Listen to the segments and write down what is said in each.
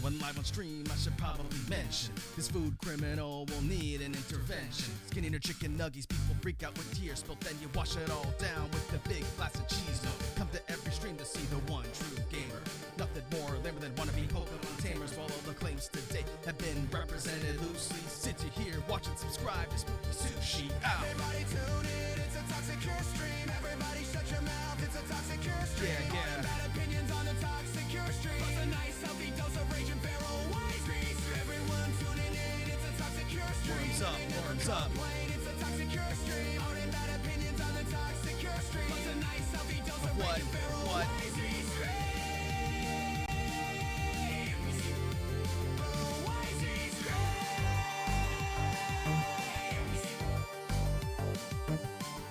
when live on stream, I should probably mention this food criminal will need an intervention. Skinny or chicken nuggies, people freak out with tears spilled, then you wash it all down with the big glass of cheese. No, come to every stream to see the one true gamer. Nothing more lame than wannabe Pokemon tamers. While all the claims to date have been represented loosely, sit you here, watch and subscribe to Spooky Sushi. Out. Everybody tune in, it's a Toxic Cure stream. Everybody shut your mouth, it's a Toxic Cure stream. Yeah. All the bad opinions on the Toxic Cure stream. Plus a nice healthy dose of rage and feral Wazy. Everyone tuning in, it's a Toxic Cure stream. Worms up, worms up. It's a Toxic Cure stream. All the bad opinions on the Toxic Cure stream. Plus a nice healthy dose of rage and feral Wazy.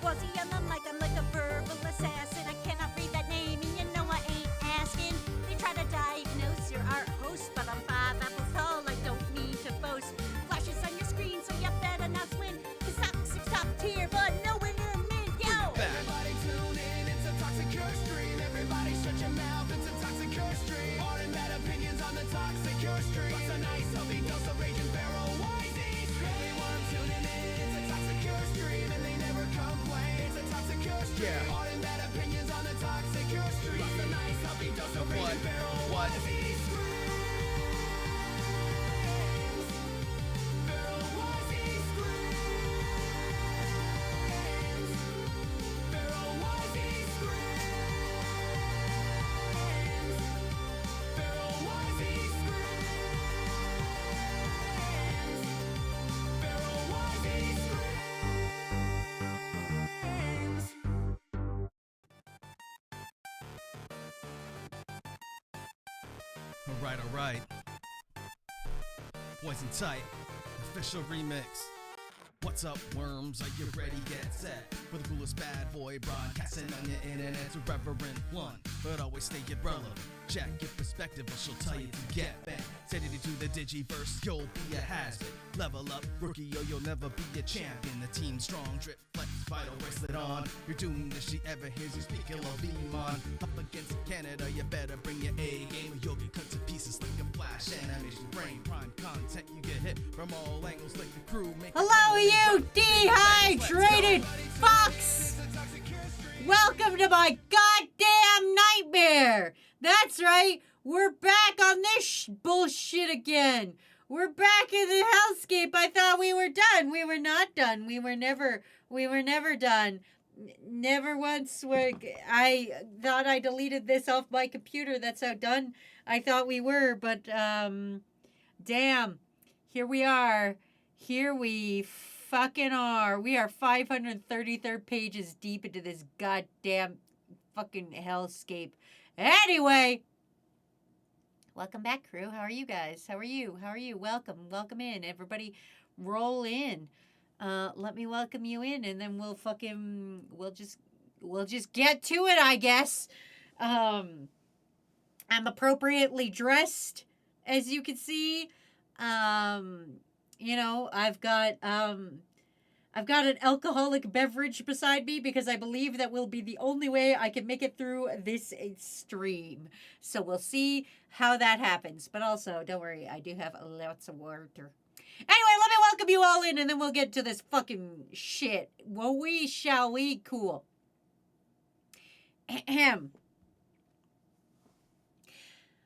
Wazy on the mic, I'm like a verbal assassin. I cannot read that name, and you know I ain't asking. They try to diagnose your art host, but I'm 5 apples tall, I don't mean to boast. Flashes on your screen, so you better not swim. Cause Toxic's top tier, but no one in mid, yo! Everybody tune in, it's a Toxic Cure stream. Everybody shut your mouth, it's a Toxic Cure stream. All the bad opinions on the Toxic Cure stream. Plus a nice healthy dose of rage and feral Wazy. Everyone tuning in, it's a Toxic Cure stream, and they never complain. It's a Toxic Cure stream. Yeah. All the bad opinions on the Toxic Cure stream. Plus a nice healthy dose of rage and feral What? Wazy. Feral Wazy screams. Feral Wazy screams. Feral Wazy screams. Feral Wazy screams. All right. Poison Tight, official remix. What's up, worms? Are you ready? Get set for the coolest bad boy broadcasting on your internet's irreverent one, but always stay irrelevant. Check your perspective, or she'll tell you to get back. Set it into the digiverse, you'll be a hazard. Level up, rookie, you'll never be a champion. The team strong, drip, flex, vital bracelet on. You're doomed if she ever hears you speak, it'll be on. Up against Canada, you better bring your A game, or you'll get cut to pieces like a flash animation brain. Prime content, you get hit from all angles like the crew. Hello, you dehydrated fucks! Welcome to my goddamn nightmare! That's right, we're back on this bullshit again. We're back in the hellscape. I thought we were done. We were not done. We were never done. Never once I thought I deleted this off my computer. That's how done I thought we were. But, damn. Here we are. Here we fucking are. We are 533 pages deep into this goddamn fucking hellscape. Anyway, welcome back, crew. How are you guys? How are you? Welcome in. Everybody roll in. Let me welcome you in, and then we'll just get to it, I guess. I'm appropriately dressed, as you can see. You know, I've got an alcoholic beverage beside me because I believe that will be the only way I can make it through this stream. So we'll see how that happens. But also, don't worry, I do have lots of water. Anyway, let me welcome you all in, and then we'll get to this fucking shit. Well, shall we? Cool. Ahem.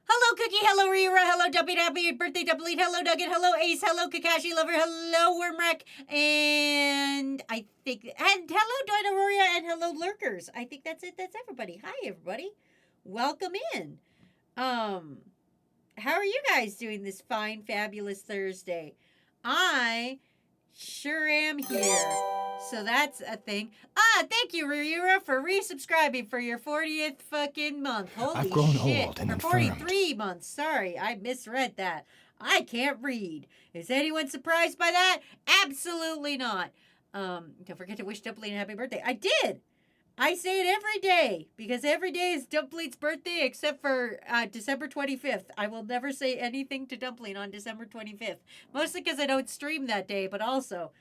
Hello, Cookie. Hello, Rira. Hello, Duppy Dappy. Birthday Dupplead. Hello, Nugget. Hello, Ace. Hello, Kakashi Lover. Hello, Wormwreck. And hello, Dinoauria. And hello, Lurkers. I think that's it. That's everybody. Hi, everybody. Welcome in. How are you guys doing this fine, fabulous Thursday? I sure am here. So that's a thing. Thank you, Rira, for resubscribing for your 40th fucking month. Holy I've grown shit. old and Or infirmed. 43 months. Sorry, I misread that. I can't read. Is anyone surprised by that? Absolutely not. Don't forget to wish Dumpling a happy birthday. I did. I say it every day because every day is Dumpling's birthday except for December 25th. I will never say anything to Dumpling on December 25th. Mostly because I don't stream that day, but also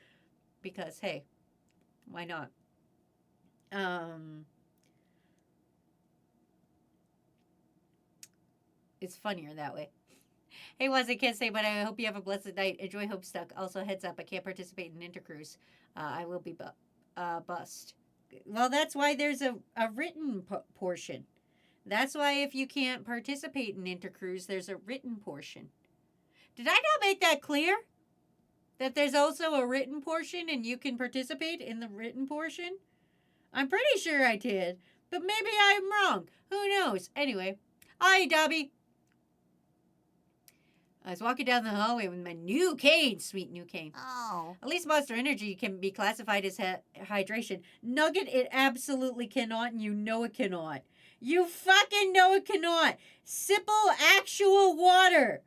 because, hey, why not? It's funnier that way. Hey, Wazy, I can't say, but I hope you have a blessed night. Enjoy Homestuck. Also, heads up, I can't participate in Intercruise. I will be bust. Well, that's why there's a written portion. That's why if you can't participate in Intercruise, there's a written portion. Did I not make that clear? That there's also a written portion and you can participate in the written portion? I'm pretty sure I did, but maybe I'm wrong. Who knows? Anyway, hi, Dobby. I was walking down the hallway with my new cane, sweet new cane. Oh. At least Monster Energy can be classified as hydration. Nugget, it absolutely cannot, and you know it cannot. You fucking know it cannot. Simple, actual water.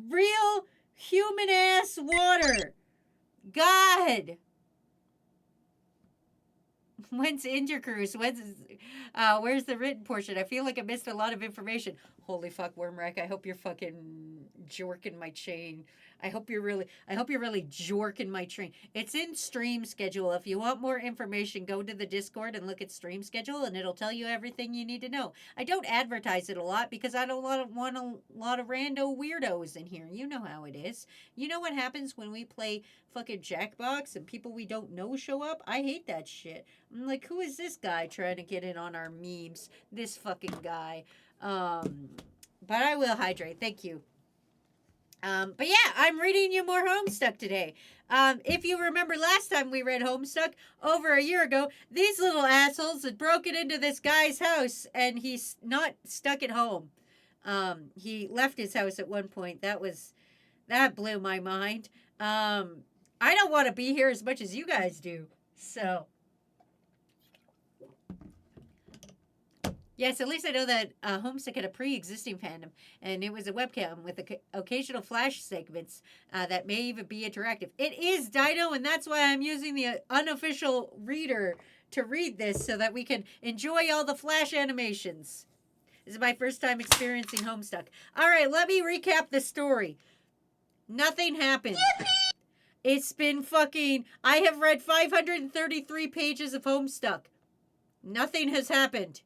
Real, human-ass water. God. When's Intercruise? Where's the written portion? I feel like I missed a lot of information. Holy fuck, Wormwreck. I hope you're fucking jorking my chain. I hope you're really jorking my train. It's in stream schedule. If you want more information, go to the Discord and look at stream schedule, and it'll tell you everything you need to know. I don't advertise it a lot because I don't want a lot of rando weirdos in here. You know how it is. You know what happens when we play fucking Jackbox and people we don't know show up? I hate that shit. I'm like, who is this guy trying to get in on our memes? This fucking guy. But I will hydrate. Thank you. But yeah, I'm reading you more Homestuck today. If you remember last time we read Homestuck, over a year ago, these little assholes had broken into this guy's house, and he's not stuck at home. He left his house at one point. That blew my mind. I don't want to be here as much as you guys do. So, yes, at least I know that Homestuck had a pre-existing fandom, and it was a webcam with occasional flash segments that may even be interactive. It is Dino, and that's why I'm using the unofficial reader to read this so that we can enjoy all the flash animations. This is my first time experiencing Homestuck. All right, let me recap the story. Nothing happened. Yippee! It's been fucking... I have read 533 pages of Homestuck. Nothing has happened.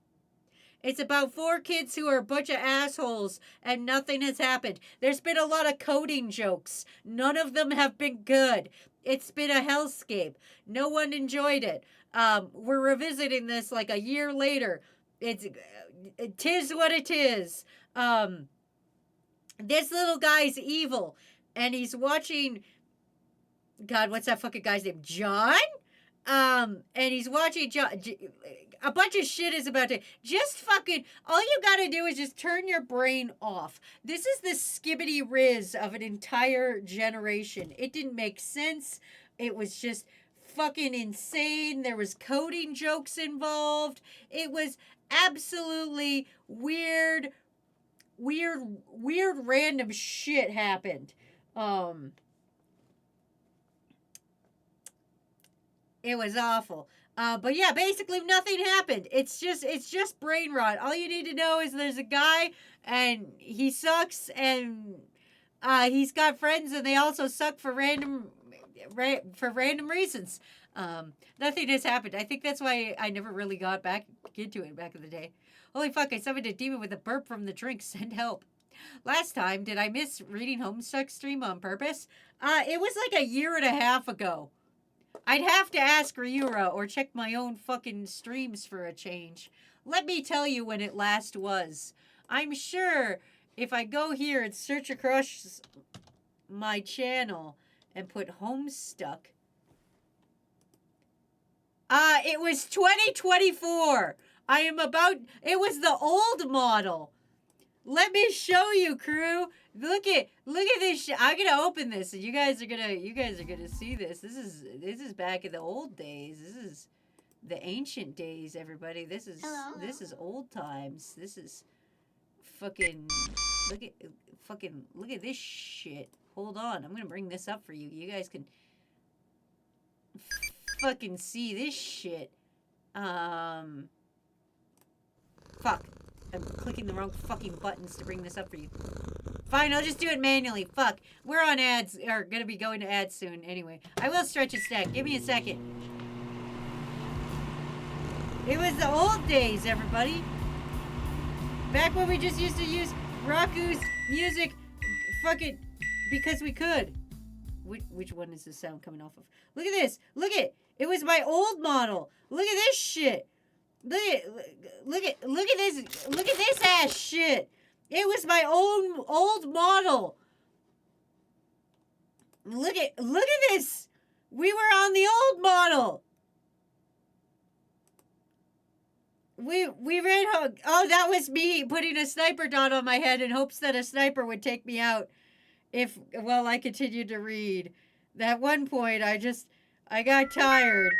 It's about 4 kids who are a bunch of assholes, and nothing has happened. There's been a lot of coding jokes. None of them have been good. It's been a hellscape. No one enjoyed it. We're revisiting this like a year later. Tis what it is. This little guy's evil, and he's watching... God, what's that fucking guy's name? John? And he's watching John... A bunch of shit is about to... Just fucking... All you gotta do is just turn your brain off. This is the skibbity riz of an entire generation. It didn't make sense. It was just fucking insane. There was coding jokes involved. It was absolutely weird random shit happened. It was awful. But yeah, basically nothing happened. It's just brain rot. All you need to know is there's a guy and he sucks, and he's got friends and they also suck for random reasons. Nothing has happened. I think that's why I never really got back into it back in the day. Holy fuck, I summoned a demon with a burp from the drink. Send help. Last time, did I miss reading Homestuck stream on purpose? It was like a year and a half ago. I'd have to ask Ryura or check my own fucking streams for a change. Let me tell you when it last was. I'm sure if I go here and search across my channel and put Homestuck, it was 2024. It was the old model. Let me show you, crew. Look at this shit. I'm gonna open this, and you guys are gonna see this. This is back in the old days. This is the ancient days, everybody. This is old times. This is fucking look at this shit. Hold on, I'm gonna bring this up for you. You guys can fucking see this shit. Fuck. I'm clicking the wrong fucking buttons to bring this up for you. Fine, I'll just do it manually. Fuck. We're on ads, or gonna be going to ads soon anyway. I will stretch a stack. Give me a second. It was the old days, everybody. Back when we just used to use Raku's music fucking, because we could. Which one is the sound coming off of? Look at this. Look at, it was my old model. Look at this shit. Look at this ass shit. It was my own old model. Look at this. We were on the old model. We ran home. Oh, that was me putting a sniper dot on my head in hopes that a sniper would take me out while I continued to read. At one point, I got tired.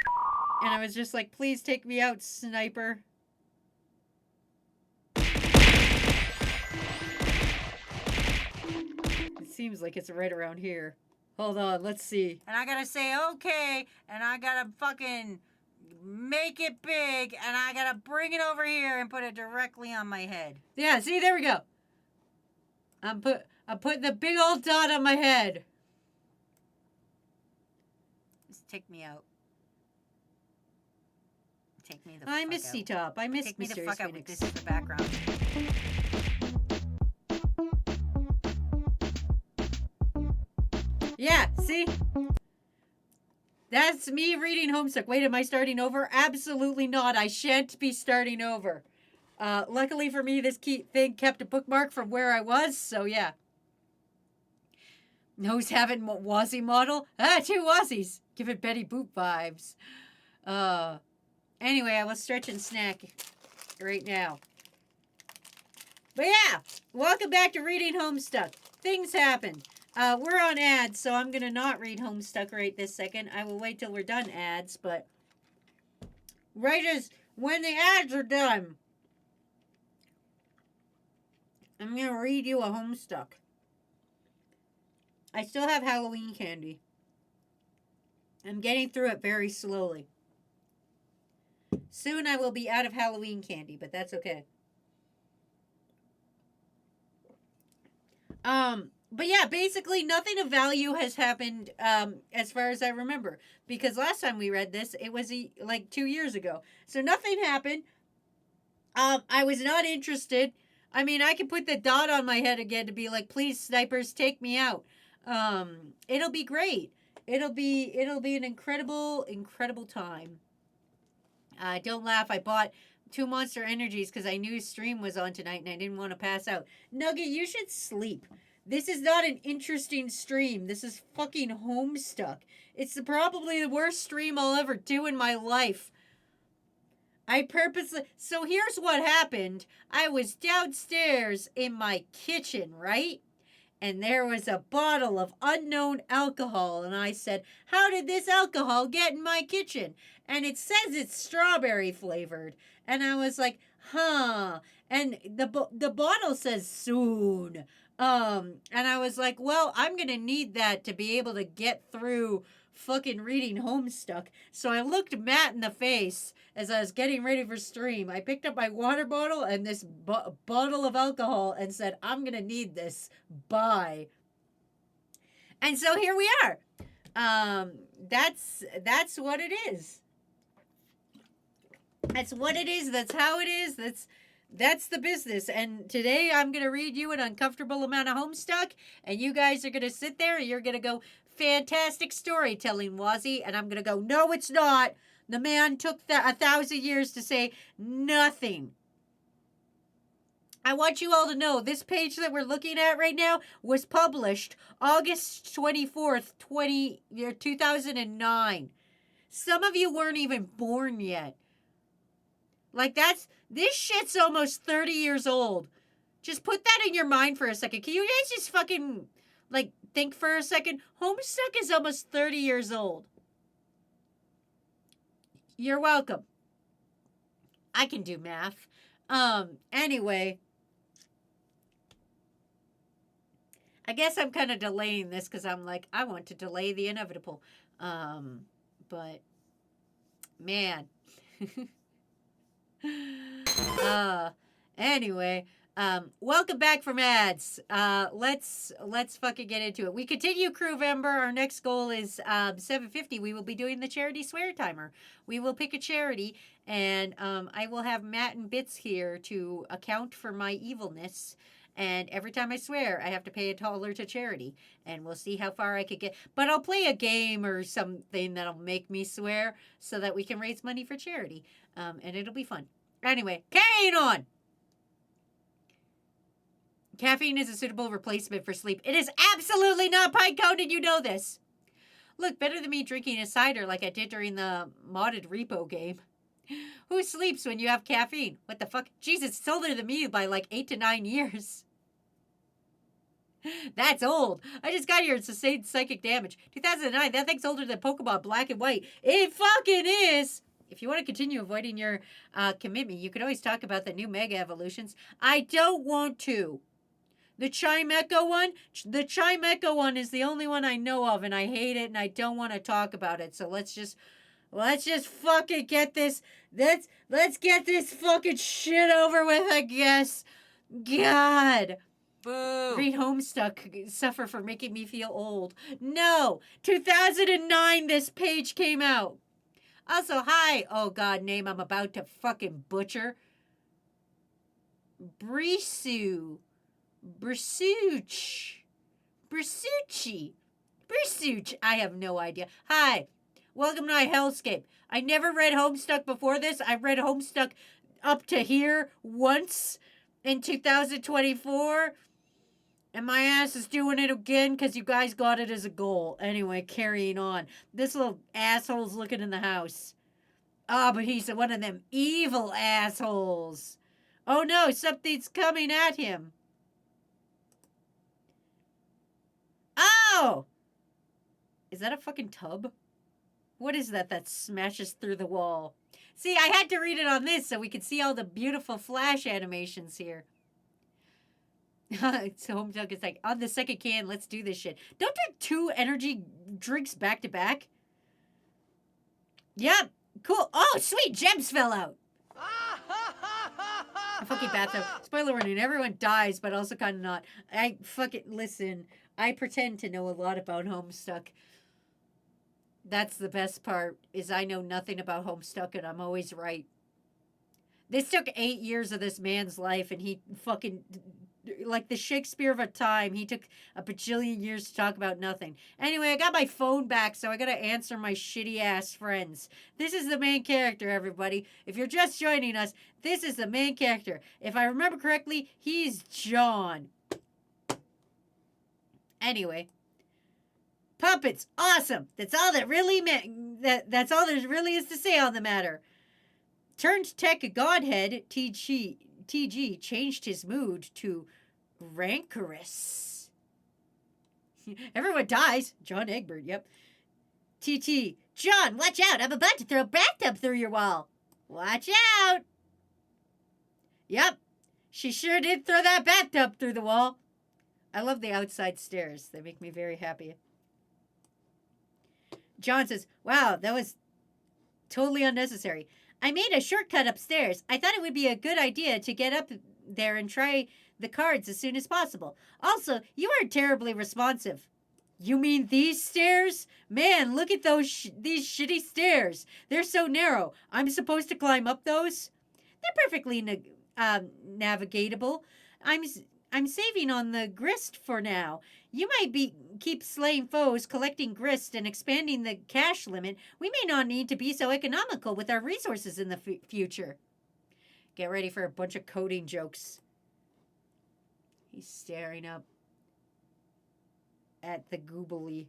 And I was just like, please take me out, sniper. It seems like it's right around here. Hold on, let's see. And I gotta say, okay, and I gotta fucking make it big, and I gotta bring it over here and put it directly on my head. Yeah, see, there we go. I'm putting the big old dot on my head. Just take me out. Take me the fuck out. I miss C-Top. I miss Mysterious Phoenix. Take me the fuck out with this in the background. Yeah, see? That's me reading Homestuck. Wait, am I starting over? Absolutely not. I shan't be starting over. Luckily for me, this thing kept a bookmark from where I was, so yeah. Who's having Wazy model? Ah, 2 Wazys. Give it Betty Boop vibes. Anyway, I will stretch and snack right now. But yeah, welcome back to Reading Homestuck. Things happen. We're on ads, so I'm going to not read Homestuck right this second. I will wait till we're done ads, but right as when the ads are done, I'm going to read you a Homestuck. I still have Halloween candy. I'm getting through it very slowly. Soon I will be out of Halloween candy, but that's okay. But yeah, basically nothing of value has happened as far as I remember. Because last time we read this, it was like 2 years ago. So nothing happened. I was not interested. I mean, I can put the dot on my head again to be like, please, snipers, take me out. It'll be great. It'll be an incredible, incredible time. Don't laugh. I bought 2 Monster Energies because I knew stream was on tonight and I didn't want to pass out. Nugget, you should sleep. This is not an interesting stream. This is fucking Homestuck. It's probably the worst stream I'll ever do in my life. So here's what happened. I was downstairs in my kitchen, right? And there was a bottle of unknown alcohol. And I said, how did this alcohol get in my kitchen? And it says it's strawberry flavored. And I was like, huh. And the bottle says soon. And I was like, well, I'm going to need that to be able to get through fucking reading Homestuck. So I looked Matt in the face as I was getting ready for stream. I picked up my water bottle and this bottle of alcohol and said, I'm going to need this. Bye. And so here we are. That's what it is. That's what it is. That's how it is. That's the business. And today I'm going to read you an uncomfortable amount of Homestuck. And you guys are going to sit there and you're going to go, fantastic storytelling, Wazy. And I'm going to go, no, it's not. The man took 1,000 years to say nothing. I want you all to know this page that we're looking at right now was published August 24th, 2009. Some of you weren't even born yet. Like this shit's almost 30 years old. Just put that in your mind for a second. Can you guys just fucking, like, think for a second? Homestuck is almost 30 years old. You're welcome. I can do math. Anyway. I guess I'm kind of delaying this because I'm like, I want to delay the inevitable. But, man. Anyway, welcome back from ads. Let's fucking get into it. We continue CREWVEMBER. Our next goal is 750. We will be doing the charity swear timer. We will pick a charity, and I will have Matt and Bits here to account for my evilness. And every time I swear, I have to pay $1 to charity. And we'll see how far I could get. But I'll play a game or something that'll make me swear so that we can raise money for charity. And it'll be fun. Anyway, carrying on. Caffeine is a suitable replacement for sleep. It is absolutely not pine cone. Did you know this? Look, better than me drinking a cider like I did during the modded repo game. Who sleeps when you have caffeine? What the fuck? Jesus, it's older than me by like 8 to 9 years. That's old. I just got here and sustained psychic damage. 2009, that thing's older than Pokemon Black and White. It fucking is! If you want to continue avoiding your commitment, you could always talk about the new Mega Evolutions. I don't want to. The Chimecho one is the only one I know of, and I hate it, and I don't want to talk about it. So let's just fucking get this. Let's get this fucking shit over with, I guess. God. Boo. Read Homestuck suffer for making me feel old. No, 2009 this page came out. Also, hi. Oh God, name I'm about to fucking butcher. Brisuch. I have no idea. Hi. Welcome to my hellscape. I never read Homestuck before this. I read Homestuck up to here once in 2024. And my ass is doing it again because you guys got it as a goal. Anyway, carrying on. This little asshole's looking in the house. Ah, but he's one of them evil assholes. Oh no, something's coming at him. Oh! Is that a fucking tub? What is that smashes through the wall? See, I had to read it on this so we could see all the beautiful flash animations here. So Homestuck is like, on the second can, let's do this shit. Don't drink 2 energy drinks back to back. Yep, cool. Oh, sweet, gems fell out. A fucking bathtub. Spoiler warning, everyone dies, but also kind of not. Listen, I pretend to know a lot about Homestuck. That's the best part, is I know nothing about Homestuck, and I'm always right. This took 8 years of this man's life, and he fucking, like the Shakespeare of a time, he took a bajillion years to talk about nothing. Anyway, I got my phone back, so I gotta answer my shitty-ass friends. This is the main character, everybody. If you're just joining us, this is the main character. If I remember correctly, he's John. Anyway. Puppets, awesome. That's all that really that's all there really is to say on the matter. Turned tech godhead, TG changed his mood to rancorous. Everyone dies. John Egbert, yep. TT, John, watch out. I'm about to throw a bathtub through your wall. Watch out. Yep, she sure did throw that bathtub through the wall. I love the outside stairs. They make me very happy. John says, wow, that was totally unnecessary. I made a shortcut upstairs. I thought it would be a good idea to get up there and try the cards as soon as possible. Also, you aren't terribly responsive. You mean these stairs? Man, look at these shitty stairs. They're so narrow. I'm supposed to climb up those? They're perfectly navigatable. I'm saving on the grist for now. You might keep slaying foes, collecting grist, and expanding the cash limit. We may not need to be so economical with our resources in the future. Get ready for a bunch of coding jokes. He's staring up at the goobly.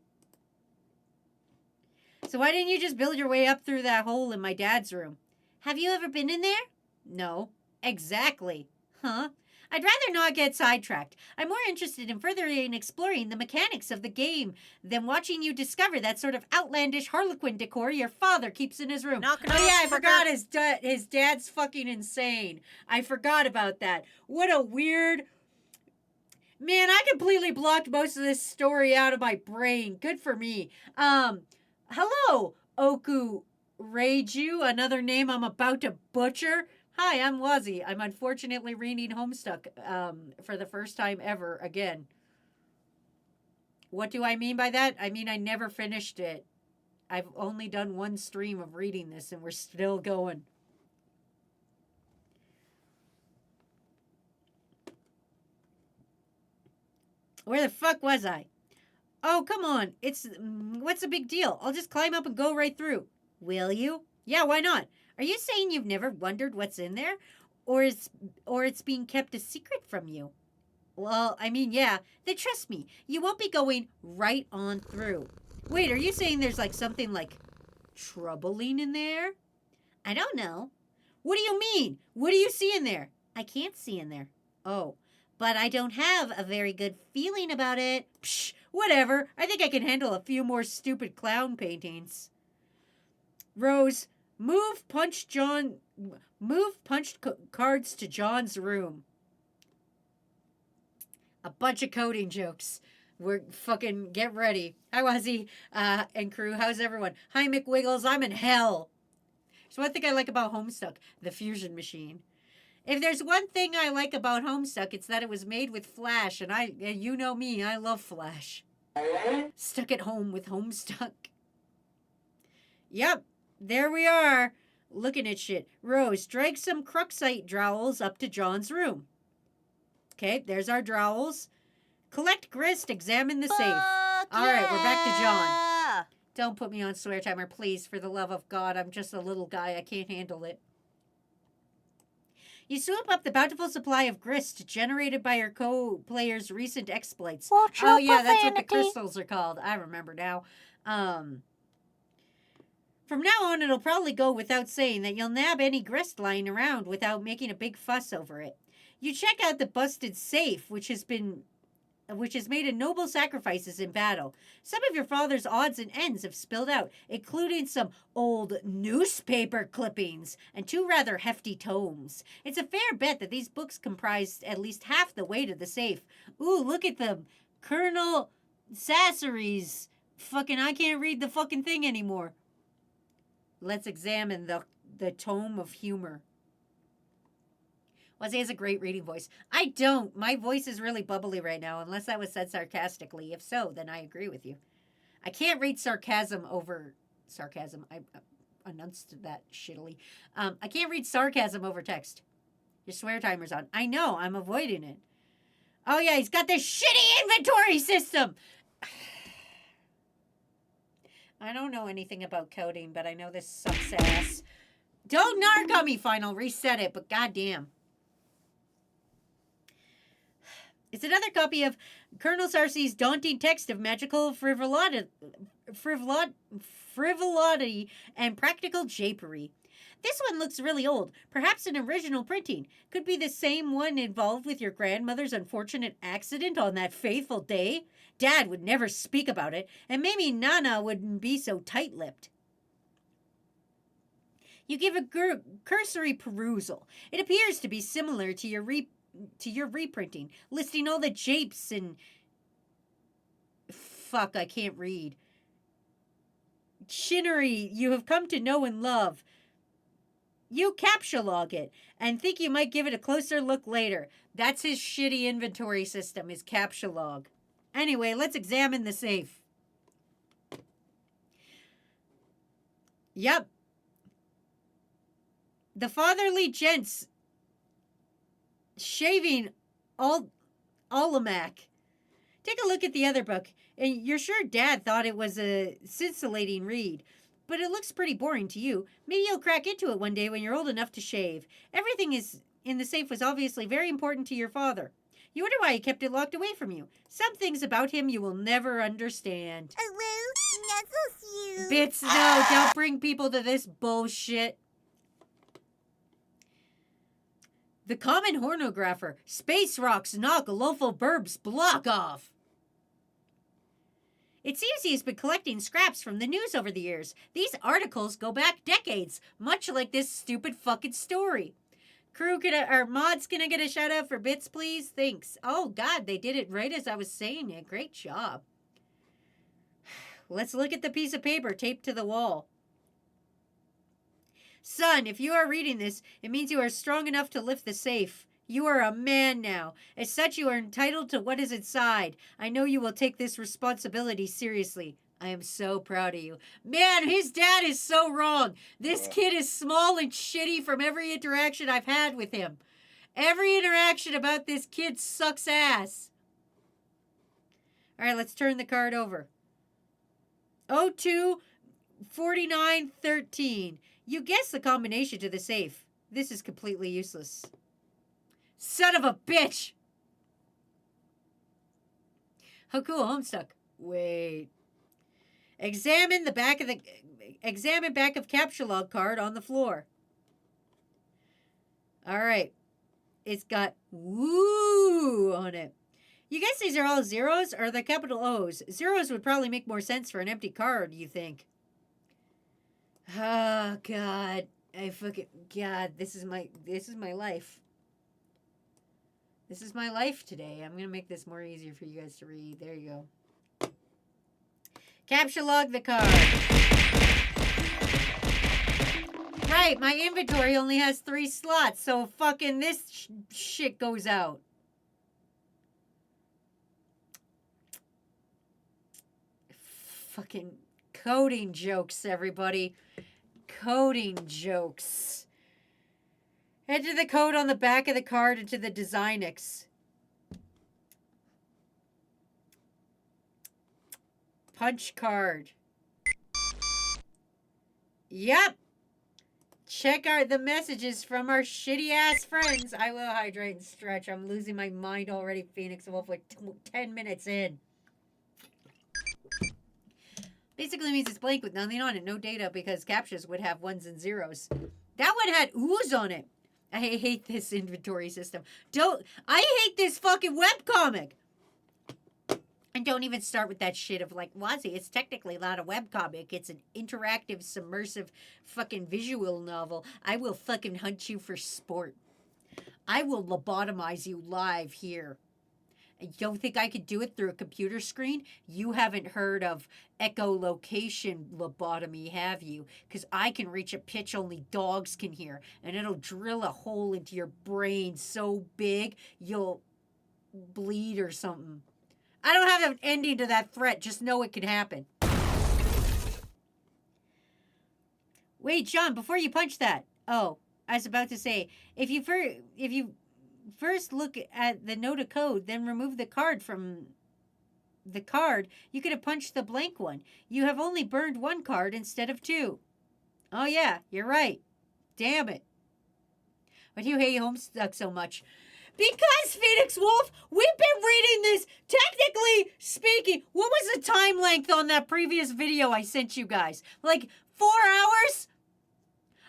So why didn't you just build your way up through that hole in my dad's room? Have you ever been in there? No. Exactly. Huh? I'd rather not get sidetracked. I'm more interested in furthering exploring the mechanics of the game than watching you discover that sort of outlandish Harlequin decor your father keeps in his room. Knock, knock, oh yeah, I fucker. forgot his dad's fucking insane. I forgot about that. What a weird... Man, I completely blocked most of this story out of my brain. Good for me. Hello, Oku Reiju, another name I'm about to butcher. Hi, I'm Wazy. I'm unfortunately reading Homestuck for the first time ever again. What do I mean by that? I mean I never finished it. I've only done one stream of reading this and we're still going. Where the fuck was I? Oh, come on. What's the big deal? I'll just climb up and go right through. Will you? Yeah, why not? Are you saying you've never wondered what's in there? Or it's being kept a secret from you? Well, I mean, yeah. Then trust me, you won't be going right on through. Wait, are you saying there's like something like troubling in there? I don't know. What do you mean? What do you see in there? I can't see in there. Oh, but I don't have a very good feeling about it. Psh, whatever. I think I can handle a few more stupid clown paintings. Rose, move punched cards to John's room. A bunch of coding jokes. We're fucking get ready. Hi, Wazy and crew. How's everyone? Hi, McWiggles. I'm in hell. So one thing I like about Homestuck, the fusion machine. If there's one thing I like about Homestuck, it's that it was made with Flash, and you know me, I love Flash. Stuck at home with Homestuck. Yep, there we are, looking at shit. Rose, drag some Cruxite dowels up to John's room. Okay, there's our dowels. Collect grist, examine the safe. All right, we're back to John. Don't put me on swear timer, please, for the love of God. I'm just a little guy. I can't handle it. You swoop up the bountiful supply of grist generated by your co-player's recent exploits. Watch Oh, your yeah, that's what the profanity. crystals are called. I remember now. From now on, it'll probably go without saying that you'll nab any grist lying around without making a big fuss over it. You check out the busted safe, which has made a noble sacrifices in battle. Some of your father's odds and ends have spilled out, including some old newspaper clippings and 2 rather hefty tomes. It's a fair bet that these books comprised at least half the weight of the safe. Ooh, look at them. Colonel Sassery's. Fucking, I can't read the fucking thing anymore. Let's examine the tome of humor. Wazy has a great reading voice. I don't. My voice is really bubbly right now, unless that was said sarcastically. If so, then I agree with you. I can't read sarcasm over... Sarcasm. I enunciated that shittily. I can't read sarcasm over text. Your swear timer's on. I know. I'm avoiding it. Oh, yeah. He's got this shitty inventory system. I don't know anything about coding, but I know this sucks ass. Don't narc on me, fine. I'll reset it, but goddamn. It's another copy of Colonel Sarcy's daunting text of magical frivolity and practical japery. This one looks really old, perhaps an original printing. Could be the same one involved with your grandmother's unfortunate accident on that fateful day. Dad would never speak about it, and maybe Nana wouldn't be so tight-lipped. You give a cursory perusal. It appears to be similar to your reprinting, listing all the japes and... Fuck, I can't read. Chinnery you have come to know and love. You captcha log it and think you might give it a closer look later. That's his shitty inventory system, his captcha log. Anyway, let's examine the safe. Yep. The fatherly gents shaving Alamac. Take a look at the other book, and you're sure Dad thought it was a scintillating read, but it looks pretty boring to you. Maybe you'll crack into it one day when you're old enough to shave. Everything is in the safe was obviously very important to your father. You wonder why he kept it locked away from you. Some things about him you will never understand. Bits, no, don't bring people to this bullshit. The common hornographer. Space rocks knock loaful burbs block off. It seems he's been collecting scraps from the news over the years. These articles go back decades, much like this stupid fucking story. Crew, mods, can I get a shout out for bits, please? Thanks. Oh, God, they did it right as I was saying it. Great job. Let's look at the piece of paper taped to the wall. Son, if you are reading this, it means you are strong enough to lift the safe. You are a man now. As such, you are entitled to what is inside. I know you will take this responsibility seriously. I am so proud of you. Man, his dad is so wrong. This kid is small and shitty from every interaction I've had with him. Every interaction about this kid sucks ass. All right, let's turn the card over. 024913. You guessed the combination to the safe. This is completely useless. Son of a bitch! How cool, Homestuck. Wait. Examine back of capture log card on the floor. All right. It's got woo on it. You guess these are all zeros or the capital O's? Zeros would probably make more sense for an empty card, you think. Oh God. God, this is my life. This is my life today. I'm gonna make this more easier for you guys to read. There you go. Capture log the card. Right, my inventory only has 3 slots, so fucking this shit goes out. Fucking coding jokes, everybody. Coding jokes. Enter the code on the back of the card into the Designix. Punch card. Yep. Check out the messages from our shitty ass friends. I will hydrate and stretch. I'm losing my mind already, Phoenix Wolf, like 10 minutes in. Basically means it's blank with nothing on it. No data because captures would have 1s and 0s. That one had ooze on it. I hate this inventory system. I hate this fucking webcomic. And don't even start with that shit of like, Wazy, it's technically not a webcomic. It's an interactive, submersive, fucking visual novel. I will fucking hunt you for sport. I will lobotomize you live here. You don't think I could do it through a computer screen? You haven't heard of echolocation lobotomy, have you? Because I can reach a pitch only dogs can hear. And it'll drill a hole into your brain so big, you'll bleed or something. I don't have an ending to that threat. Just know it can happen. Wait, John, before you punch that. Oh, I was about to say, if you first look at the note of code, then remove the card from the card, you could have punched the blank one. You have only burned 1 card instead of 2. Oh yeah, you're right. Damn it. Why do you hate Homestuck so much? Because, Phoenix Wolf, we've been reading this, technically speaking, what was the time length on that previous video I sent you guys? Like 4 hours?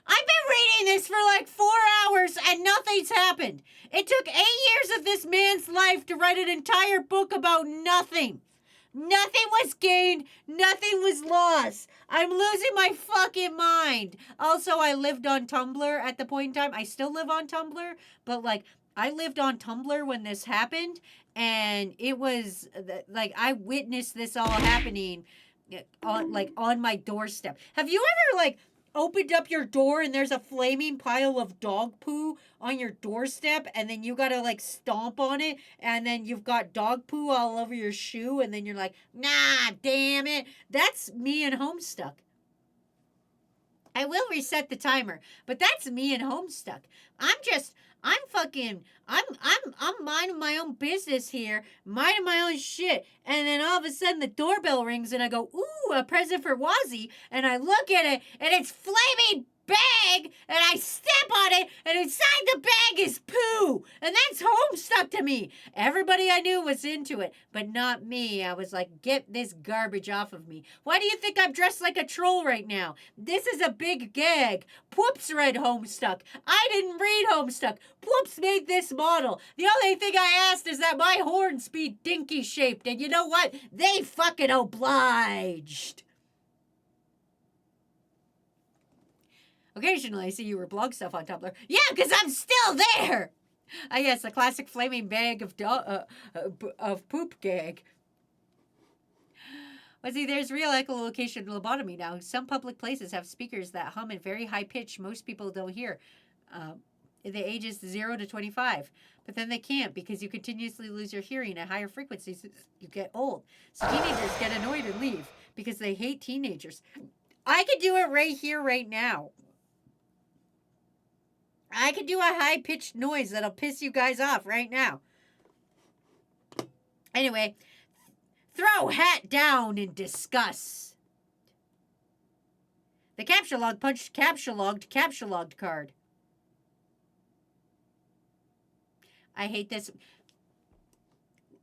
I've been reading this for like 4 hours and nothing's happened. It took 8 years of this man's life to write an entire book about nothing. Nothing was gained. Nothing was lost. I'm losing my fucking mind. Also, I lived on Tumblr at the point in time. I still live on Tumblr, but like, I lived on Tumblr when this happened, and it was like I witnessed this all happening on my doorstep. Have you ever like opened up your door and there's a flaming pile of dog poo on your doorstep, and then you gotta like stomp on it, and then you've got dog poo all over your shoe, and then you're like, nah, damn it. That's me and Homestuck. I will reset the timer, but that's me and Homestuck. I'm minding my own business here, minding my own shit, and then all of a sudden the doorbell rings and I go, ooh, a present for Wazy, and I look at it and it's flaming bag, and I step on it, and inside the bag is poo, and that's Homestuck to me. Everybody I knew was into it, but not me. I was like, get this garbage off of me. Why do you think I'm dressed like a troll right now? This is a big gag. Pwoops read Homestuck. I didn't read Homestuck. Pwoops made this model. The only thing I asked is that my horns be dinky shaped, and you know what? They fucking obliged. Occasionally, I see you reblog stuff on Tumblr. Yeah, because I'm still there! Yes, the classic flaming bag of poop gag. But see, there's real echolocation lobotomy now. Some public places have speakers that hum in very high pitch most people don't hear. The ages 0 to 25. But then they can't because you continuously lose your hearing at higher frequencies as you get old. So teenagers get annoyed and leave because they hate teenagers. I could do it right here, right now. I could do a high-pitched noise that'll piss you guys off right now. Anyway, Throw hat down in disgust. The capture log punched capture logged card. I hate this.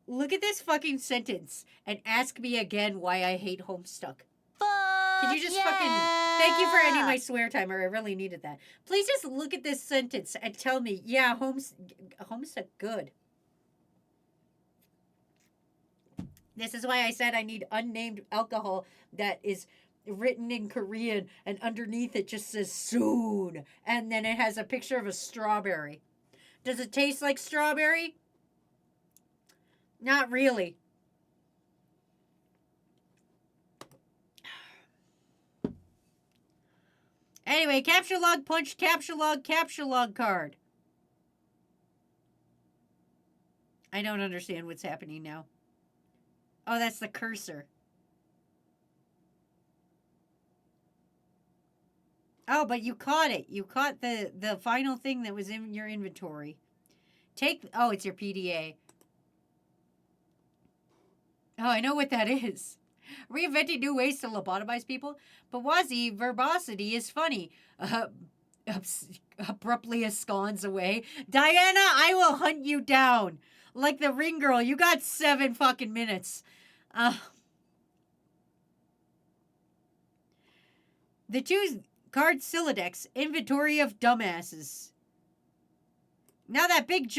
Look at this fucking sentence and ask me again why I hate Homestuck. Can you just fucking... Thank you for ending my swear timer. I really needed that. Please just look at this sentence and tell me, yeah, Homestuck good. This is why I said I need unnamed alcohol that is written in Korean and underneath it just says soon. And then it has a picture of a strawberry. Does it taste like strawberry? Not really. Anyway, capture log punch, capture log card. I don't understand what's happening now. Oh, that's the cursor. Oh, but you caught it. You caught the final thing that was in your inventory. Oh, it's your PDA. Oh, I know what that is. Reinventing new ways to lobotomize people. But Wazy, verbosity is funny. Abruptly ensconced away. Diana, I will hunt you down. Like the ring girl, you got 7 fucking minutes. The 2 card Silodex, inventory of dumbasses. Now that big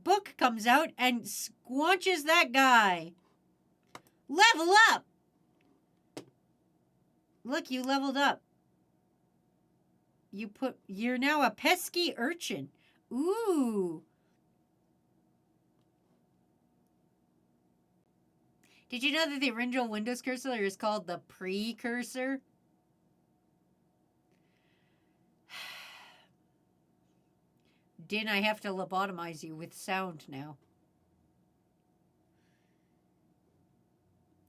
book comes out and squanches that guy. Level up! Look, you leveled up. You're now a pesky urchin. Ooh. Did you know that the original Windows cursor is called the precursor? Din, I have to lobotomize you with sound now.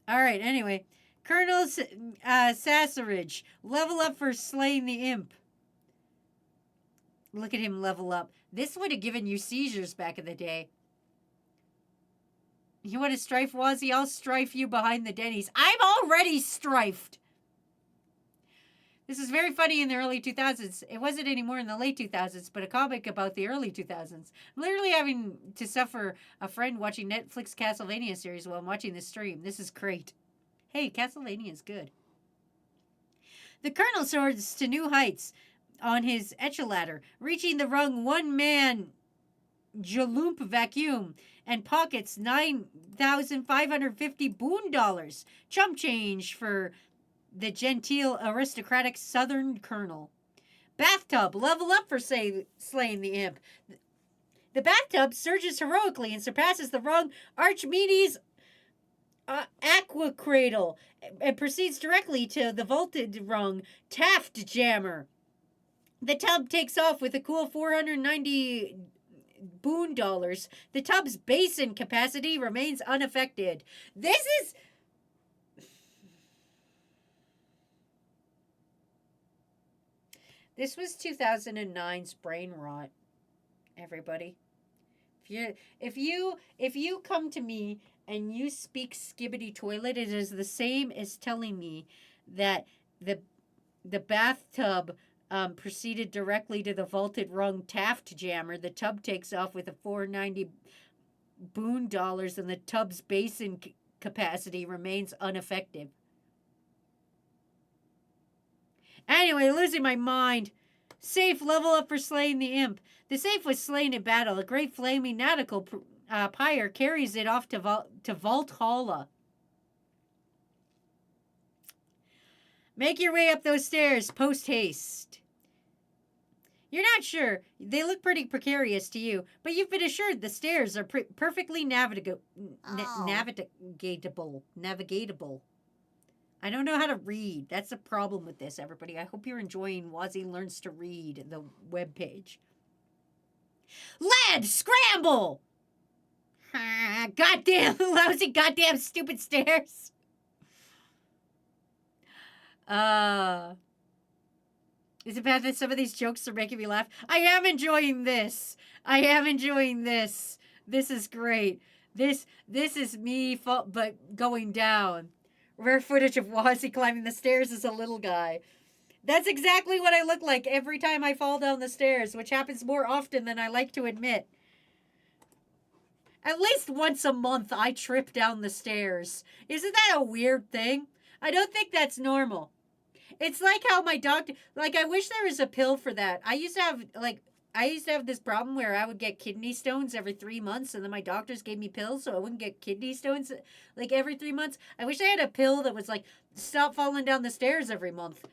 All right, anyway. Colonel Sasserage, level up for slaying the imp. Look at him level up. This would have given you seizures back in the day. You want to strife, Wazy? I'll strife you behind the Denny's. I'm already strifed. This is very funny in the early 2000s. It wasn't anymore in the late 2000s, but a comic about the early 2000s. I'm literally having to suffer a friend watching Netflix Castlevania series while I'm watching this stream. This is great. Hey, Castlevania is good. The Colonel soars to new heights on his echelon, reaching the rung one-man jaloop vacuum and pockets 9,550 boon dollars. Chump change for the genteel aristocratic southern colonel. Bathtub, level up for slaying the imp. The bathtub surges heroically and surpasses the rung Archimedes aqua cradle and proceeds directly to the vaulted rung Taft Jammer. The tub takes off with a cool 490 boon dollars. The tub's basin capacity remains unaffected. This was 2009's brain rot, everybody. If you come to me and you speak skibbity toilet, it is the same as telling me that the bathtub proceeded directly to the vaulted rung Taft Jammer. The tub takes off with a 490 boon dollars and the tub's basin capacity remains unaffected. Anyway, losing my mind. Safe, level up for slaying the imp. The safe was slain in battle. A great flaming nautical pyre carries it off to Valhalla. Make your way up those stairs, post haste. You're not sure. They look pretty precarious to you, but you've been assured the stairs are perfectly navigatable. Navigatable. I don't know how to read. That's the problem with this, everybody. I hope you're enjoying Wazy Learns to Read, the webpage. Lad, scramble! Goddamn, lousy goddamn stupid stairs. Is it bad that some of these jokes are making me laugh? I am enjoying this. This is great. This is me, but going down. Rare footage of Wazy climbing the stairs as a little guy. That's exactly what I look like every time I fall down the stairs, which happens more often than I like to admit. At least once a month, I trip down the stairs. Isn't that a weird thing? I don't think that's normal. It's like how my doctor, like, I wish there was a pill for that. I used to have this problem where I would get kidney stones every 3 months, and then my doctors gave me pills so I wouldn't get kidney stones like every 3 months. I wish I had a pill that was like, stop falling down the stairs every month.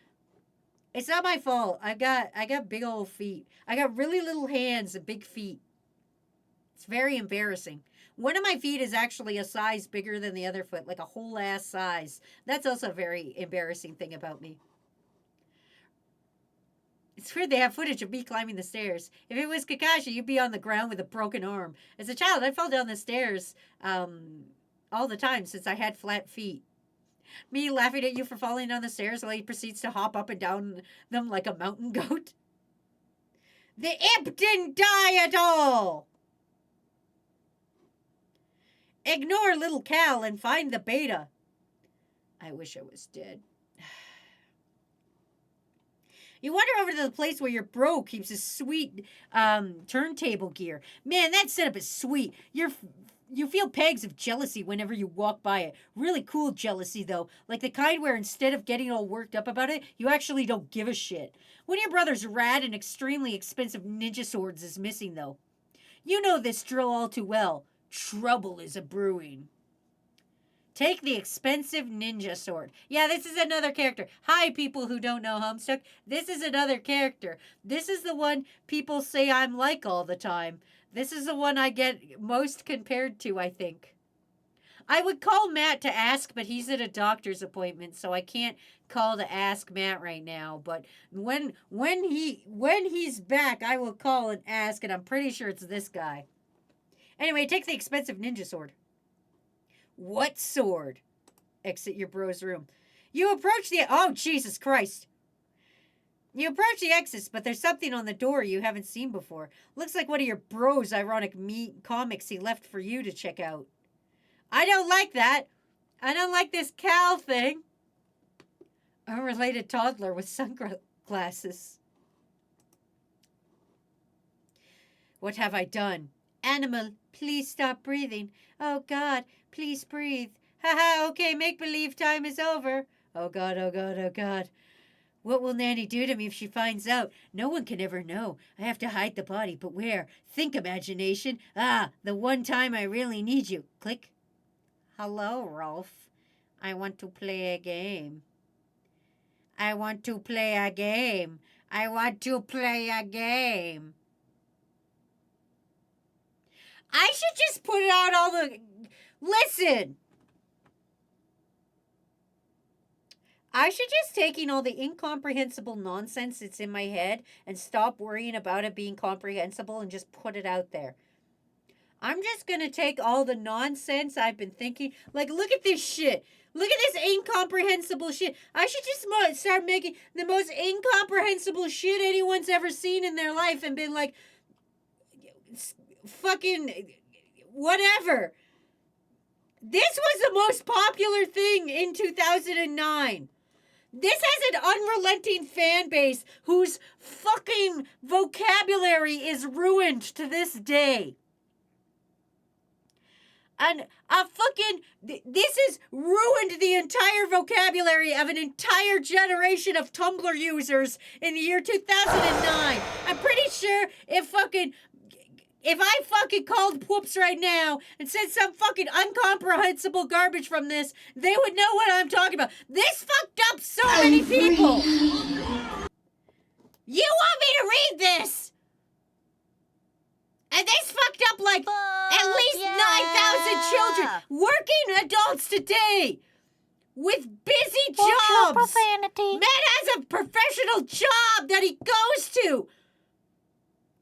It's not my fault. I got big old feet. I got really little hands and big feet. It's very embarrassing. One of my feet is actually a size bigger than the other foot, like a whole ass size. That's also a very embarrassing thing about me. It's weird they have footage of me climbing the stairs. If it was Kakashi, you'd be on the ground with a broken arm. As a child, I fell down the stairs all the time since I had flat feet. Me laughing at you for falling down the stairs while he proceeds to hop up and down them like a mountain goat. The imp didn't die at all! Ignore little Cal and find the beta. I wish I was dead. You wander over to the place where your bro keeps his sweet turntable gear. Man, that setup is sweet. You feel pegs of jealousy whenever you walk by it. Really cool jealousy, though. Like the kind where instead of getting all worked up about it, you actually don't give a shit. One of your brother's rad and extremely expensive ninja swords is missing, though. You know this drill all too well. Trouble is a brewing. Take the expensive ninja sword. Yeah, this is another character. Hi, people who don't know Homestuck. This is another character. This is the one people say I'm like all the time. This is the one I get most compared to, I think. I would call Matt to ask, but he's at a doctor's appointment, so I can't call to ask Matt right now. But when he's back, I will call and ask, and I'm pretty sure it's this guy. Anyway, take the expensive ninja sword. What sword? Exit your bro's room. You approach the... Oh, Jesus Christ. You approach the exits, but there's something on the door you haven't seen before. Looks like one of your bro's ironic comics he left for you to check out. I don't like that. I don't like this Cal thing. Unrelated toddler with sunglasses. What have I done? Animal, please stop breathing. Oh, God, please breathe. Haha, okay, make-believe time is over. Oh, God, oh, God, oh, God. What will Nanny do to me if she finds out? No one can ever know. I have to hide the body, but where? Think, imagination. Ah, the one time I really need you. Click. Hello, Rolf. I want to play a game. I want to play a game. I want to play a game. I should just put out all the... Listen! I should just taking all the incomprehensible nonsense that's in my head and stop worrying about it being comprehensible and just put it out there. I'm just going to take all the nonsense I've been thinking. Like, look at this shit. Look at this incomprehensible shit. I should just start making the most incomprehensible shit anyone's ever seen in their life and been like... fucking whatever. This was the most popular thing in 2009. This has an unrelenting fan base whose fucking vocabulary is ruined to this day. And this has ruined the entire vocabulary of an entire generation of Tumblr users in the year 2009. I'm pretty sure if I fucking called Whoops right now and said some fucking incomprehensible garbage from this, they would know what I'm talking about. This fucked up so many people. You want me to read this? And this fucked up like at least 9,000 children, working adults today with busy jobs. Profanity. Man has a professional job that he goes to.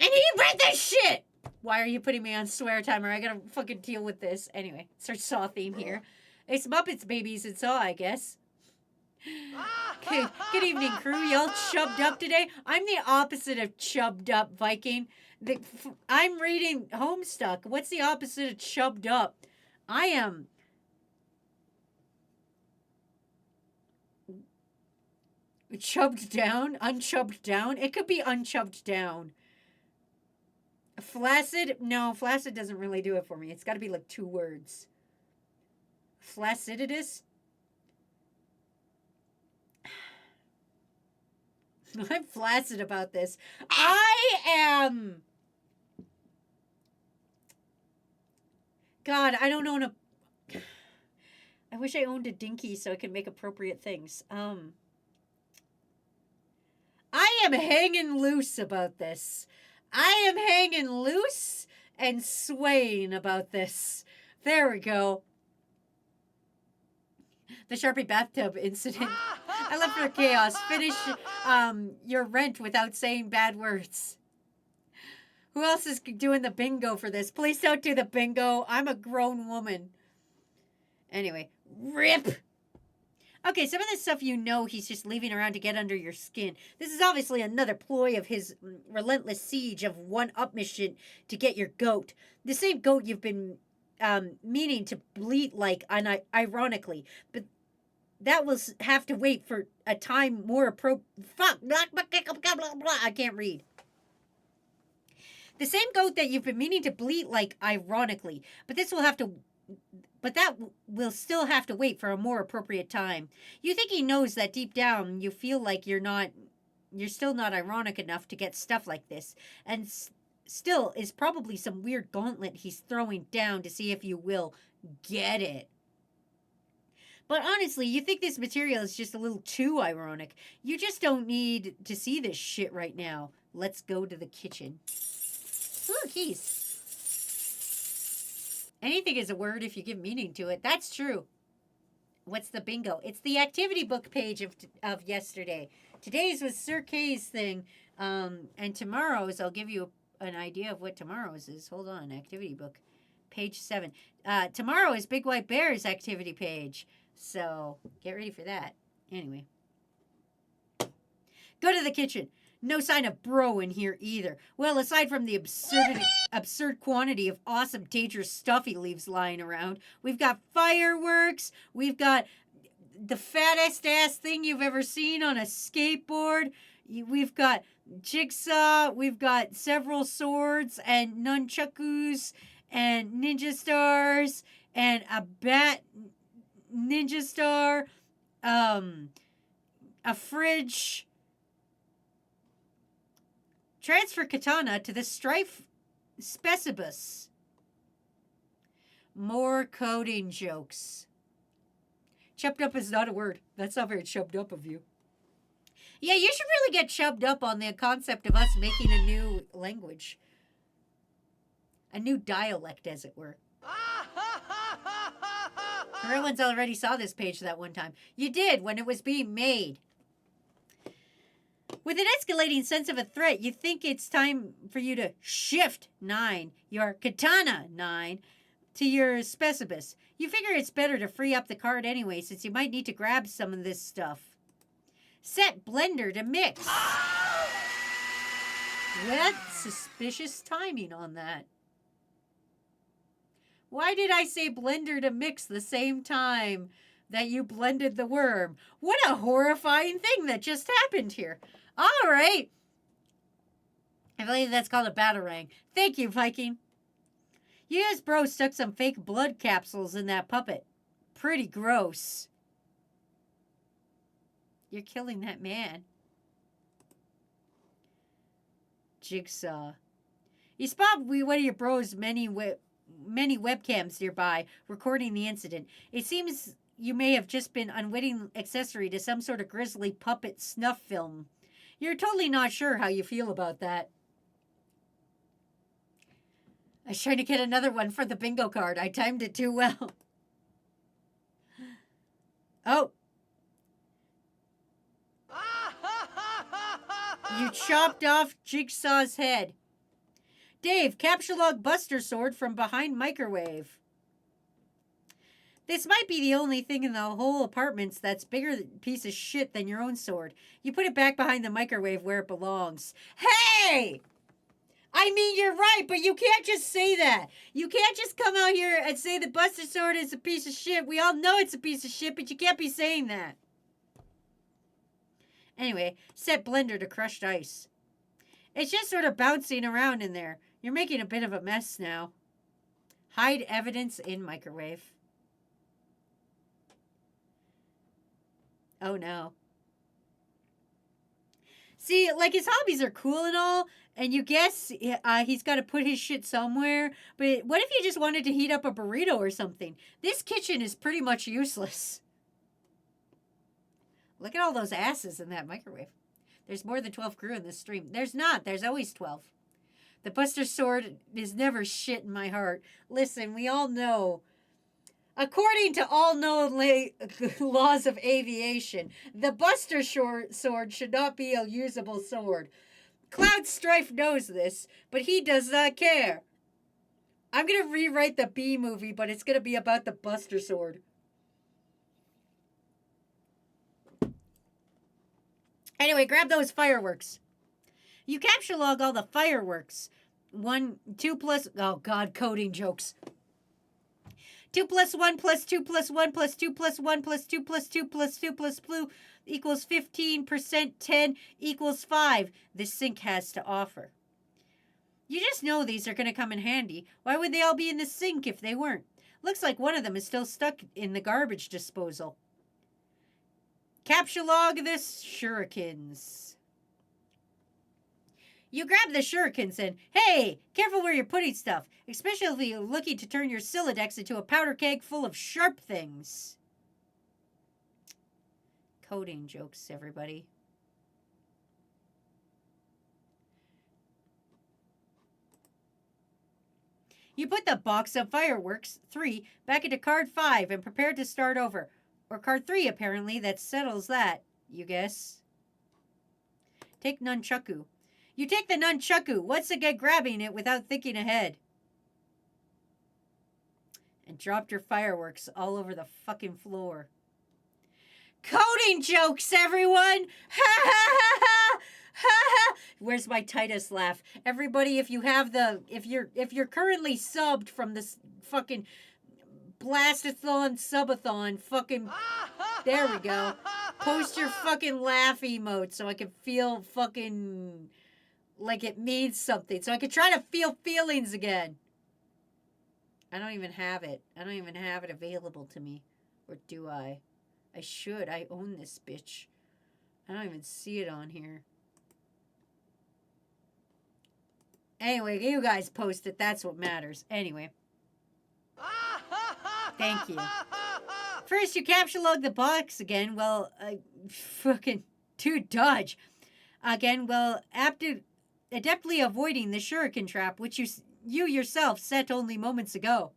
And he read this shit. Why are you putting me on swear timer? I gotta fucking deal with this. Anyway, it's our Saw theme here. It's Muppets, babies, and Saw, I guess. Good evening, crew. Y'all chubbed up today? I'm the opposite of chubbed up, Viking. I'm reading Homestuck. What's the opposite of chubbed up? I am chubbed down, unchubbed down. It could be unchubbed down. Flaccid? No, flaccid doesn't really do it for me. It's got to be like 2 words. Flacciditous? I'm flaccid about this. I am. God, I don't own a. I wish I owned a dinky so I could make appropriate things. I am hanging loose about this. I am hanging loose and swaying about this. There we go. The Sharpie bathtub incident. I left for chaos. Finish your rent without saying bad words. Who else is doing the bingo for this? Please don't do the bingo. I'm a grown woman. Anyway, rip. Okay, some of this stuff you know he's just leaving around to get under your skin. This is obviously another ploy of his relentless siege of one-up mission to get your goat. The same goat you've been meaning to bleat like, ironically. But that will have to wait for a time more appropriate. Fuck! I can't read. The same goat that you've been meaning to bleat like, ironically. But that will still have to wait for a more appropriate time. You think he knows that deep down you feel like you're still not ironic enough to get stuff like this. And still is probably some weird gauntlet he's throwing down to see if you will get it. But honestly, you think this material is just a little too ironic. You just don't need to see this shit right now. Let's go to the kitchen. Ooh, keys. Anything is a word if you give meaning to it. That's true. What's the bingo? It's the activity book page of yesterday. Today's was Sir K's thing. And tomorrow's, I'll give you an idea of what tomorrow's is. Hold on. Activity book. Page 7. Tomorrow is Big White Bear's activity page. So get ready for that. Anyway. Go to the kitchen. No sign of bro in here either. Well, aside from the absurd quantity of awesome, dangerous stuff he leaves lying around, we've got fireworks. We've got the fattest ass thing you've ever seen on a skateboard. We've got jigsaw. We've got several swords and nunchakus and ninja stars and a bat ninja star. A fridge. Transfer katana to the strife specibus. More coding jokes. Chubbed up is not a word. That's not very chubbed up of you. Yeah, you should really get chubbed up on the concept of us making a new language. A new dialect, as it were. Everyone's already saw this page that one time. You did, when it was being made. With an escalating sense of a threat, you think it's time for you to shift 9, your katana 9, to your specibus. You figure it's better to free up the card anyway, since you might need to grab some of this stuff. Set blender to mix. What suspicious timing on that. Why did I say blender to mix the same time that you blended the worm? What a horrifying thing that just happened here. All right. I believe that's called a batarang. Thank you, Viking. U.S. bro stuck some fake blood capsules in that puppet. Pretty gross. You're killing that man. Jigsaw. You spot one of your bros' many webcams nearby recording the incident. It seems you may have just been unwitting accessory to some sort of grisly puppet snuff film. You're totally not sure how you feel about that. I was trying to get another one for the bingo card. I timed it too well. Oh. You chopped off Jigsaw's head. Dave, capture log Buster sword from behind microwave. This might be the only thing in the whole apartments that's bigger piece of shit than your own sword. You put it back behind the microwave where it belongs. Hey! I mean, you're right, but you can't just say that. You can't just come out here and say the Buster Sword is a piece of shit. We all know it's a piece of shit, but you can't be saying that. Anyway, set blender to crushed ice. It's just sort of bouncing around in there. You're making a bit of a mess now. Hide evidence in microwave. Oh no. See, like, his hobbies are cool and all, and you guess he's got to put his shit somewhere, but what if you just wanted to heat up a burrito or something? This kitchen is pretty much useless. Look at all those asses in that microwave. There's more than 12 crew in this stream. There's not. There's always 12. The Buster Sword is never shit in my heart. Listen, we all know. According to all known laws of aviation, the Buster Sword should not be a usable sword. Cloud Strife knows this, but he does not care. I'm going to rewrite the B movie, but it's going to be about the Buster Sword. Anyway, grab those fireworks. You capture log all the fireworks. 1, 2 plus... Oh, God, coding jokes. 2 plus 1 plus 2 plus 1 plus 2 plus 1 plus 2 plus 2 plus 2 plus blue equals 15%, 10 equals 5. This sink has to offer. You just know these are going to come in handy. Why would they all be in the sink if they weren't? Looks like one of them is still stuck in the garbage disposal. Capture log this shurikens. You grab the shurikens and, hey, careful where you're putting stuff, especially if you're looking to turn your Silodex into a powder keg full of sharp things. Coding jokes, everybody. You put the box of fireworks, 3, back into card 5 and prepare to start over. Or card 3, apparently, that settles that, you guess. Take nunchaku. You take the nunchaku. What's the good grabbing it without thinking ahead? And dropped your fireworks all over the fucking floor. Coding jokes, everyone! Ha ha ha ha! Ha ha! Where's my Titus laugh? Everybody, if you have the... If you're currently subbed from this fucking... Blastathon, subathon, fucking... There we go. Post your fucking laugh emote so I can feel fucking... like it means something. So I can try to feel feelings again. I don't even have it. I don't even have it available to me. Or do I? I should. I own this bitch. I don't even see it on here. Anyway, you guys post it. That's what matters. Anyway. Thank you. First, you capture log the box again. Well, fucking... Dude, dodge. Again, well, adeptly avoiding the shuriken trap, which you yourself set only moments ago.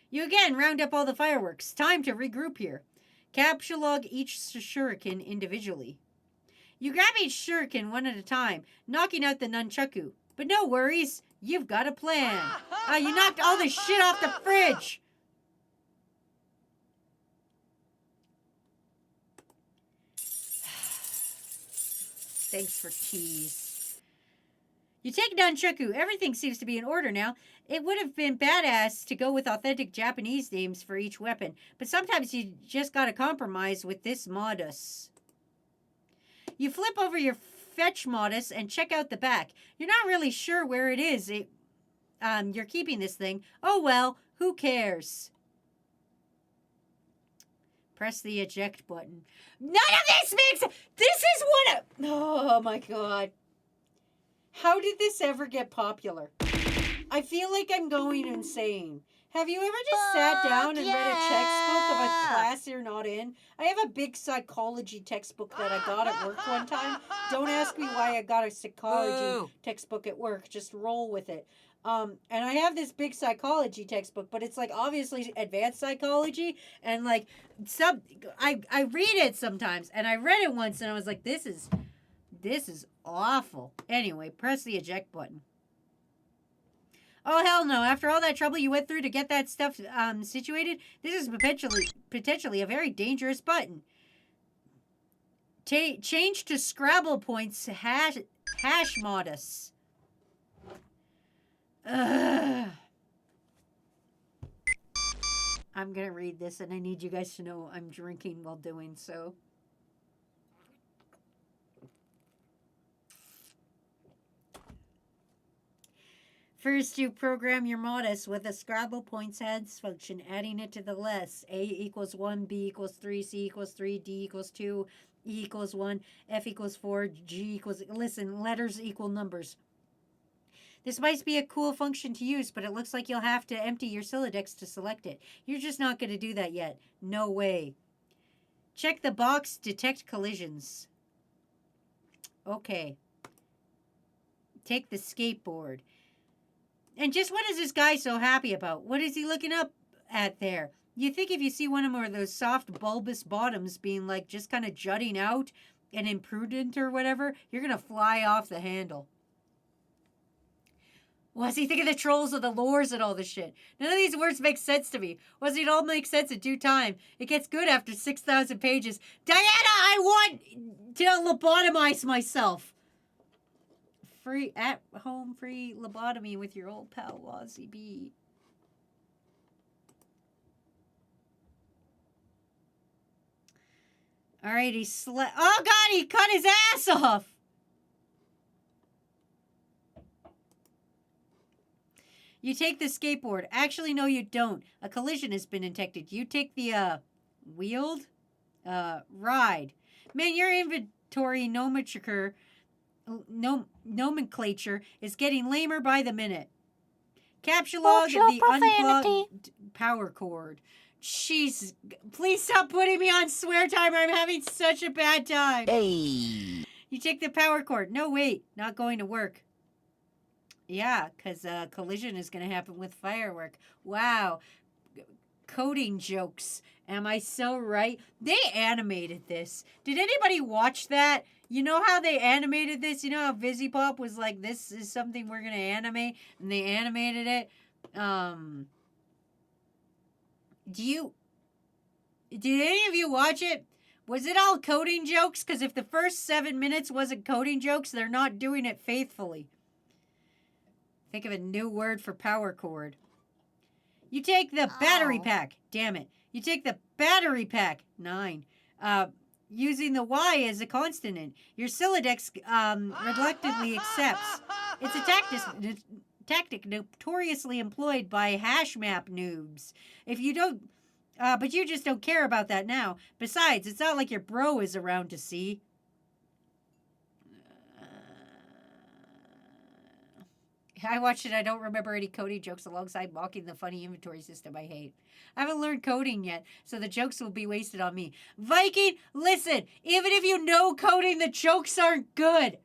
You again round up all the fireworks. Time to regroup here. Capture log each shuriken individually. You grab each shuriken one at a time, knocking out the nunchaku. But no worries, you've got a plan. You knocked all the shit off the fridge. Thanks for tease. You take nunchaku. Everything seems to be in order now. It would have been badass to go with authentic Japanese names for each weapon, but sometimes you just gotta compromise with this modus. You flip over your fetch modus and check out the back. You're not really sure where it is. You're keeping this thing. Oh well, who cares? Press the eject button. None of this makes... This is what... Oh my god. How did this ever get popular? I feel like I'm going insane. Have you ever just sat down and read a textbook of a class you're not in? I have a big psychology textbook that I got at work one time. Don't ask me why I got a psychology textbook at work. Just roll with it. And I have this big psychology textbook, but it's like obviously advanced psychology, and like I read it sometimes, and I read it once, and I was like, this is awful. Anyway, press the eject button. Oh hell no! After all that trouble you went through to get that stuff situated, this is potentially a very dangerous button. Change to Scrabble points hash modus. Ugh. I'm gonna read this, and I need you guys to know I'm drinking while doing so. First, you program your modus with a Scrabble points heads function, adding it to the list. A equals 1, B equals 3, C equals 3, D equals 2, E equals 1, F equals 4, G equals... Listen, letters equal numbers. This might be a cool function to use, but it looks like you'll have to empty your Sylladex to select it. You're just not going to do that yet. No way. Check the box, detect collisions. Okay. Take the skateboard. And just what is this guy so happy about? What is he looking up at there? You think if you see one of more of those soft bulbous bottoms being like just kind of jutting out and imprudent or whatever, you're going to fly off the handle. What's he think of the trolls or the lores and all this shit? None of these words make sense to me. What's it all make sense in due time? It gets good after 6,000 pages. Diana, I want to lobotomize myself. Free at home free lobotomy with your old pal Wazy B. Alright, oh god, he cut his ass off! You take the skateboard. Actually, no, you don't. A collision has been detected. You take the, wheeled? Ride. Man, your inventory nomenclature is getting lamer by the minute. Capture log the unplugged power cord. Jeez, please stop putting me on swear timer. I'm having such a bad time. Hey. You take the power cord. No, wait, not going to work. Yeah, because collision is going to happen with firework. Wow. Coding jokes. Am I so right? They animated this. Did anybody watch that? You know how they animated this? You know how Vizzy Pop was like, this is something we're going to animate? And they animated it. Did any of you watch it? Was it all coding jokes? Because if the first 7 minutes wasn't coding jokes, they're not doing it faithfully. Think of a new word for power cord. You take the battery pack. Damn it. You take the battery pack. 9. Using the Y as a consonant. Your Sylladex reluctantly accepts. It's a tactic notoriously employed by hash map noobs. If you don't... but you just don't care about that now. Besides, it's not like your bro is around to see. I watched it. I don't remember any coding jokes alongside mocking the funny inventory system I hate. I haven't learned coding yet, so the jokes will be wasted on me. Viking, listen, even if you know coding, the jokes aren't good.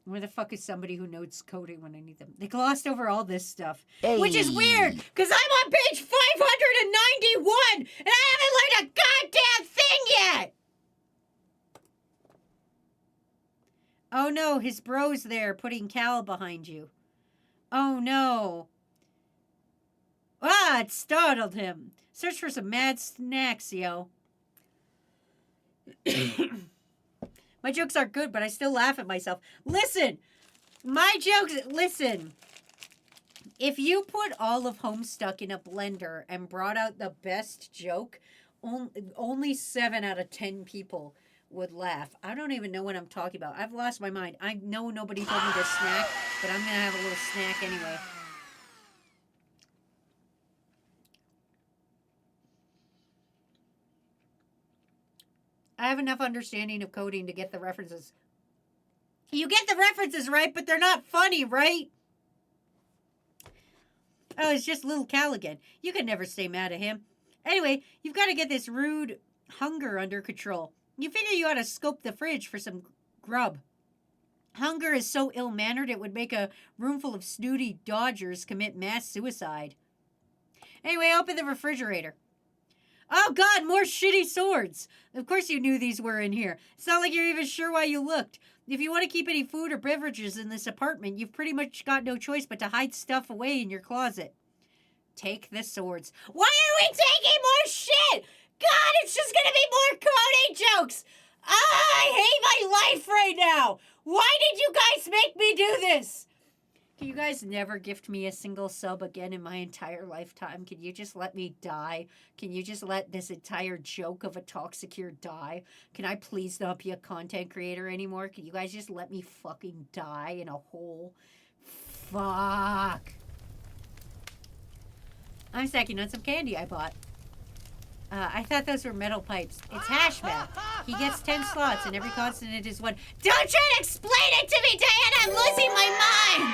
Where the fuck is somebody who knows coding when I need them? They glossed over all this stuff. Hey. Which is weird, because I'm on page 591, and I haven't learned a goddamn thing yet! Oh no, his bro's there putting Cal behind you. Oh no. Ah, it startled him. Search for some mad snacks, yo. My jokes aren't good, but I still laugh at myself. Listen! Listen. If you put all of Homestuck in a blender and brought out the best joke, only 7 out of 10 people would laugh. I don't even know what I'm talking about. I've lost my mind. I know nobody told me to snack, but I'm going to have a little snack anyway. I have enough understanding of coding to get the references. You get the references right, but they're not funny, right? Oh, it's just little Cal again. You can never stay mad at him. Anyway, you've got to get this rude hunger under control. You figure you ought to scope the fridge for some grub. Hunger is so ill-mannered it would make a roomful of snooty dodgers commit mass suicide. Anyway, open the refrigerator. Oh god, more shitty swords! Of course you knew these were in here. It's not like you're even sure why you looked. If you want to keep any food or beverages in this apartment, you've pretty much got no choice but to hide stuff away in your closet. Take the swords. Why are we taking more shit? God, it's guys never gift me a single sub again in my entire lifetime? Can you just let me die? Can you just let this entire joke of a Toxicure die? Can I please not be a content creator anymore? Can you guys just let me fucking die in a hole? Fuck. I'm stacking on some candy I bought. I thought those were metal pipes. It's Hashmat. He gets 10 slots and every consonant is one. Don't try to explain it to me, Diana! I'm losing my mind!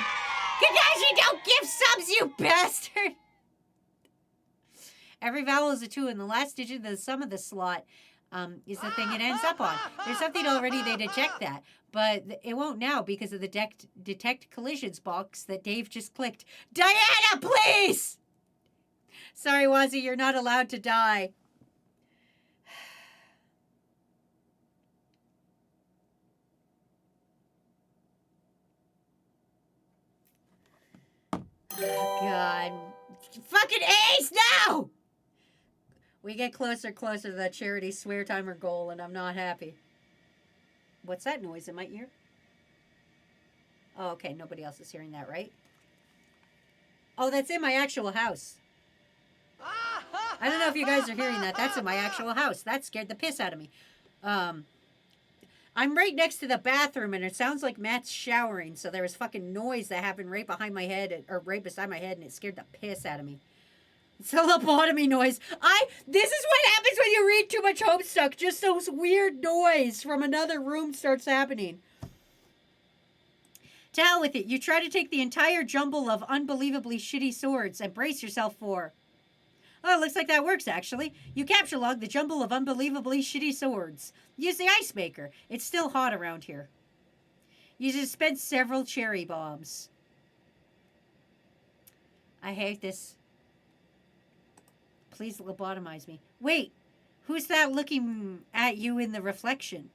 Kadashi, don't give subs, you bastard! Every vowel is a 2 and the last digit of the sum of the slot is the thing it ends up on. There's something already they detect that, but it won't now because of the detect collisions box that Dave just clicked. Diana, please! Sorry, Wazy, you're not allowed to die. Oh, God. Fucking Ace, no! We get closer and closer to that charity swear timer goal, and I'm not happy. What's that noise in my ear? Oh, okay. Nobody else is hearing that, right? Oh, that's in my actual house. I don't know if you guys are hearing that. That's in my actual house. That scared the piss out of me. I'm right next to the bathroom, and it sounds like Matt's showering, so there was fucking noise that happened right behind my head, or right beside my head, and it scared the piss out of me. It's a lobotomy noise. This is what happens when you read too much Homestuck. Just those weird noise from another room starts happening. To hell with it. You try to take the entire jumble of unbelievably shitty swords and brace yourself for... Oh, it looks like that works, actually. You capture log the jumble of unbelievably shitty swords. Use the ice maker. It's still hot around here. You dispense several cherry bombs. I hate this. Please lobotomize me. Wait, who's that looking at you in the reflection?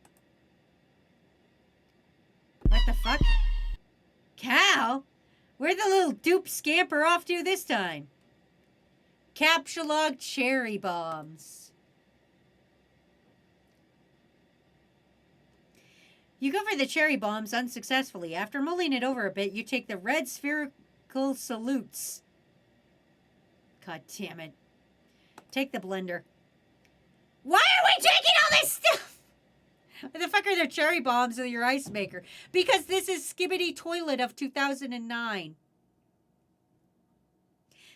What the fuck? Cal? Where'd the little dupe scamper off to this time? Capture log cherry bombs. You go for the cherry bombs unsuccessfully. After mulling it over a bit, you take the red spherical salutes. God damn it. Take the blender. Why are we taking all this stuff? What the fuck are there cherry bombs in your ice maker? Because this is Skibbity Toilet of 2009.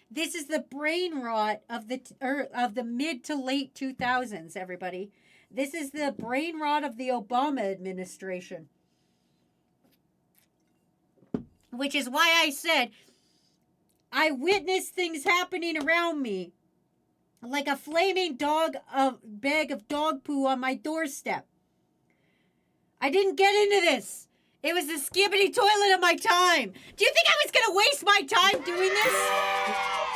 This is the brain rot of the mid to late 2000s, everybody. This is the brain rot of the Obama administration. Which is why I said I witnessed things happening around me. Like a flaming bag of dog poo on my doorstep. I didn't get into this. It was the Skibbity Toilet of my time. Do you think I was going to waste my time doing this?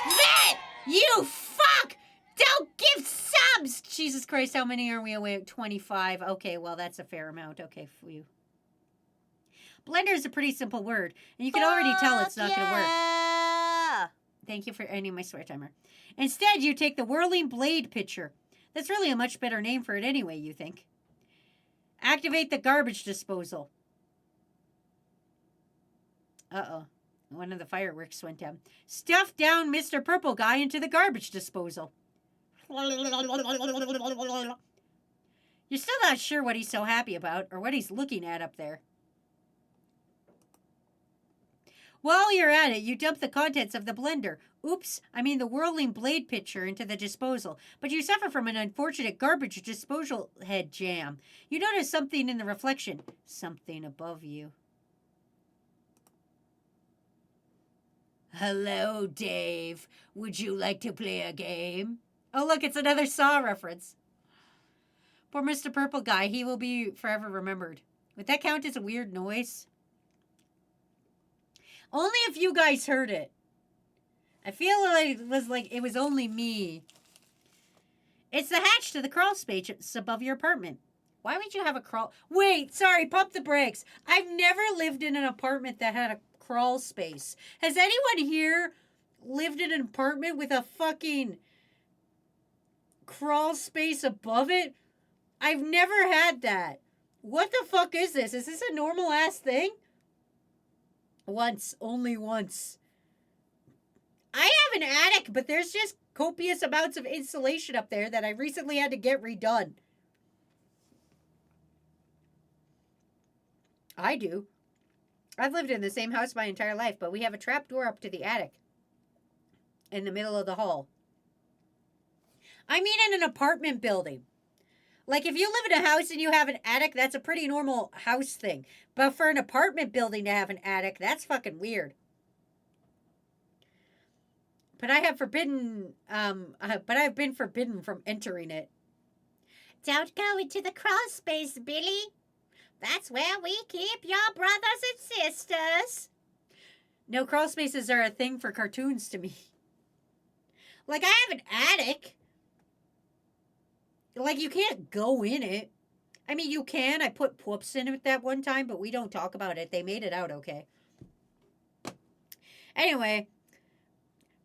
Matt, you fuck! Don't give subs! Jesus Christ, how many are we away? 25. Okay, well, that's a fair amount. Okay, for you. Blender is a pretty simple word, and you can already tell it's not going to work. Thank you for ending my swear timer. Instead, you take the whirling blade pitcher. That's really a much better name for it anyway, you think. Activate the garbage disposal. Uh-oh. One of the fireworks went down. Stuff down Mr. Purple Guy into the garbage disposal. You're still not sure what he's so happy about or what he's looking at up there. While you're at it, you dump the contents of the blender. Oops, I mean the whirling blade pitcher into the disposal. But you suffer from an unfortunate garbage disposal head jam. You notice something in the reflection. Something above you. Hello, Dave. Would you like to play a game? Oh, look, it's another Saw reference. Poor Mr. Purple Guy. He will be forever remembered. Would that count as a weird noise? Only if you guys heard it. I feel like it was only me. It's the hatch to the crawl space above your apartment. Why would you have a crawl... Wait, sorry, pump the brakes. I've never lived in an apartment that had a crawl space. Has anyone here lived in an apartment with a fucking crawl space above it? I've never had that. What the fuck is this? Is this a normal ass thing? Once. Only once. I have an attic, but there's just copious amounts of insulation up there that I recently had to get redone. I do. I've lived in the same house my entire life, but we have a trap door up to the attic in the middle of the hall. I mean in an apartment building. Like, if you live in a house and you have an attic, that's a pretty normal house thing. But for an apartment building to have an attic, that's fucking weird. But I have I've been forbidden from entering it. Don't go into the crawl space, Billy. That's where we keep your brothers and sisters. No, crawl spaces are a thing for cartoons to me. Like, I have an attic. Like, you can't go in it. I mean, you can. I put whoops in it that one time, but we don't talk about it. They made it out okay. Anyway,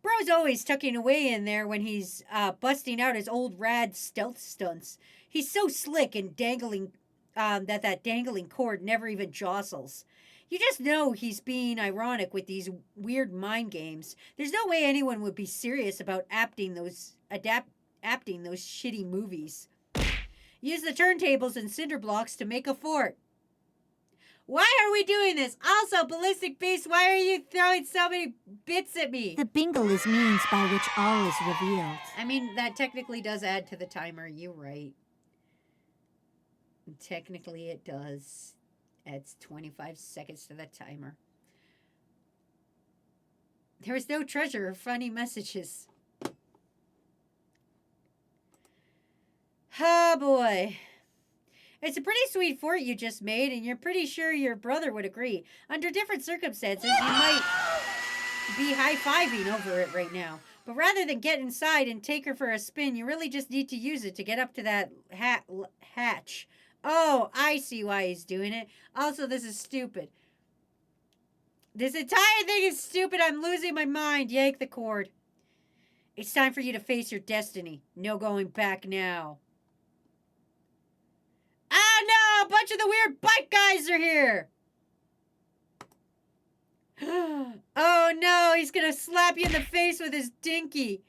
bro's always tucking away in there when he's busting out his old rad stealth stunts. He's so slick and dangling that dangling cord never even jostles. You just know he's being ironic with these weird mind games. There's no way anyone would be serious about apting those shitty movies. Use the turntables and cinder blocks to make a fort. Why are we doing this? Also, Ballistic Beast, why are you throwing so many bits at me? The bingle is means by which all is revealed. I mean, that technically does add to the timer. You're right. Technically, it does. Adds 25 seconds to the timer. There was no treasure or funny messages. Oh, boy. It's a pretty sweet fort you just made, and you're pretty sure your brother would agree. Under different circumstances, you might be high-fiving over it right now. But rather than get inside and take her for a spin, you really just need to use it to get up to that hatch. Oh, I see why he's doing it. Also, this is stupid. This entire thing is stupid. I'm losing my mind. Yank the cord. It's time for you to face your destiny. No going back now. Oh no! A bunch of the weird bike guys are here! Oh no! He's gonna slap you in the face with his dinky.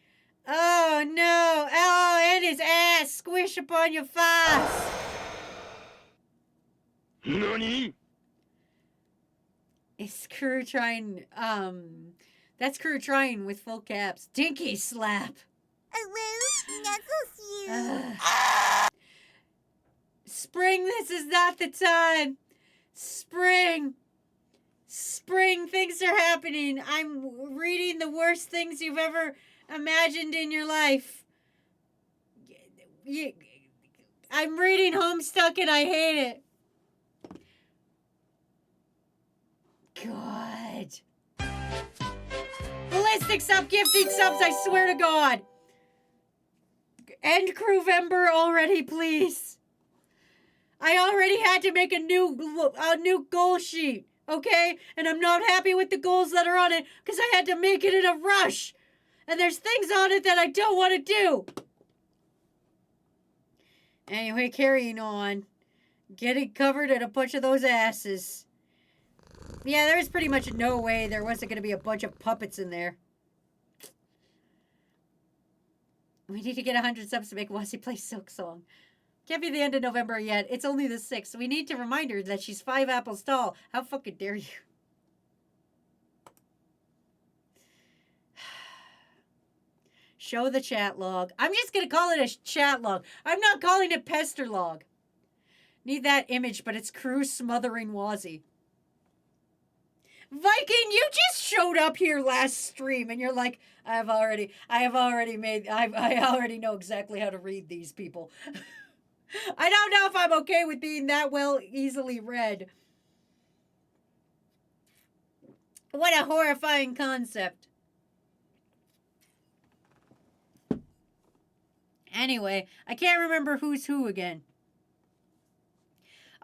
Oh no! Oh, and his ass! Squish upon your face! NANI? Is Crew trying, that's Crew trying with full caps. Dinky slap! Spring, this is not the time! Spring! Spring, things are happening. I'm reading the worst things you've ever imagined in your life. I'm reading Homestuck and I hate it. God. Ballistic, stop gifting subs, I swear to God. End CREWVEMBER already, please. I already had to make a new goal sheet, okay? And I'm not happy with the goals that are on it because I had to make it in a rush. And there's things on it that I don't want to do. Anyway, carrying on. Getting covered in a bunch of those asses. Yeah, there was pretty much no way there wasn't going to be a bunch of puppets in there. We need to get 100 subs to make Wazy play Silk Song. Can't be the end of November yet. It's only the 6th. We need to remind her that she's 5 apples tall. How fucking dare you? Show the chat log. I'm just going to call it a chat log. I'm not calling it pester log. Need that image, but it's Crew smothering Wazy. Viking, you just showed up here last stream and you're like, I already know exactly how to read these people. I don't know if I'm okay with being that well easily read. What a horrifying concept. Anyway, I can't remember who's who again.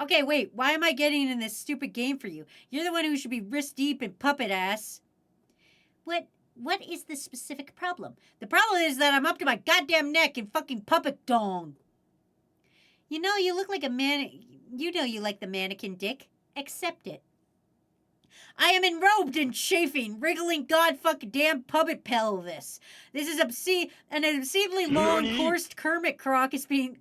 Okay, wait, why am I getting in this stupid game for you? You're the one who should be wrist deep in puppet ass. What is the specific problem? The problem is that I'm up to my goddamn neck in fucking puppet dong. You know, you look like a man. You know you like the mannequin dick. Accept it. I am enrobed in chafing, wriggling god-fuck-damn puppet pelvis. This is an obscenely long, coursed Kermit cock is being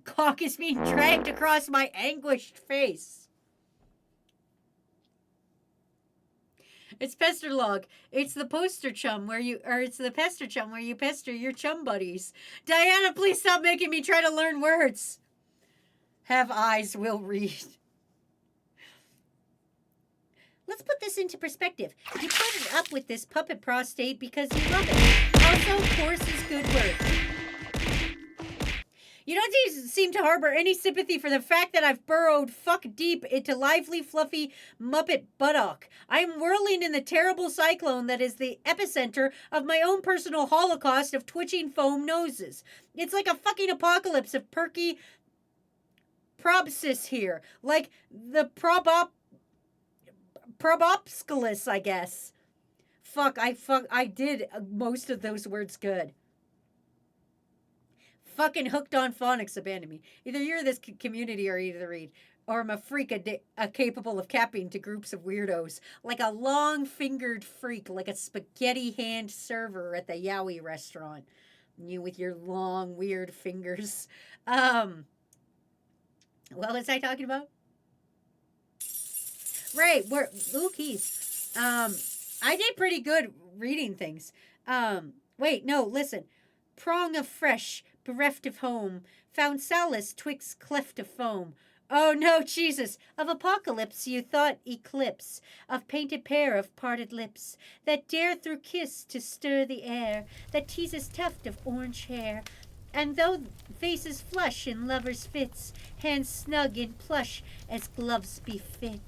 dragged across my anguished face. It's Pesterlog. It's the poster chum it's the pester chum where you pester your chum buddies. Diana, please stop making me try to learn words. Have eyes, will read. Let's put this into perspective. You put up with this puppet prostate because you love it. Also, course is good work. You don't seem to harbor any sympathy for the fact that I've burrowed fuck deep into lively, fluffy Muppet buttock. I am whirling in the terrible cyclone that is the epicenter of my own personal holocaust of twitching foam noses. It's like a fucking apocalypse of perky probscis here. Like the probopsculus, I guess. I did most of those words good. Fucking hooked on phonics abandon me. Either you're this community or either read. Or I'm a freak capable of capping to groups of weirdos. Like a long-fingered freak, like a spaghetti hand server at the Yowie restaurant. You with your long, weird fingers. What was I talking about? Right, ooh, keys. I did pretty good reading things. Wait, no, listen. Prong of fresh, bereft of home, found solace twixt cleft of foam. Oh no, Jesus! Of apocalypse you thought eclipse, of painted pair of parted lips, that dare through kiss to stir the air, that teases tuft of orange hair. And though faces flush in lovers' fits, hands snug in plush as gloves befit.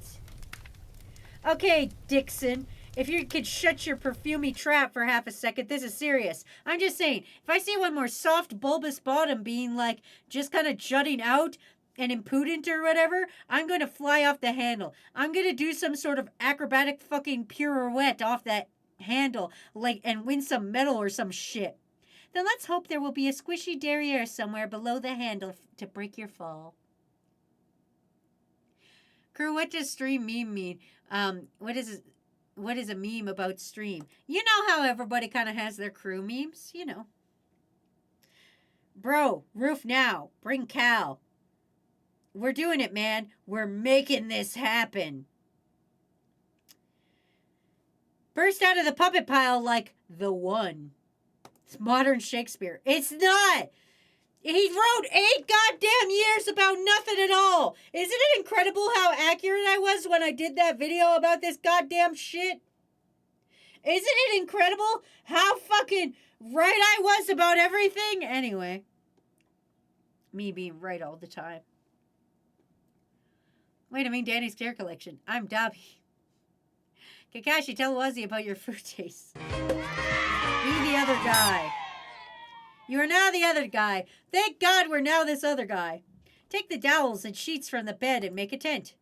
Okay, Dixon, if you could shut your perfumey trap for half a second, this is serious. I'm just saying, if I see one more soft, bulbous bottom being like, just kind of jutting out and impudent or whatever, I'm going to fly off the handle. I'm going to do some sort of acrobatic fucking pirouette off that handle, like, and win some medal or some shit. Then let's hope there will be a squishy derriere somewhere below the handle to break your fall. Crew, what does stream meme mean? What is a meme about stream? You know how everybody kind of has their crew memes, you know. Bro, roof now. Bring Cal. We're doing it, man. We're making this happen. Burst out of the puppet pile like the one. It's modern Shakespeare. It's not. He wrote 8 goddamn years about nothing at all. Isn't it incredible how accurate I was when I did that video about this goddamn shit? Isn't it incredible how fucking right I was about everything? Anyway. Me being right all the time. Wait, I mean Danny's Care Collection. I'm Dobby. Kakashi, tell Wazy about your food taste. Be the other guy. You are now the other guy. Thank God we're now this other guy. Take the dowels and sheets from the bed and make a tent.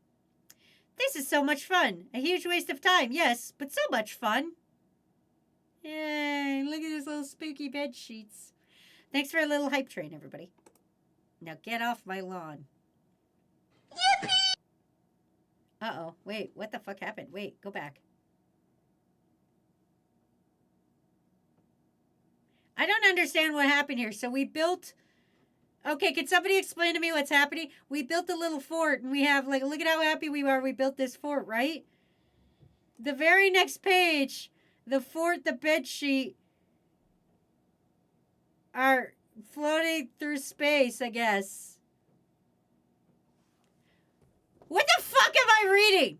This is so much fun. A huge waste of time, yes, but so much fun. Yay, look at these little spooky bed sheets. Thanks for a little hype train, everybody. Now get off my lawn. Yippee! Uh-oh, wait, what the fuck happened? Wait, go back. I don't understand what happened here. So we built... Okay, can somebody explain to me what's happening? We built a little fort, and we have, like, look at how happy we are we built this fort, right? The very next page, the fort, the bed sheet are floating through space, I guess. What the fuck am I reading?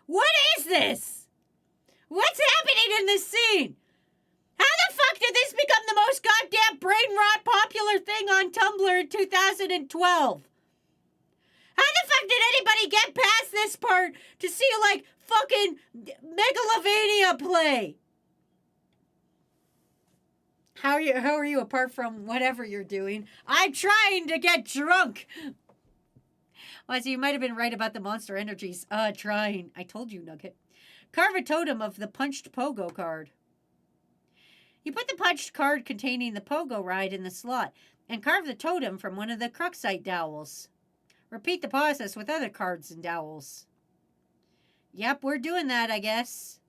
What is this? What's happening in this scene? How the fuck did this become the most goddamn brain rot popular thing on Tumblr in 2012? How the fuck did anybody get past this part to see, like, fucking Megalovania play? How are you apart from whatever you're doing? I'm trying to get drunk. Well, so you might have been right about the Monster Energies. Trying. I told you, Nugget. Carve a totem of the punched pogo card. You put the punched card containing the pogo ride in the slot and carve the totem from one of the Cruxite dowels. Repeat the process with other cards and dowels. Yep, we're doing that, I guess.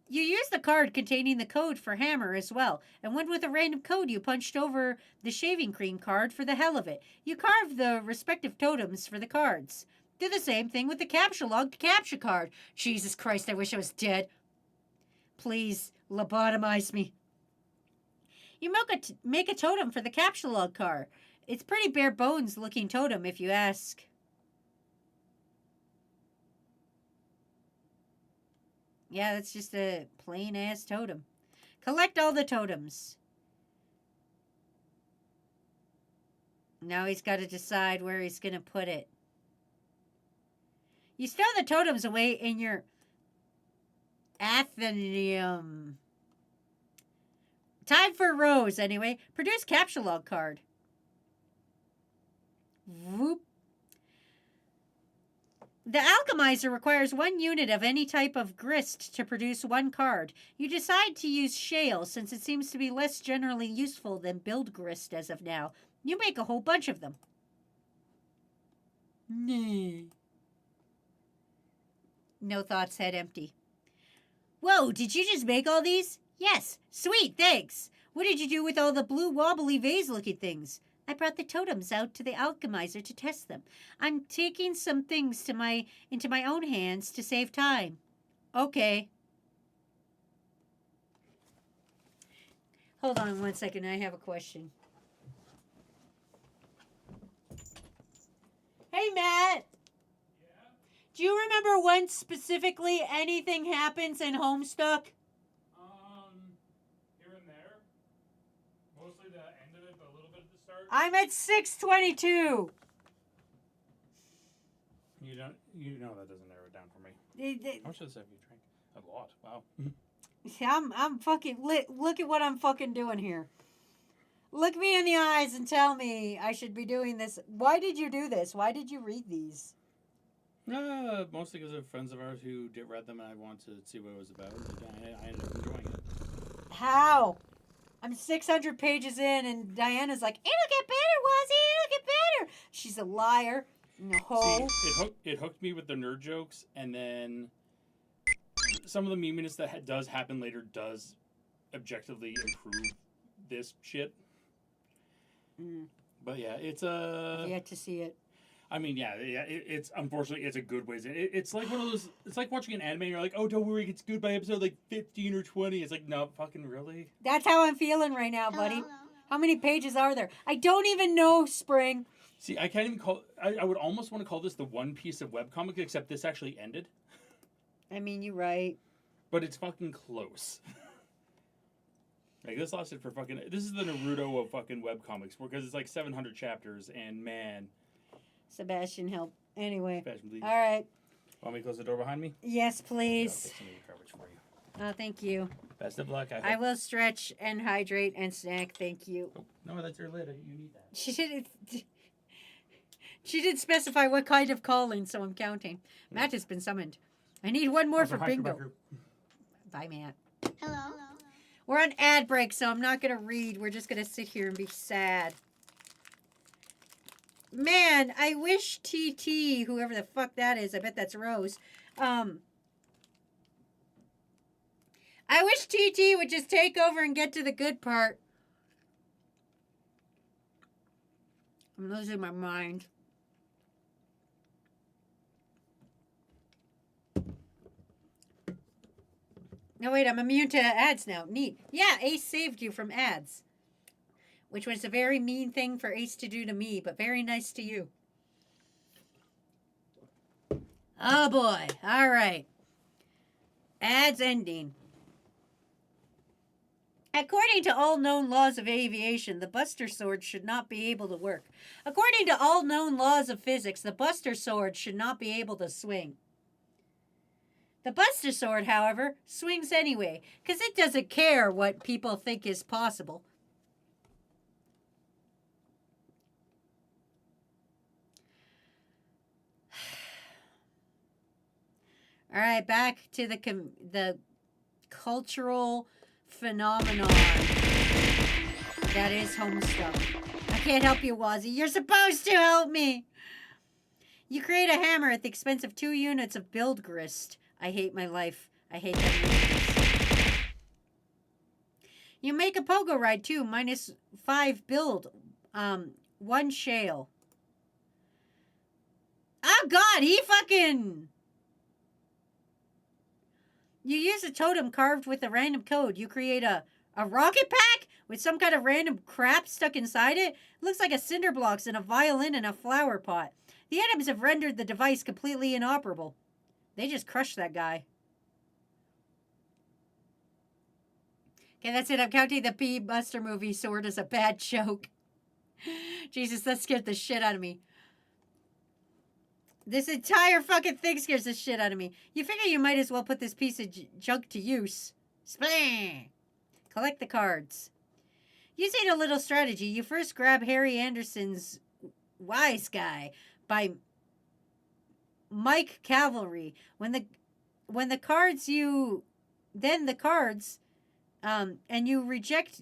You use the card containing the code for hammer as well, and went with a random code you punched over the shaving cream card for the hell of it. You carved the respective totems for the cards. Do the same thing with the capture log to capture card. Jesus Christ, I wish I was dead. Please, lobotomize me. You make a totem for the capture log card. It's pretty bare bones looking totem if you ask. Yeah, that's just a plain ass totem. Collect all the totems. Now he's got to decide where he's going to put it. You stow the totems away in your Athenium. Time for Rose, anyway. Produce capture log card. Whoop. The alchemizer requires 1 unit of any type of grist to produce 1 card. You decide to use shale since it seems to be less generally useful than build grist as of now. You make a whole bunch of them. No thoughts, head empty. Whoa, did you just make all these? Yes. Sweet, thanks. What did you do with all the blue wobbly vase-looking things? I brought the totems out to the alchemizer to test them. I'm taking some things into my own hands to save time. Okay. Hold on 1 second. I have a question. Hey, Matt. Yeah? Do you remember when specifically anything happens in Homestuck? Here and there. Mostly the end of it, but a little bit at the start. I'm at 622. You know that doesn't narrow it down for me. How much of this have you drank? A lot. Wow. I'm fucking lit. Look at what I'm fucking doing here. Look me in the eyes and tell me I should be doing this. Why did you do this? Why did you read these? Mostly because of friends of ours who did read them, and I wanted to see what it was about. And I ended up enjoying it. How? I'm 600 pages in, and Diana's like, "It'll get better, Wazy. It'll get better." She's a liar. No. See, it hooked me with the nerd jokes, and then some of the meminess that does happen later does objectively improve this shit. But yeah, it's I've yet to see it. I mean, yeah. It's unfortunately it's a good way. It's like one of those. It's like watching an anime. And you're like, oh, don't worry, it's good by episode like 15 or 20. It's like, no, fucking really. That's how I'm feeling right now, buddy. How many pages are there? I don't even know, Spring. See, I can't even call. I would almost want to call this the One Piece of webcomic, except this actually ended. I mean, you're right. But it's fucking close. Like, this lasted for fucking... This is the Naruto of fucking webcomics, because it's like 700 chapters, and man... Sebastian, help. Anyway. Sebastian, please. All right. Want me to close the door behind me? Yes, please. I'll get some of your garbage for you. Oh, thank you. Best of luck. I will stretch and hydrate and snack. Thank you. Oh, no, that's your lid. You need that. She did specify what kind of calling, so I'm counting. Matt has been summoned. I need one more for bingo. Bye, Matt. Hello. We're on ad break, so I'm not going to read. We're just going to sit here and be sad. Man, I wish TT, whoever the fuck that is, I bet that's Rose. I wish TT would just take over and get to the good part. I'm losing my mind. No, wait, I'm immune to ads now. Neat. Yeah, Ace saved you from ads. Which was a very mean thing for Ace to do to me, but very nice to you. Oh, boy. All right. Ads ending. According to all known laws of aviation, the Buster Sword should not be able to work. According to all known laws of physics, the Buster Sword should not be able to swing. The Buster Sword, however, swings anyway, because it doesn't care what people think is possible. All right, back to the cultural phenomenon that is Homestuck. I can't help you, Wazy. You're supposed to help me. You create a hammer at the expense of 2 units of build grist. I hate my life. I hate that. You make a pogo ride too, -5 build. 1 shale. Oh god, he fucking... You use a totem carved with a random code. You create a rocket pack with some kind of random crap stuck inside it. Looks like a cinder blocks and a violin and a flower pot. The items have rendered the device completely inoperable. They just crushed that guy. Okay, that's it. I'm counting the P. Buster movie sword as a bad joke. Jesus, that scared the shit out of me. This entire fucking thing scares the shit out of me. You figure you might as well put this piece of junk to use. Splang! Collect the cards. Using a little strategy, you first grab Harry Anderson's Wise Guy by Mike Cavalry. When the cards and you reject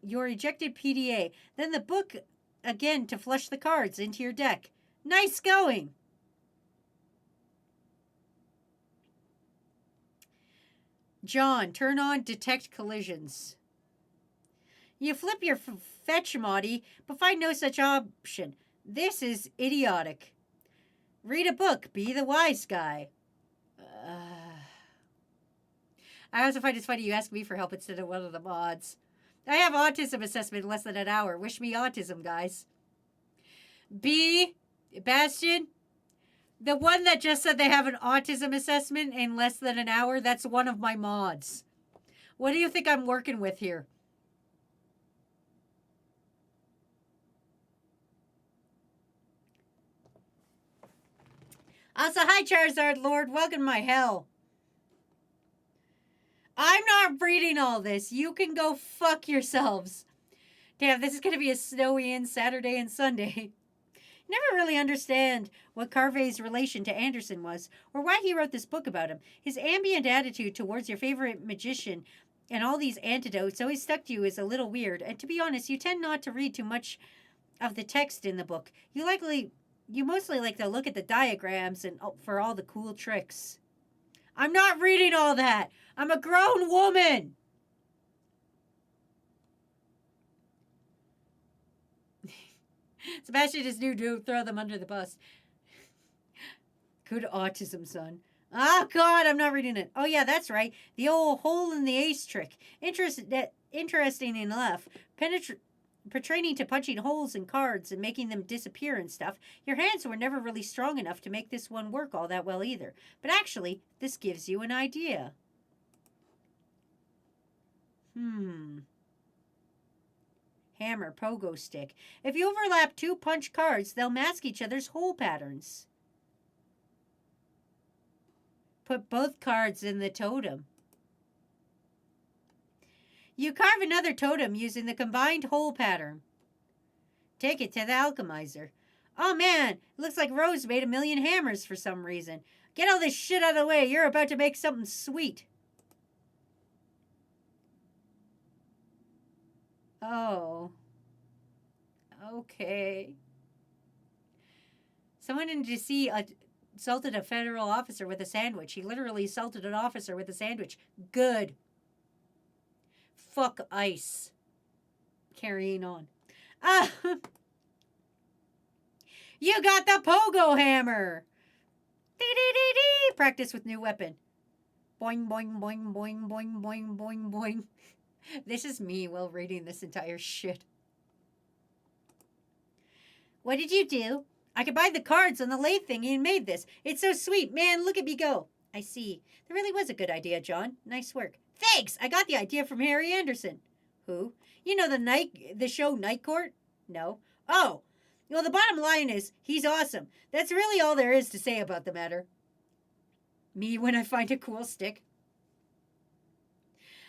your ejected PDA. Then the book again to flush the cards into your deck. Nice going. John, turn on detect collisions. You flip your fetch moddy, but find no such option. This is idiotic. Read a book. Be the wise guy. I also find it funny you ask me for help instead of one of the mods. I have autism assessment in less than an hour. Wish me autism, guys. B, Bastion, the one that just said they have an autism assessment in less than an hour, that's one of my mods. What do you think I'm working with here? Also, hi Charizard Lord, welcome to my hell. I'm not reading all this. You can go fuck yourselves. Damn, this is going to be a snowy in Saturday and Sunday. Never really understand what Carvey's relation to Anderson was, or why he wrote this book about him. His ambient attitude towards your favorite magician and all these antidotes always stuck to you as a little weird, and to be honest, you tend not to read too much of the text in the book. You mostly like to look at the diagrams and for all the cool tricks. I'm not reading all that. I'm a grown woman. Sebastian is new to throw them under the bus. Good autism, son. Oh, God, I'm not reading it. Oh, yeah, that's right. The old hole in the ace trick. Interesting enough, pertaining to punching holes in cards and making them disappear and stuff, your hands were never really strong enough to make this one work all that well either. But actually, this gives you an idea. Hammer, pogo stick. If you overlap 2 punch cards, they'll mask each other's hole patterns. Put both cards in the totem. You carve another totem using the combined hole pattern. Take it to the alchemizer. Oh man, it looks like Rose made 1,000,000 hammers for some reason. Get all this shit out of the way. You're about to make something sweet. Oh. Okay. Someone in D.C. assaulted a federal officer with a sandwich. He literally assaulted an officer with a sandwich. Good. Fuck ICE. Carrying on. You got the pogo hammer. Dee-dee-dee-dee. Practice with new weapon. Boing, boing, boing, boing, boing, boing, boing, boing. This is me while reading this entire shit. What did you do? I combined the cards on the lathe thingy and made this. It's so sweet. Man, look at me go. I see. That really was a good idea, John. Nice work. Thanks! I got the idea from Harry Anderson. Who? You know the show Night Court? No. Oh. Well, the bottom line is, he's awesome. That's really all there is to say about the matter. Me when I find a cool stick.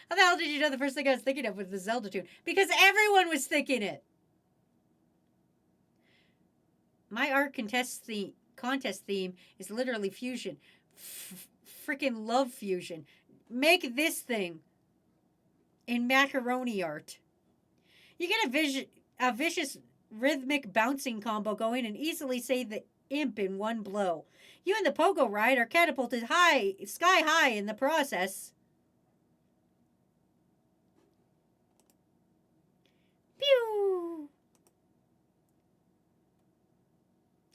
How the hell did you know the first thing I was thinking of was the Zelda tune? Because everyone was thinking it. My art contest theme is literally fusion. Freaking love fusion. Make this thing in macaroni art. You get a vicious rhythmic bouncing combo going and easily save the imp in one blow. You and the pogo ride are catapulted sky high in the process. Pew!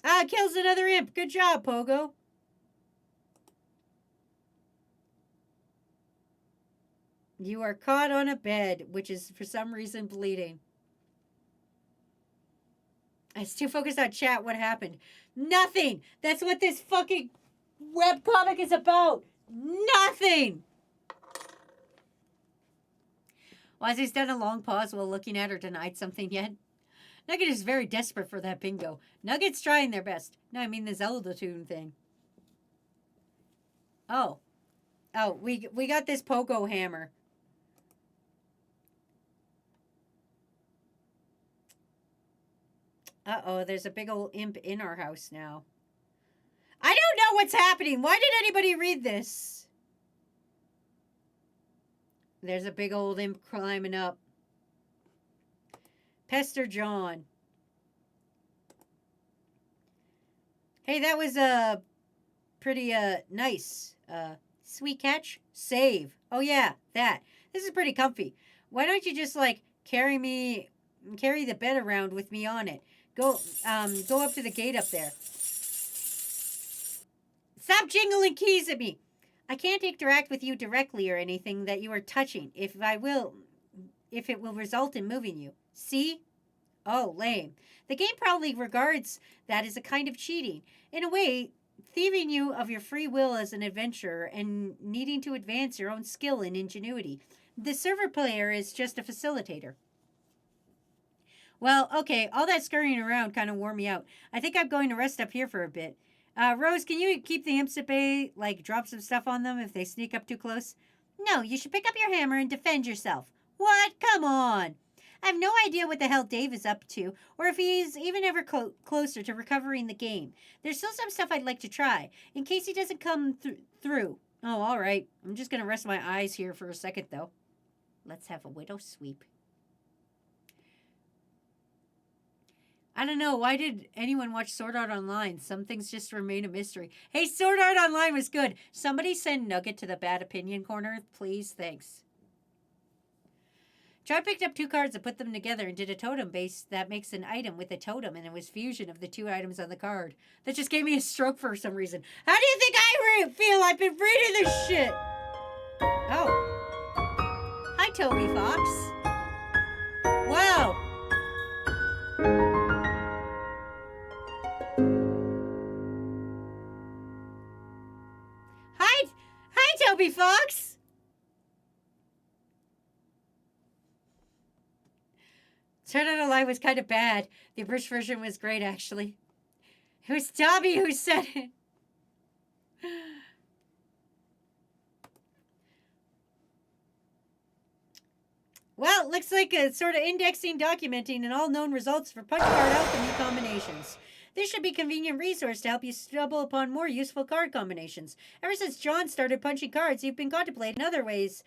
Ah, kills another imp. Good job, Pogo. You are caught on a bed, which is for some reason bleeding. I was too focused on chat. What happened? Nothing. That's what this fucking webcomic is about. Nothing. Wazy's done a long pause while looking at her denied something yet. Nugget is very desperate for that bingo. Nugget's trying their best. No, I mean the Zelda tune thing. Oh. Oh, we got this pogo hammer. Uh-oh, there's a big old imp in our house now. I don't know what's happening. Why did anybody read this? There's a big old imp climbing up. Pester John. Hey, that was pretty nice. Sweet catch. Save. Oh yeah, that. This is pretty comfy. Why don't you just like carry the bed around with me on it? Go up to the gate up there. Stop jingling keys at me. I can't interact with you directly or anything that you are touching. If it will result in moving you. See? Oh, lame. The game probably regards that as a kind of cheating. In a way, thieving you of your free will as an adventurer and needing to advance your own skill and ingenuity. The server player is just a facilitator. Well, okay, all that scurrying around kind of wore me out. I think I'm going to rest up here for a bit. Rose, can you keep the imps at bay? Like, drop some stuff on them if they sneak up too close? No, you should pick up your hammer and defend yourself. What? Come on! I have no idea what the hell Dave is up to, or if he's even ever closer to recovering the game. There's still some stuff I'd like to try, in case he doesn't come through. Oh, all right. I'm just going to rest my eyes here for a second, though. Let's have a widow sweep. I don't know. Why did anyone watch Sword Art Online? Some things just remain a mystery. Hey, Sword Art Online was good. Somebody send Nugget to the bad opinion corner, please. Thanks. John picked up 2 cards and put them together and did a totem base that makes an item with a totem, and it was fusion of the 2 items on the card. That just gave me a stroke for some reason. How do you think I feel? I've been reading this shit. Oh. Hi, Toby Fox. Wow. Hi, Toby Fox. Sword Art Online was kind of bad. The British version was great, actually. It was Dobby who said it. Well, looks like it's sort of indexing, documenting, and all known results for punch card alchemy combinations. This should be a convenient resource to help you stumble upon more useful card combinations. Ever since John started punching cards, you've been contemplating other ways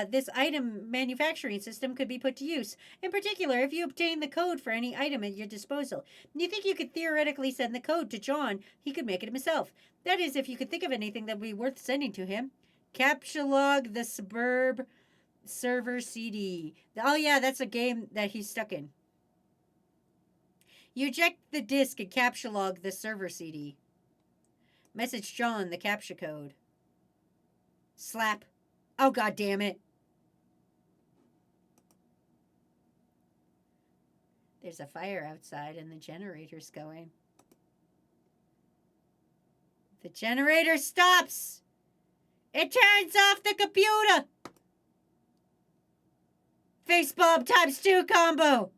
this item manufacturing system could be put to use. In particular, if you obtain the code for any item at your disposal. You think you could theoretically send the code to John, he could make it himself. That is, if you could think of anything that would be worth sending to him. Captchalogue the Suburb Server CD. Oh yeah, that's a game that he's stuck in. You eject the disk and captchalogue the server CD. Message John the captcha code. Slap. Oh, god damn it. There's a fire outside and the generator's going. The generator stops. It turns off the computer. Face bomb ×2 combo.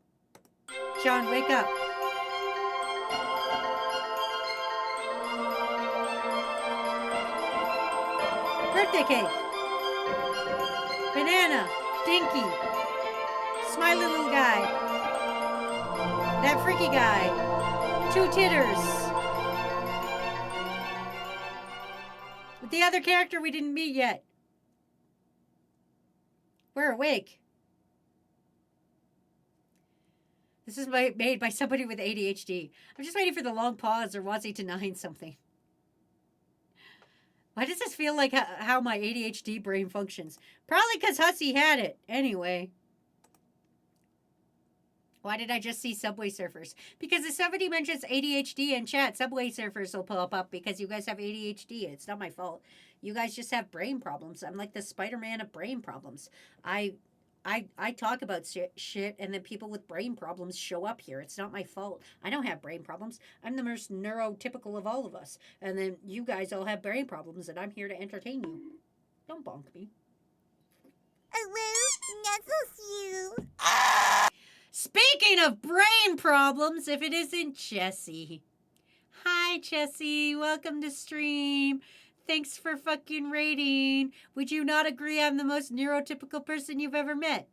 John, wake up. Birthday cake. Banana. Dinky. Smiley little guy. That freaky guy. 2 titters. With the other character we didn't meet yet. We're awake. This is made by somebody with ADHD. I'm just waiting for the long pause or Wazy to nine something. Why does this feel like how my ADHD brain functions? Probably because Hussy had it. Anyway. Why did I just see Subway Surfers? Because if somebody mentions ADHD in chat, Subway Surfers will pop up because you guys have ADHD. It's not my fault. You guys just have brain problems. I'm like the Spider-Man of brain problems. I talk about shit and then people with brain problems show up here. It's not my fault. I don't have brain problems. I'm the most neurotypical of all of us. And then you guys all have brain problems and I'm here to entertain you. Don't bonk me. Speaking of brain problems, if it isn't Jessie. Hi, Jessie. Welcome to stream. Thanks for fucking rating. Would you not agree I'm the most neurotypical person you've ever met?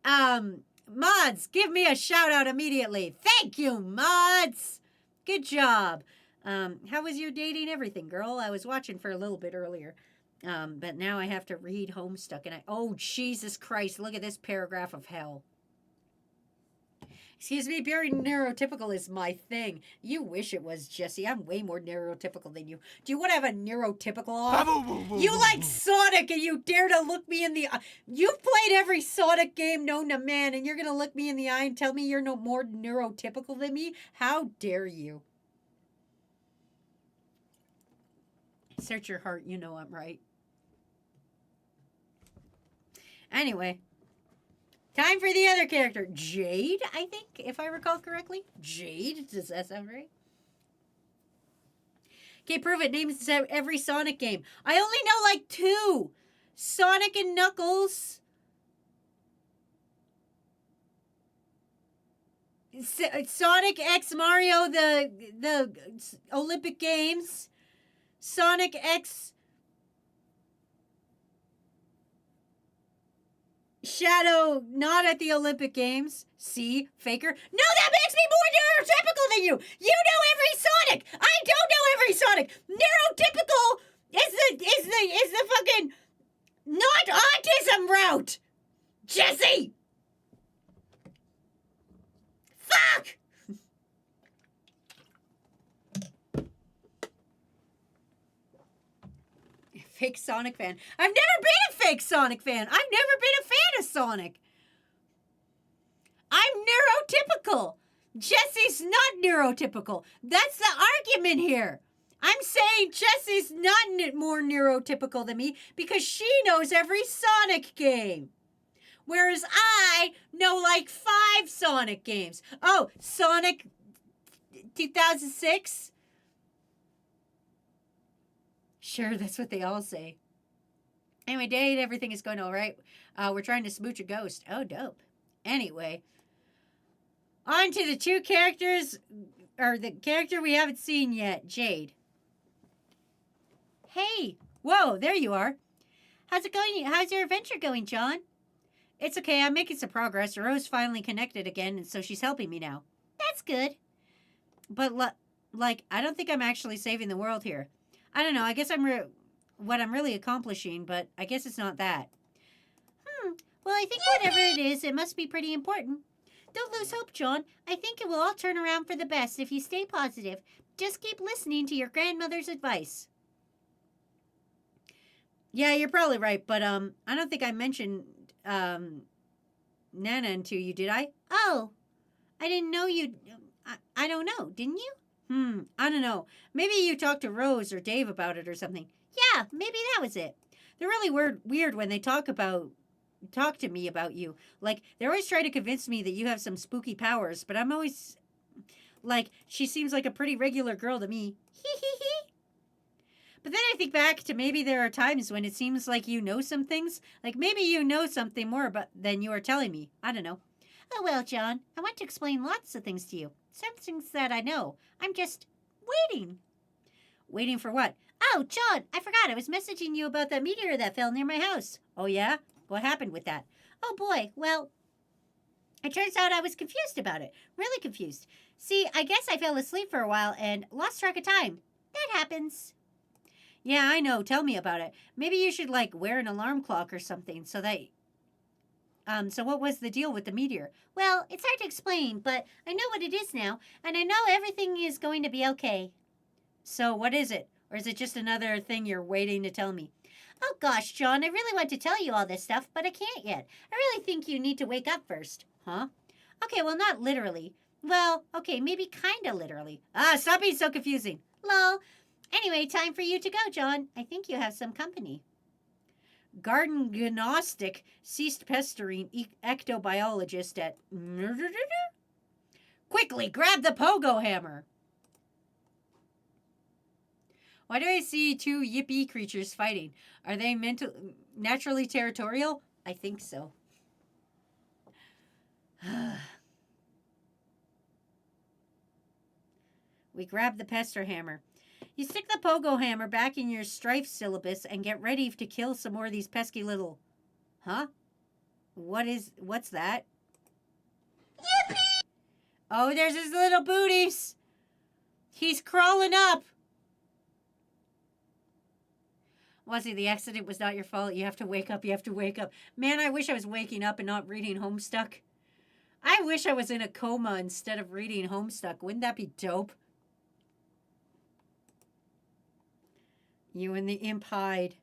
Mods, give me a shout out immediately. Thank you, Mods. Good job. How was your dating everything, girl? I was watching for a little bit earlier. But now I have to read Homestuck and oh, Jesus Christ, look at this paragraph of hell. Excuse me, being neurotypical is my thing. You wish it was, Jesse. I'm way more neurotypical than you. Do you want to have a neurotypical off? You like Sonic and you dare to look me in the eye. You've played every Sonic game known to man and you're going to look me in the eye and tell me you're no more neurotypical than me? How dare you? Search your heart, you know I'm right. Anyway. Time for the other character. Jade, I think, if I recall correctly. Jade? Does that sound right? Okay, prove it. Name every Sonic game. I only know like 2. Sonic and Knuckles. Sonic X Mario, the Olympic Games. Sonic X Shadow, not at the Olympic Games. See, faker. No, that makes me more neurotypical than you. You know every Sonic. I don't know every Sonic. Neurotypical is the fucking not autism route. Jesse. Fuck. Fake Sonic fan. I've never been a fake Sonic fan. I've never been a fan of Sonic. I'm neurotypical. Jesse's not neurotypical. That's the argument here. I'm saying Jesse's not more neurotypical than me because she knows every Sonic game. Whereas I know like 5 Sonic games. Oh, Sonic 2006? Sure, that's what they all say. Anyway, date, everything is going all right. We're trying to smooch a ghost. Oh, dope. Anyway, on to the 2 characters, or the character we haven't seen yet, Jade. Hey, whoa, there you are. How's it going? How's your adventure going, John? It's okay, I'm making some progress. Rose finally connected again, and so she's helping me now. That's good. But, like, I don't think I'm actually saving the world here. I don't know, I guess what I'm really accomplishing, but I guess it's not that. Well, I think whatever it is, it must be pretty important. Don't lose hope, John. I think it will all turn around for the best if you stay positive. Just keep listening to your grandmother's advice. Yeah, you're probably right, but I don't think I mentioned Nana to you, did I? Oh, I didn't know you. I don't know, didn't you? I don't know. Maybe you talked to Rose or Dave about it or something. Yeah, maybe that was it. They're really weird when they talk to me about you. Like, they always try to convince me that you have some spooky powers, but I'm always like, she seems like a pretty regular girl to me. But then I think back to maybe there are times when it seems like you know some things. Like, maybe you know something more than you are telling me. I don't know. Oh, well, John, I want to explain lots of things to you. Some things that I know. I'm just waiting. Waiting for what? Oh, John, I forgot. I was messaging you about that meteor that fell near my house. Oh, yeah? What happened with that? Oh, boy. Well, it turns out I was confused about it. Really confused. See, I guess I fell asleep for a while and lost track of time. That happens. Yeah, I know. Tell me about it. Maybe you should, like, wear an alarm clock or something so that So what was the deal with the meteor? Well, it's hard to explain, but I know what it is now, and I know everything is going to be okay. So what is it? Or is it just another thing you're waiting to tell me? Oh gosh, John, I really want to tell you all this stuff, but I can't yet. I really think you need to wake up first. Huh? Okay, well, not literally. Well, okay, maybe kinda literally. Stop being so confusing. Lol. Anyway, time for you to go, John. I think you have some company. Garden Gnostic ceased pestering ectobiologist at... Quickly, grab the pogo hammer! Why do I see two yippee creatures fighting? Are they naturally territorial? I think so. We grab the pester hammer. You stick the pogo hammer back in your strife syllabus and get ready to kill some more of these pesky little... Huh? What's that? Yippee! Oh, there's his little booties! He's crawling up! Wazy, the accident was not your fault. You have to wake up. You have to wake up. Man, I wish I was waking up and not reading Homestuck. I wish I was in a coma instead of reading Homestuck. Wouldn't that be dope? You and the imp hide.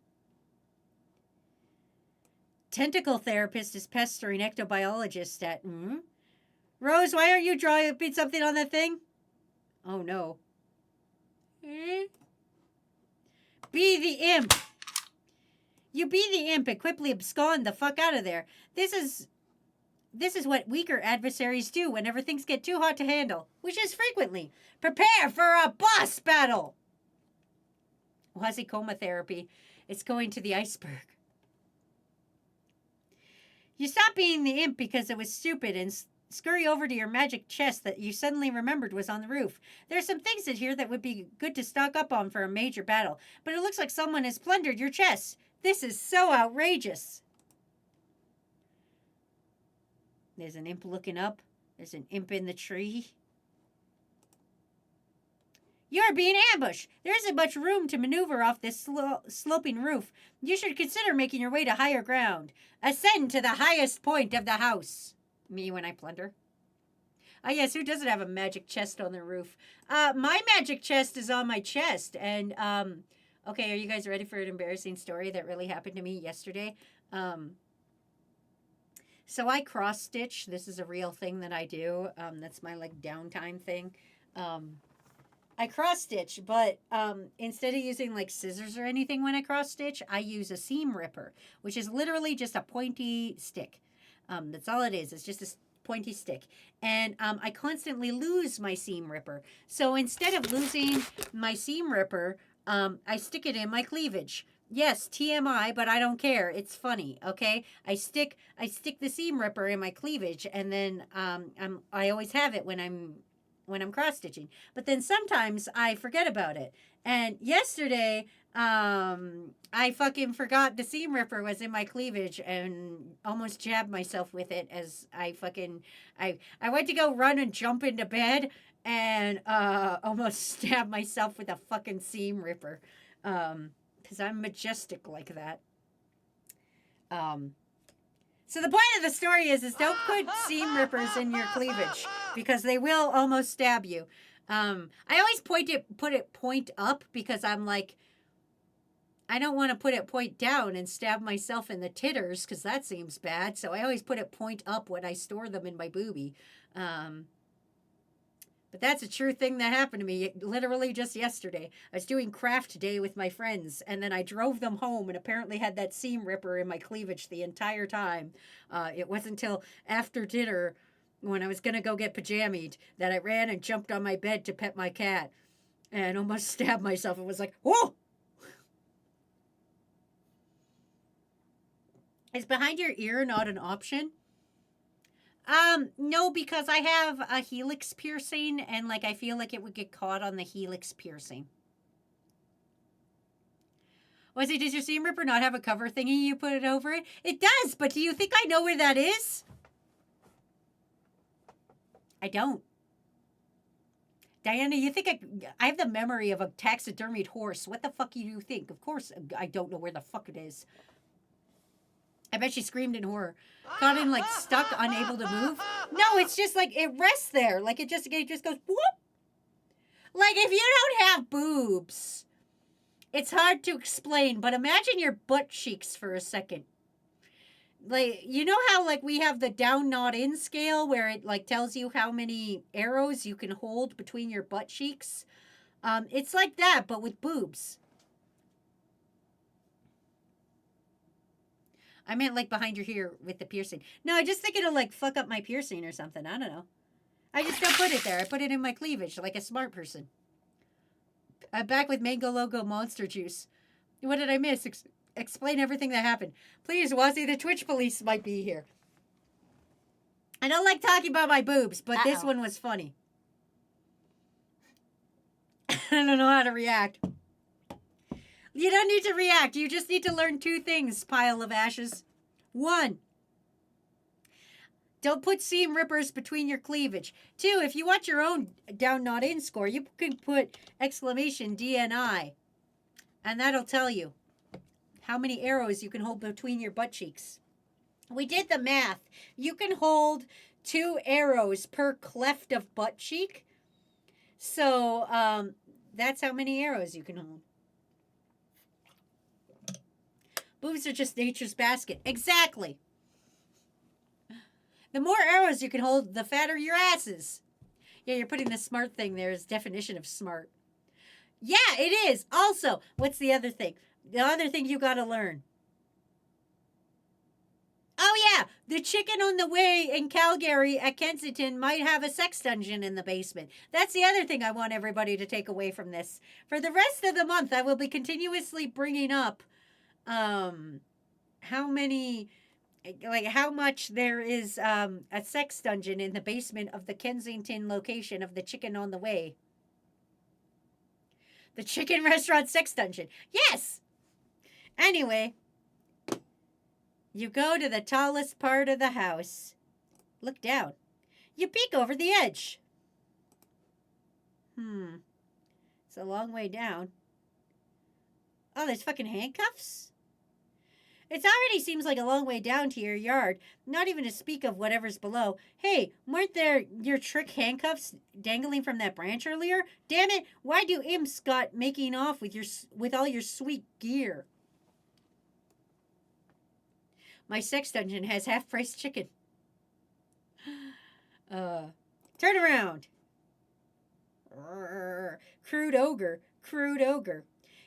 Tentacle therapist is pestering ectobiologist at... Rose, why aren't you drawing something on that thing? Oh, no. Be the imp. You be the imp and quickly abscond the fuck out of there. This is what weaker adversaries do whenever things get too hot to handle, which is frequently. Prepare for a boss battle! Wazy coma therapy. It's going to the iceberg. You stop being the imp because it was stupid and scurry over to your magic chest that you suddenly remembered was on the roof. There are some things in here that would be good to stock up on for a major battle, but it looks like someone has plundered your chest. This is so outrageous. There's an imp looking up. There's an imp in the tree. You're being ambushed. There isn't much room to maneuver off this sloping roof. You should consider making your way to higher ground. Ascend to the highest point of the house. Me when I plunder. Ah, yes, who doesn't have a magic chest on their roof? My magic chest is on my chest. And, okay, are you guys ready for an embarrassing story that really happened to me yesterday? So I cross-stitch. This is a real thing that I do. That's my, like, downtime thing. I cross-stitch, but instead of using, like, scissors or anything when I cross-stitch, I use a seam ripper, which is literally just a pointy stick. That's all it is. It's just a pointy stick. And I constantly lose my seam ripper. So instead of losing my seam ripper, I stick it in my cleavage. Yes, TMI, but I don't care. It's funny, okay? I stick the seam ripper in my cleavage, and then I always have it when I'm cross-stitching. But then sometimes I forget about it. And yesterday, I fucking forgot the seam ripper was in my cleavage and almost jabbed myself with it as I went to go run and jump into bed and almost stabbed myself with a fucking seam ripper. Because I'm majestic like that. So the point of the story is don't put seam rippers in your cleavage because they will almost stab you. I always put it point up because I'm like, I don't want to put it point down and stab myself in the titters because that seems bad. So I always put it point up when I store them in my boobie. But that's a true thing that happened to me literally just yesterday. I was doing craft day with my friends, and then I drove them home and apparently had that seam ripper in my cleavage the entire time. It wasn't until after dinner when I was going to go get pajamied that I ran and jumped on my bed to pet my cat and almost stabbed myself. It was like, whoa! Is behind your ear not an option? No, because I have a helix piercing and like I feel like it would get caught on the helix piercing. Wazy, does your seam ripper not have a cover thingy you put it over it? It does, but do you think I know where that is? I don't. Diana, you think I have the memory of a taxidermied horse. What the fuck do you think? Of course I don't know where the fuck it is. I bet she screamed in horror. Caught him like stuck, unable to move. No, it's just like it rests there. Like it just goes whoop. Like if you don't have boobs, it's hard to explain, but imagine your butt cheeks for a second. Like, you know how like we have the down not in scale where it like tells you how many arrows you can hold between your butt cheeks? It's like that, but with boobs. I meant like behind your ear with the piercing. No, I just think it'll like fuck up my piercing or something. I don't know. I just don't put it there. I put it in my cleavage like a smart person. I'm back with Mango Logo Monster Juice. What did I miss? Explain everything that happened. Please, Wazy, the Twitch police might be here. I don't like talking about my boobs, but this one was funny. I don't know how to react. You don't need to react. You just need to learn 2 things, pile of ashes. 1, don't put seam rippers between your cleavage. 2, if you want your own down not in score, you can put exclamation DNI. And that'll tell you how many arrows you can hold between your butt cheeks. We did the math. You can hold 2 arrows per cleft of butt cheek. So that's how many arrows you can hold. Boobs are just nature's basket. Exactly. The more arrows you can hold, the fatter your ass is. Yeah, you're putting the smart thing there as definition of smart. Yeah, it is. Also, what's the other thing? The other thing you got to learn. Oh, yeah. The chicken on the way in Calgary at Kensington might have a sex dungeon in the basement. That's the other thing I want everybody to take away from this. For the rest of the month, I will be continuously bringing up how much there is a sex dungeon in the basement of the Kensington location of the chicken on the way. The chicken restaurant sex dungeon. Yes! Anyway, you go to the tallest part of the house. Look down. You peek over the edge. It's a long way down. Oh, there's fucking handcuffs? It already seems like a long way down to your yard, not even to speak of whatever's below. Hey, weren't there your trick handcuffs dangling from that branch earlier? Damn it, why do imps got making off with all your sweet gear? My sex dungeon has half-price chicken. Turn around. Crude ogre.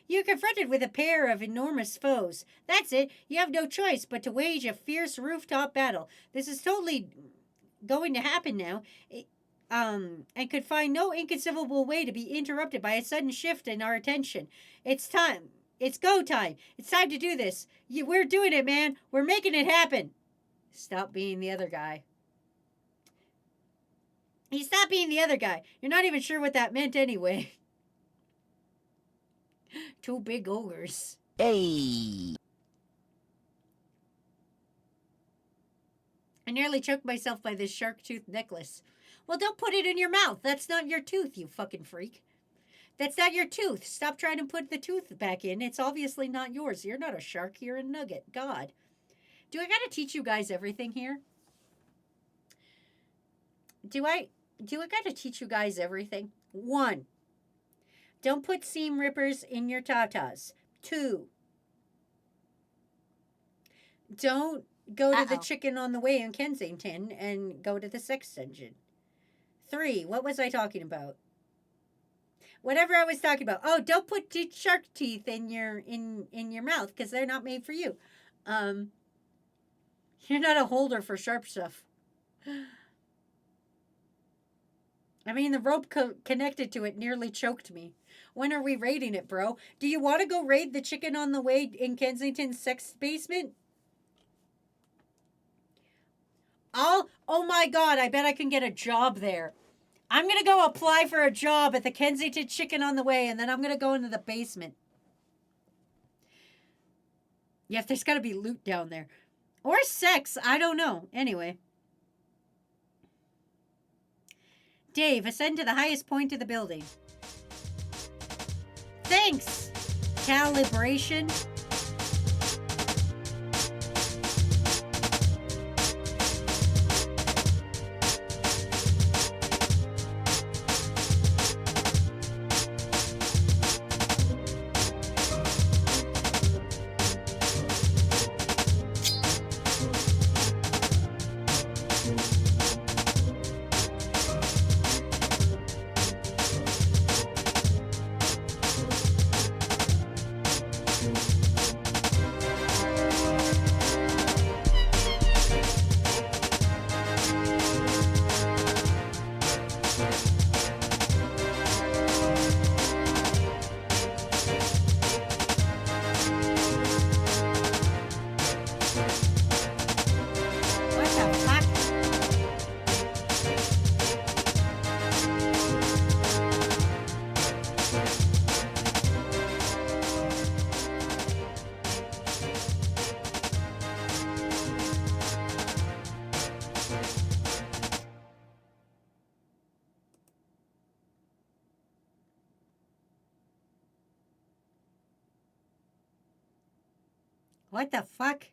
You're confronted with a pair of enormous foes. That's it. You have no choice but to wage a fierce rooftop battle. This is totally going to happen now, and could find no inconceivable way to be interrupted by a sudden shift in our attention. It's time. It's go time. It's time to do this. We're doing it, man. We're making it happen. Stop being the other guy. You stop being the other guy. You're not even sure what that meant anyway. 2 big ogres. Hey. I nearly choked myself by this shark tooth necklace. Well, don't put it in your mouth. That's not your tooth, you fucking freak. That's not your tooth. Stop trying to put the tooth back in. It's obviously not yours. You're not a shark. You're a nugget. God. Do I gotta teach you guys everything here? Do I gotta teach you guys everything? 1. Don't put seam rippers in your tatas. 2. Don't go to the chicken on the way in Kensington and go to the sex dungeon. 3. What was I talking about? Whatever I was talking about. Oh, don't put shark teeth in your mouth because they're not made for you. You're not a holder for sharp stuff. I mean, the rope connected to it nearly choked me. When are we raiding it, bro? Do you want to go raid the chicken on the way in Kensington's sex basement? Oh my God, I bet I can get a job there. I'm going to go apply for a job at the Kensington Chicken on the Way, and then I'm going to go into the basement. Yeah, there's got to be loot down there. Or sex, I don't know. Anyway. Dave, ascend to the highest point of the building. Thanks, calibration. What the fuck?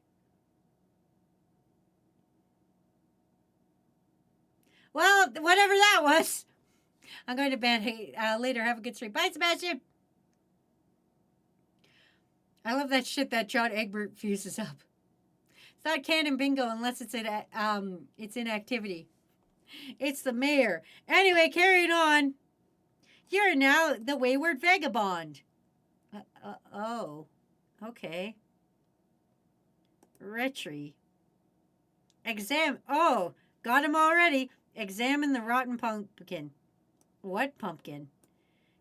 Well, whatever that was. I'm going to bed later. Have a good sleep. Bye, Sebastian. I love that shit that John Egbert fuses up. It's not canon bingo unless it's in activity. It's the mayor. Anyway, carrying on. You're now the wayward vagabond. Oh. Okay. Retry. Oh, got him already. Examine the rotten pumpkin. What pumpkin?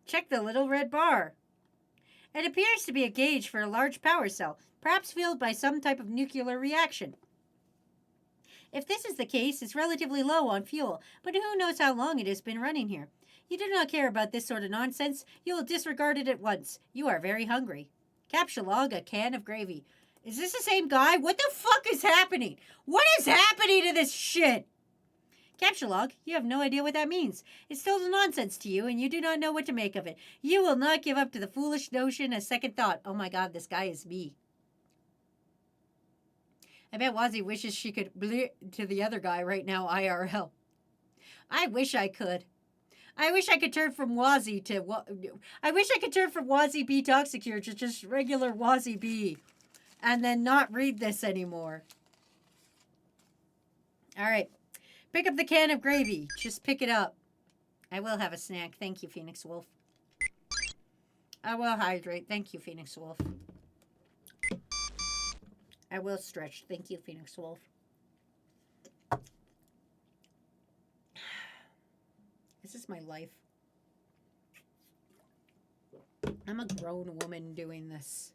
Check the little red bar. It appears to be a gauge for a large power cell, perhaps fueled by some type of nuclear reaction. If this is the case, it's relatively low on fuel, but who knows how long it has been running here. You do not care about this sort of nonsense. You will disregard it at once. You are very hungry. Capture log, a can of gravy. Is this the same guy? What the fuck is happening? What is happening to this shit? Capture log, you have no idea what that means. It's total nonsense to you, and you do not know what to make of it. You will not give up to the foolish notion a second thought. Oh my god, this guy is me. I bet Wazy wishes she could blear to the other guy right now, IRL. I wish I could. I wish I could turn from Wazy to... I wish I could turn from Wazy B Toxicure to just regular Wazy B. And then not read this anymore. Alright. Pick up the can of gravy. Just pick it up. I will have a snack. Thank you, Phoenix Wolf. I will hydrate. Thank you, Phoenix Wolf. I will stretch. Thank you, Phoenix Wolf. This is my life. I'm a grown woman doing this.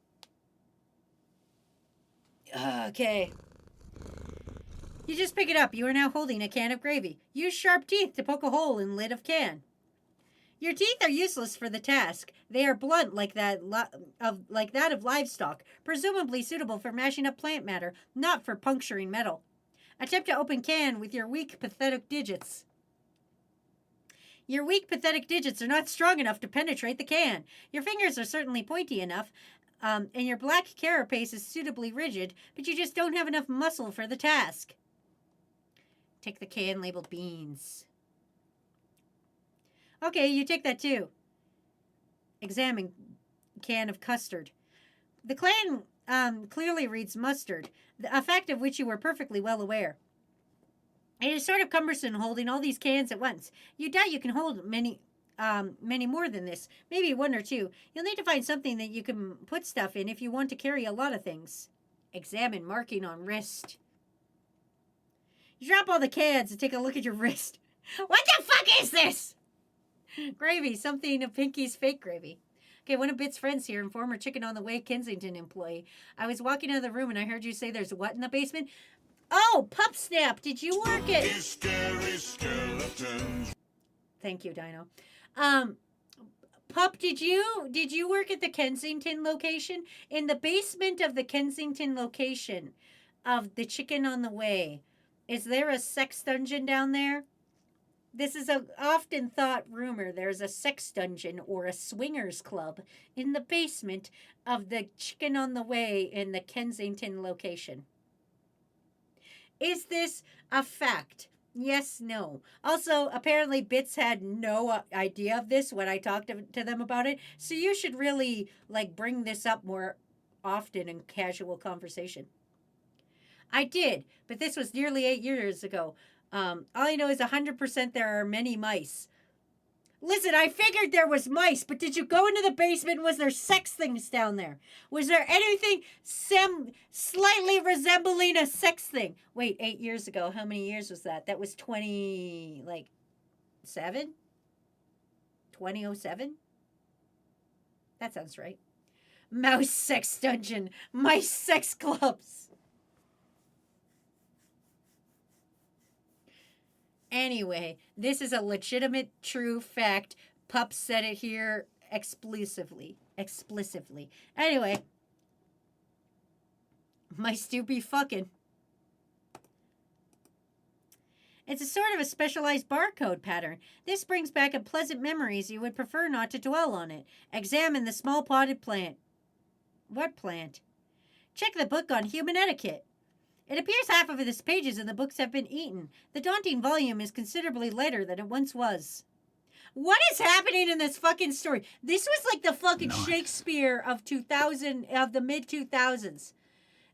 Okay. You just pick it up. You are now holding a can of gravy. Use sharp teeth to poke a hole in lid of can. Your teeth are useless for the task. They are blunt like that of livestock, presumably suitable for mashing up plant matter, not for puncturing metal. Attempt to open can with your weak, pathetic digits. Your weak, pathetic digits are not strong enough to penetrate the can. Your fingers are certainly pointy enough, and your black carapace is suitably rigid, but you just don't have enough muscle for the task. Take the can labeled beans. Okay, you take that too. Examine can of custard. The can clearly reads mustard, a fact of which you were perfectly well aware. It is sort of cumbersome holding all these cans at once. You doubt you can hold many more than this. Maybe one or two. You'll need to find something that you can put stuff in if you want to carry a lot of things. Examine marking on wrist. You drop all the cans and take a look at your wrist. What the fuck is this? Gravy, something of Pinky's fake gravy. Okay, one of Bit's friends here and former Chicken on the Way Kensington employee. I was walking out of the room and I heard you say there's what in the basement? Oh, Pup Snap, did you work at... Scary skeletons. Thank you, Dino. Pup, did you work at the Kensington location? In the basement of the Kensington location of the Chicken on the Way, is there a sex dungeon down there? This is a often thought rumor. There's a sex dungeon or a swingers club in the basement of the Chicken on the Way in the Kensington location. Is this a fact? Yes, no. Also, apparently Bits had no idea of this when I talked to them about it. So you should really, bring this up more often in casual conversation. I did, but this was nearly 8 years ago. All I know is 100% there are many mice. Listen, I figured there was mice, but did you go into the basement? Was there sex things down there? Was there anything slightly resembling a sex thing? Wait, 8 years ago. How many years was that? That was 2007? 2007? That sounds right. Mouse sex dungeon. Mice sex clubs. Anyway, this is a legitimate, true fact. Pup said it here explicitly. Anyway, mice do be fucking. It's a sort of a specialized barcode pattern. This brings back unpleasant memories. You would prefer not to dwell on it. Examine the small potted plant. What plant? Check the book on human etiquette. It appears half of the pages in the books have been eaten. The daunting volume is considerably lighter than it once was. What is happening in this fucking story? This was like the fucking Shakespeare of the mid 2000s.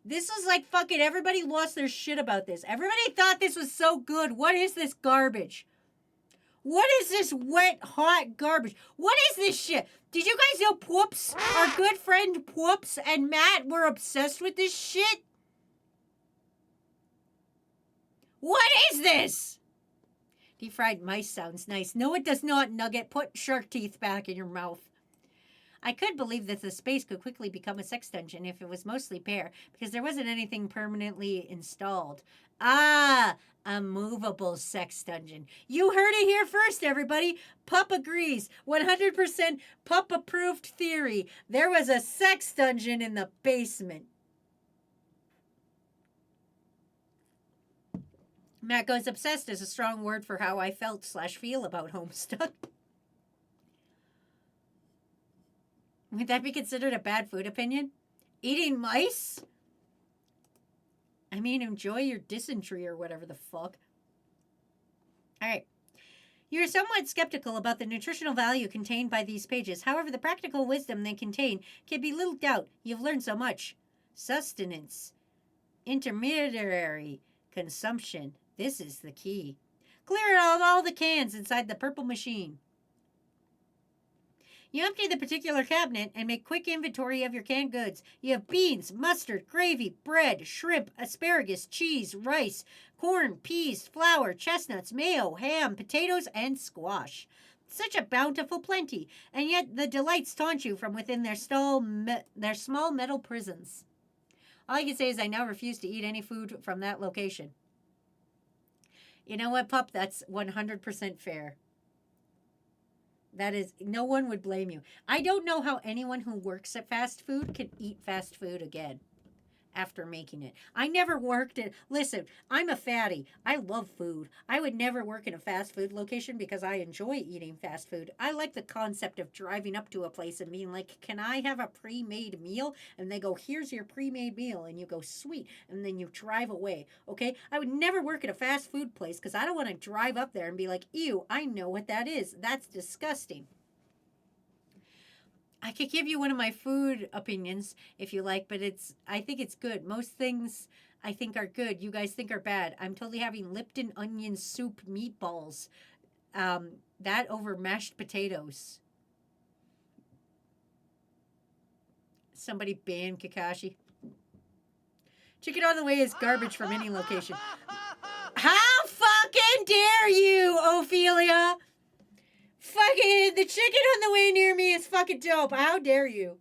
This was like fucking everybody lost their shit about this. Everybody thought this was so good. What is this garbage? What is this wet, hot garbage? What is this shit? Did you guys know Poops, our good friend Poops and Matt were obsessed with this shit? What is this? Deep fried mice sounds nice. No, it does not, Nugget. Put shark teeth back in your mouth. I could believe that the space could quickly become a sex dungeon if it was mostly bare, because there wasn't anything permanently installed. Ah, a movable sex dungeon. You heard it here first, everybody. Pup agrees. 100% Pup approved theory. There was a sex dungeon in the basement. Matt goes, obsessed is a strong word for how I felt/feel about Homestuck. Would that be considered a bad food opinion? Eating mice? I mean, enjoy your dysentery or whatever the fuck. All right. You're somewhat skeptical about the nutritional value contained by these pages. However, the practical wisdom they contain can be little doubt. You've learned so much. Sustenance. Intermediary consumption. This is the key. Clear out all the cans inside the purple machine. You empty the particular cabinet and make quick inventory of your canned goods. You have beans, mustard, gravy, bread, shrimp, asparagus, cheese, rice, corn, peas, flour, chestnuts, mayo, ham, potatoes, and squash. Such a bountiful plenty, and yet the delights taunt you from within their small metal prisons. All I can say is I now refuse to eat any food from that location. You know what, pup? That's 100% fair. That is, no one would blame you. I don't know how anyone who works at fast food can eat fast food again after making it. I never worked at, listen, I'm a fatty. I love food. I would never work in a fast food location because I enjoy eating fast food. I like the concept of driving up to a place and being like, can I have a pre-made meal? And they go, here's your pre-made meal. And you go, sweet. And then you drive away. Okay? I would never work at a fast food place because I don't want to drive up there and be like, ew, I know what that is. That's disgusting. I could give you one of my food opinions if you like, but I think it's good. Most things I think are good. You guys think are bad. I'm totally having Lipton onion soup meatballs. That over mashed potatoes. Somebody ban Kakashi. Chicken on the way is garbage from any location. How fucking dare you, Ophelia? Fucking, the chicken on the way near me is fucking dope. How dare you?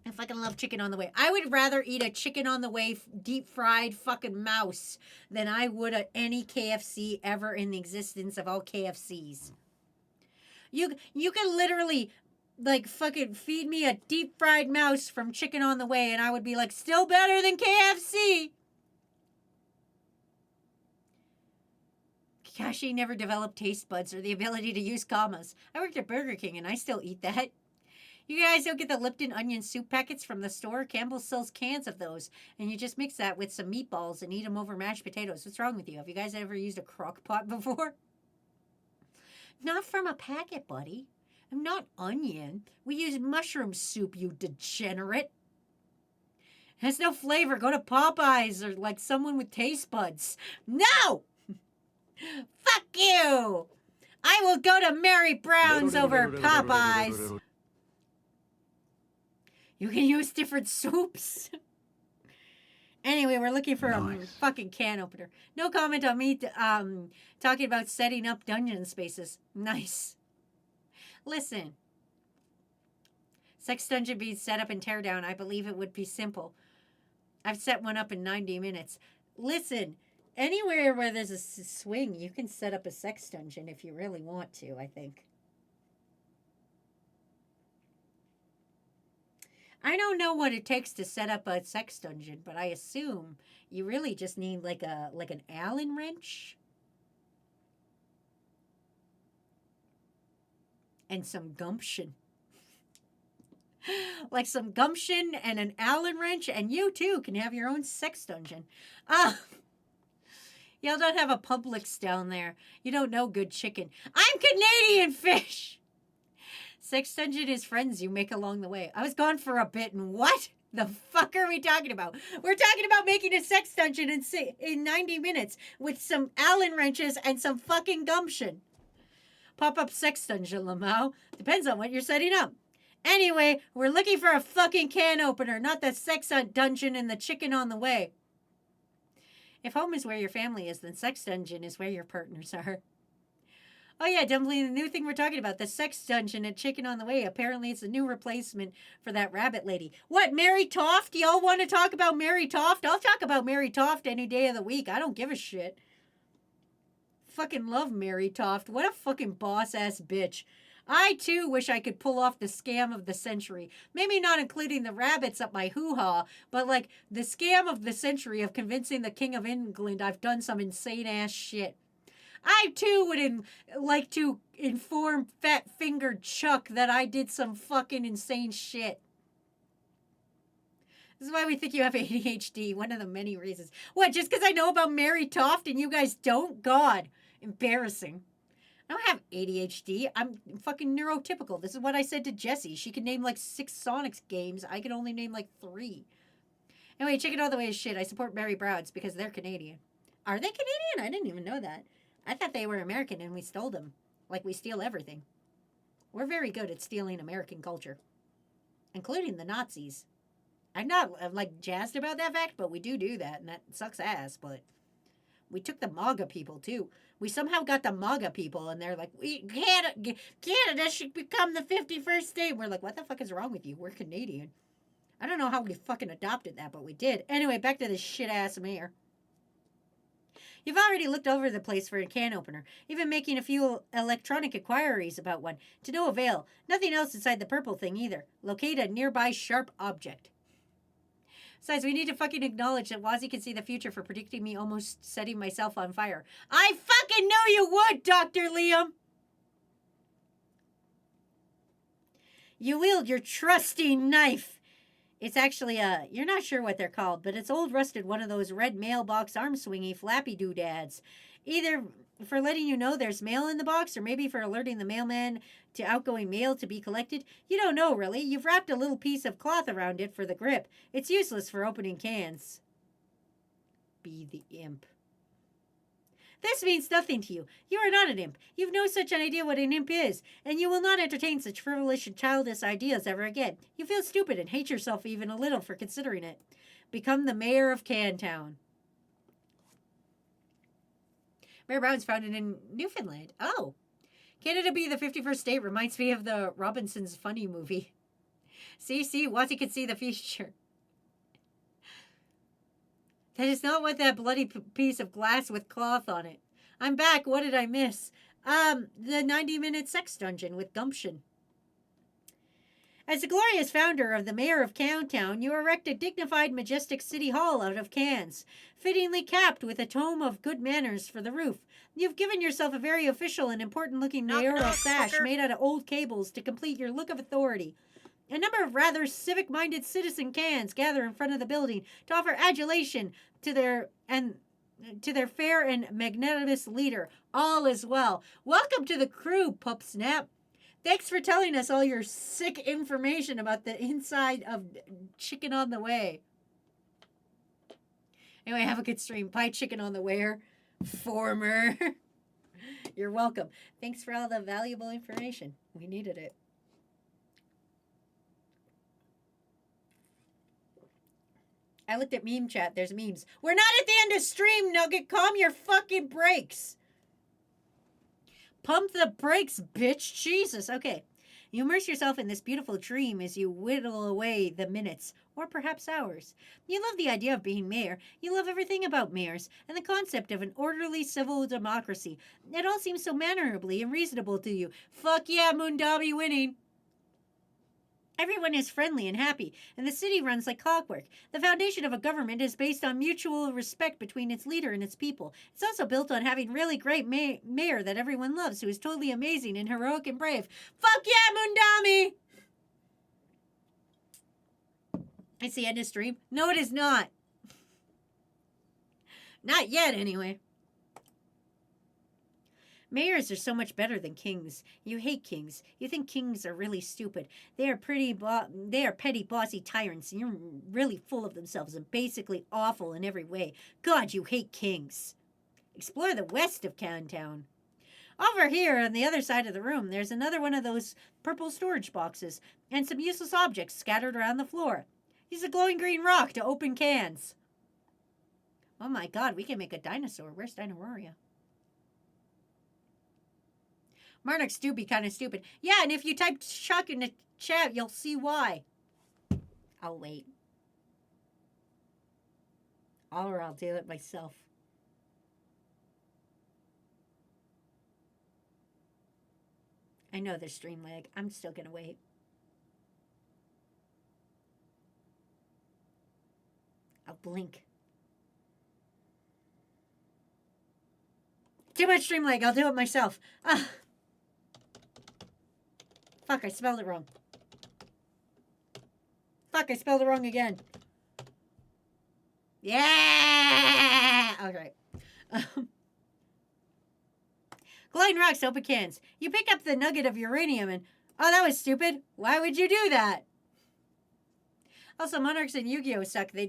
I fucking love chicken on the way. I would rather eat a chicken on the way deep fried fucking mouse than I would at any KFC ever in the existence of all KFCs. You can literally like fucking feed me a deep fried mouse from chicken on the way and I would be like, still better than KFC. Kakashi never developed taste buds or the ability to use commas. I worked at Burger King and I still eat that. You guys don't get the Lipton onion soup packets from the store? Campbell sells cans of those. And you just mix that with some meatballs and eat them over mashed potatoes. What's wrong with you? Have you guys ever used a crock pot before? Not from a packet, buddy. I'm not onion. We use mushroom soup, you degenerate. It has no flavor. Go to Popeyes or like someone with taste buds. No! Fuck you! I will go to Mary Brown's over Popeyes. You can use different soups. Anyway, we're looking for a fucking can opener. No comment on me talking about setting up dungeon spaces. Nice. Listen. Sex dungeon being set up and tear down. I believe it would be simple. I've set one up in 90 minutes. Listen. Anywhere where there's a swing, you can set up a sex dungeon if you really want to, I think. I don't know what it takes to set up a sex dungeon, but I assume you really just need like an Allen wrench and some gumption. like some gumption and an Allen wrench, and you too can have your own sex dungeon. Uh, y'all don't have a Publix down there. You don't know good chicken. I'm Canadian fish. Sex dungeon is friends you make along the way. I was gone for a bit, and what the fuck are we talking about? We're talking about making a sex dungeon in 90 minutes with some Allen wrenches and some fucking gumption. Pop-up sex dungeon, Lamau. Depends on what you're setting up. Anyway, we're looking for a fucking can opener, not the sex dungeon and the chicken on the way. If home is where your family is, then sex dungeon is where your partners are. Oh yeah, Dumpling, the new thing we're talking about, the sex dungeon and chicken on the way. Apparently it's a new replacement for that rabbit lady. What, Mary Toft? Y'all want to talk about Mary Toft? I'll talk about Mary Toft any day of the week. I don't give a shit. Fucking love Mary Toft. What a fucking boss-ass bitch. I, too, wish I could pull off the scam of the century. Maybe not including the rabbits up my hoo-ha, but, like, the scam of the century of convincing the King of England I've done some insane-ass shit. I, too, would like to inform fat-fingered Chuck that I did some fucking insane shit. This is why we think you have ADHD, one of the many reasons. What, just because I know about Mary Toft and you guys don't? God, embarrassing. I don't have ADHD. I'm fucking neurotypical. This is what I said to Jessie. She could name like 6 Sonics games. I could only name like 3. Anyway, chicken all the way is shit. I support Mary Browns because they're Canadian. Are they Canadian? I didn't even know that. I thought they were American and we stole them. Like we steal everything. We're very good at stealing American culture. Including the Nazis. I'm not like jazzed about that fact, but we do that, and that sucks ass, but we took the MAGA people too. We somehow got the MAGA people, and they're like, Canada should become the 51st state. We're like, what the fuck is wrong with you? We're Canadian. I don't know how we fucking adopted that, but we did. Anyway, back to this shit-ass mayor. You've already looked over the place for a can opener, even making a few electronic inquiries about one. To no avail. Nothing else inside the purple thing either. Locate a nearby sharp object. Besides, we need to fucking acknowledge that Wazy can see the future for predicting me almost setting myself on fire. I fucking knew you would, Dr. Liam! You wield your trusty knife. It's actually you're not sure what they're called, but it's old rusted one of those red mailbox arm-swingy flappy doodads. Either for letting you know there's mail in the box, or maybe for alerting the mailman to outgoing mail to be collected. You don't know, really. You've wrapped a little piece of cloth around it for the grip. It's useless for opening cans. Be the imp. This means nothing to you. You are not an imp. You've no such an idea what an imp is, and you will not entertain such frivolous and childish ideas ever again. You feel stupid and hate yourself even a little for considering it. Become the mayor of Cantown. Mayor Brown's founded in Newfoundland. Oh. Canada be the 51st state reminds me of the Robinson's Funny movie. See, Wazy could see the future. That is not what that bloody piece of glass with cloth on it. I'm back. What did I miss? The 90-minute sex dungeon with gumption. As the glorious founder of the mayor of Cantown, you erect a dignified, majestic city hall out of cans, fittingly capped with a tome of good manners for the roof. You've given yourself a very official and important-looking mayoral sash made out of old cables to complete your look of authority. A number of rather civic-minded citizen cans gather in front of the building to offer adulation to their fair and magnanimous leader. All is well. Welcome to the crew, Pup Snap. Thanks for telling us all your sick information about the inside of Chicken on the Way. Anyway, have a good stream. Bye, Chicken on the Way. Former. You're welcome. Thanks for all the valuable information. We needed it. I looked at meme chat. There's memes. We're not at the end of stream, Nugget. Calm your fucking brakes. Pump the brakes, bitch. Jesus. Okay. You immerse yourself in this beautiful dream as you whittle away the minutes, or perhaps hours. You love the idea of being mayor. You love everything about mayors, and the concept of an orderly civil democracy. It all seems so mannerably and reasonable to you. Fuck yeah, Mundabi winning. Everyone is friendly and happy, and the city runs like clockwork. The foundation of a government is based on mutual respect between its leader and its people. It's also built on having really great mayor that everyone loves, who is totally amazing and heroic and brave. Fuck yeah, Mundami! It's the end of stream. No, it is not. Not yet, anyway. Mayors are so much better than kings. You hate kings. You think kings are really stupid. They are they are petty, bossy tyrants, and you're really full of themselves and basically awful in every way. God, you hate kings. Explore the west of Town. Over here, on the other side of the room, there's another one of those purple storage boxes and some useless objects scattered around the floor. Use a glowing green rock to open cans. Oh my God, we can make a dinosaur. Where's Dinosaria? Monarchs do be kind of stupid. Yeah, and if you type Chuck in the chat, you'll see why. I'll wait. Or I'll do it myself. I know there's stream lag. I'm still going to wait. I'll blink. Too much stream lag. I'll do it myself. Ah. Fuck, I spelled it wrong. Fuck, I spelled it wrong again. Yeah! Okay. Glowing rocks, open cans. You pick up the nugget of uranium and... Oh, that was stupid. Why would you do that? Also, Monarchs and Yu-Gi-Oh! Suck. They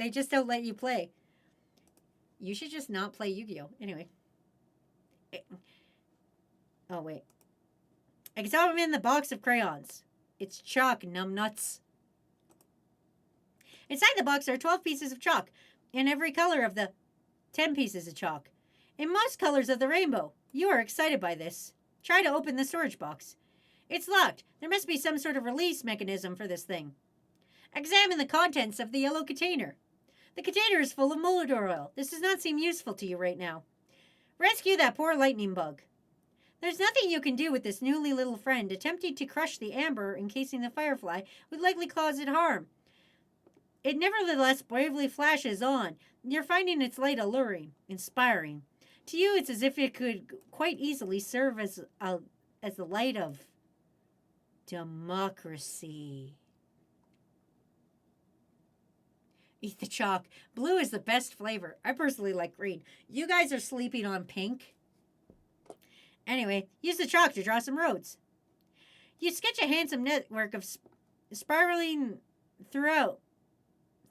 just don't let you play. You should just not play Yu-Gi-Oh! Anyway. Oh, wait. Examine the box of crayons. It's chalk, numbnuts. Inside the box are 12 pieces of chalk, in every color of the 10 pieces of chalk. In most colors of the rainbow. You are excited by this. Try to open the storage box. It's locked. There must be some sort of release mechanism for this thing. Examine the contents of the yellow container. The container is full of motor oil. This does not seem useful to you right now. Rescue that poor lightning bug. There's nothing you can do with this newly little friend. Attempting to crush the amber encasing the firefly would likely cause it harm. It nevertheless bravely flashes on. You're finding its light alluring, inspiring. To you, it's as if it could quite easily serve as the light of democracy. Eat the chalk. Blue is the best flavor. I personally like green. You guys are sleeping on pink. Anyway, use the chalk to draw some roads. You sketch a handsome network of spiraling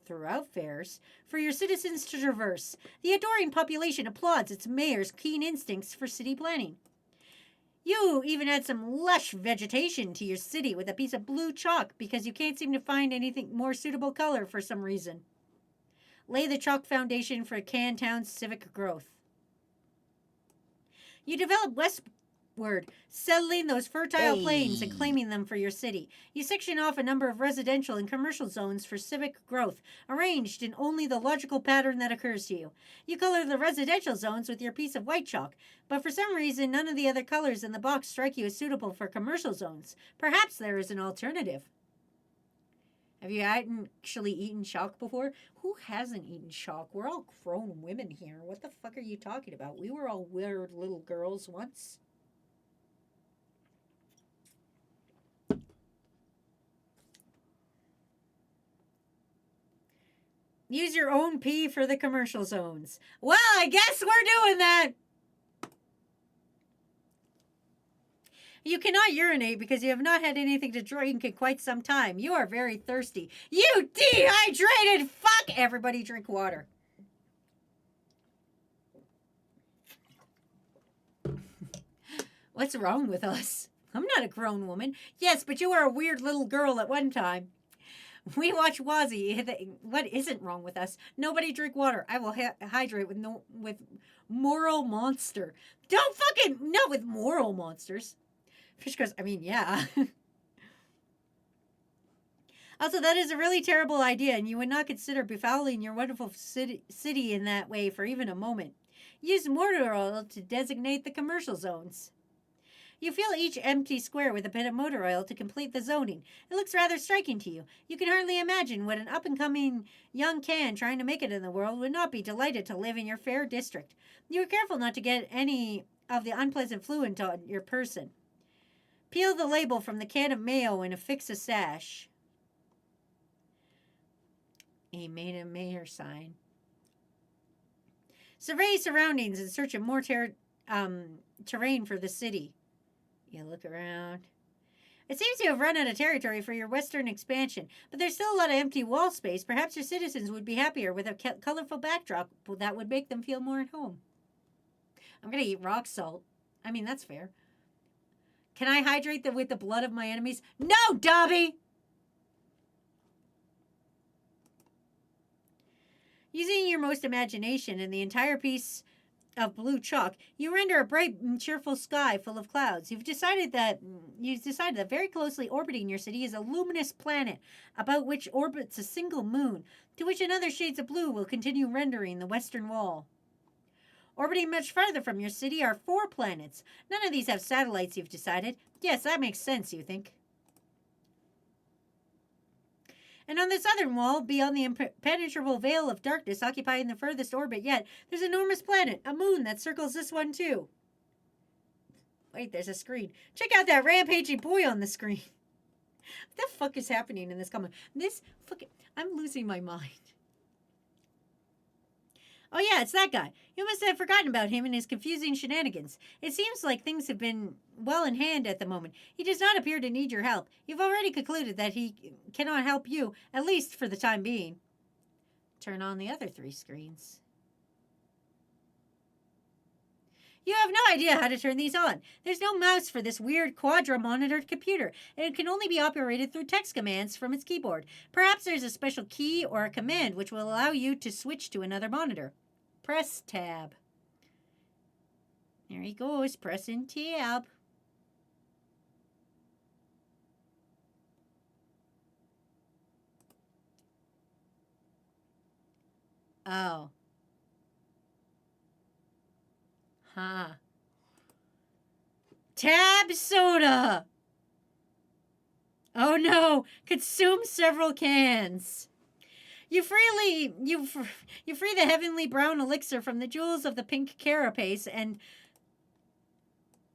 thoroughfares for your citizens to traverse. The adoring population applauds its mayor's keen instincts for city planning. You even add some lush vegetation to your city with a piece of blue chalk because you can't seem to find anything more suitable color for some reason. Lay the chalk foundation for Cantown's civic growth. You develop westward, settling those fertile plains and claiming them for your city. You section off a number of residential and commercial zones for civic growth, arranged in only the logical pattern that occurs to you. You color the residential zones with your piece of white chalk, but for some reason none of the other colors in the box strike you as suitable for commercial zones. Perhaps there is an alternative. Have you actually eaten chalk before? Who hasn't eaten chalk? We're all grown women here. What the fuck are you talking about? We were all weird little girls once. Use your own pee for the commercial zones. Well, I guess we're doing that. You cannot urinate because you have not had anything to drink in quite some time. You are very thirsty. You dehydrated fuck! Everybody drink water. What's wrong with us? I'm not a grown woman. Yes, but you were a weird little girl at one time. We watch Wazy. What isn't wrong with us? Nobody drink water. I will hydrate with moral monster. Don't fucking not with moral monsters. Fish goes, I mean, yeah. Also, that is a really terrible idea, and you would not consider befouling your wonderful city in that way for even a moment. Use motor oil to designate the commercial zones. You fill each empty square with a bit of motor oil to complete the zoning. It looks rather striking to you. You can hardly imagine what an up-and-coming young can trying to make it in the world would not be delighted to live in your fair district. You are careful not to get any of the unpleasant fluid on your person. Peel the label from the can of mayo and affix a sash. A mayor sign. Survey surroundings in search of more terrain for the city. You look around. It seems you have run out of territory for your western expansion, but there's still a lot of empty wall space. Perhaps your citizens would be happier with a colorful backdrop that would make them feel more at home. I'm going to eat rock salt. I mean, that's fair. Can I hydrate with the blood of my enemies? No, Dobby! Using your most imagination and the entire piece of blue chalk, you render a bright and cheerful sky full of clouds. You've decided that very closely orbiting your city is a luminous planet about which orbits a single moon, to which another shades of blue will continue rendering the western wall. Orbiting much farther from your city are 4 planets. None of these have satellites, you've decided. Yes, that makes sense, you think. And on the southern wall, beyond the impenetrable veil of darkness occupying the furthest orbit yet, there's an enormous planet, a moon that circles this one too. Wait, there's a screen. Check out that rampaging boy on the screen. What the fuck is happening in this comment? I'm losing my mind. Oh yeah, it's that guy. You must have forgotten about him and his confusing shenanigans. It seems like things have been well in hand at the moment. He does not appear to need your help. You've already concluded that he cannot help you, at least for the time being. Turn on the other 3 screens. You have no idea how to turn these on. There's no mouse for this weird quadra-monitored computer, and it can only be operated through text commands from its keyboard. Perhaps there's a special key or a command which will allow you to switch to another monitor. Press tab. There he goes, pressing tab. Oh. Huh. Tab soda! Oh no! Consume several cans. You free the heavenly brown elixir from the jewels of the pink carapace and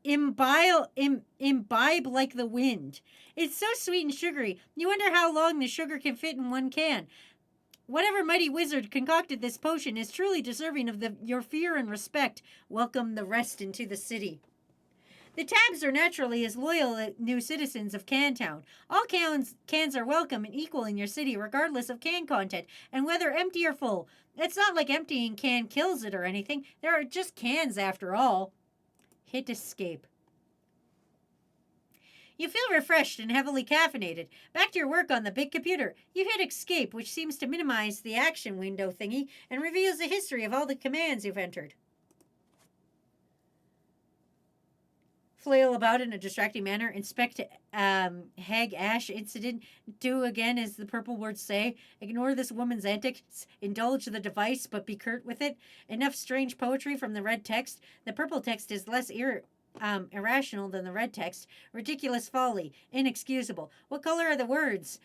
imbibe like the wind. It's so sweet and sugary. You wonder how long the sugar can fit in one can. Whatever mighty wizard concocted this potion is truly deserving of your fear and respect. Welcome the rest into the city. The Tabs are naturally as loyal new citizens of Cantown. All cans are welcome and equal in your city, regardless of can content, and whether empty or full. It's not like emptying can kills it or anything. There are just cans after all. Hit escape. You feel refreshed and heavily caffeinated. Back to your work on the big computer. You hit escape, which seems to minimize the action window thingy and reveals the history of all the commands you've entered. Flail about in a distracting manner. Inspect Hag Ash incident. Do again as the purple words say. Ignore this woman's antics. Indulge the device, but be curt with it. Enough strange poetry from the red text. The purple text is less irrational than the red text. Ridiculous folly. Inexcusable. What color are the words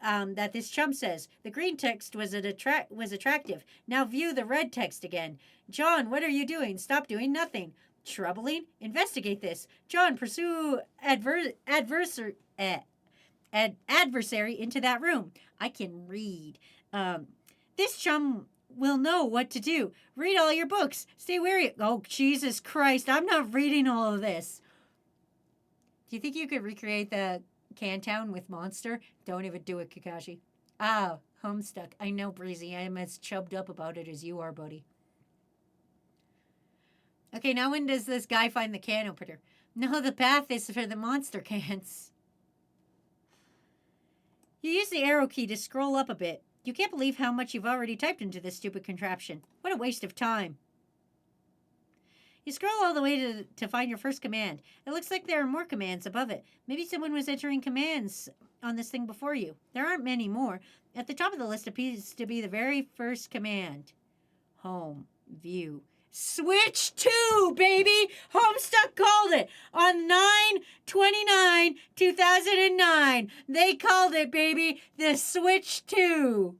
that this chump says? The green text was attractive. Now view the red text again. John, what are you doing? Stop doing nothing. Troubling? Investigate this. John, pursue adversary into that room. I can read. This chum will know what to do. Read all your books. Stay wary. Oh, Jesus Christ. I'm not reading all of this. Do you think you could recreate the Cantown with Monster? Don't even do it, Kakashi. Ah, Homestuck. I know, Breezy. I am as chubbed up about it as you are, buddy. Okay, now when does this guy find the can opener? No, the path is for the monster cans. You use the arrow key to scroll up a bit. You can't believe how much you've already typed into this stupid contraption. What a waste of time. You scroll all the way to find your first command. It looks like there are more commands above it. Maybe someone was entering commands on this thing before you. There aren't many more. At the top of the list appears to be the very first command. Home. View. Switch 2, baby! Homestuck called it on 9/29/2009. They called it, baby, the Switch 2.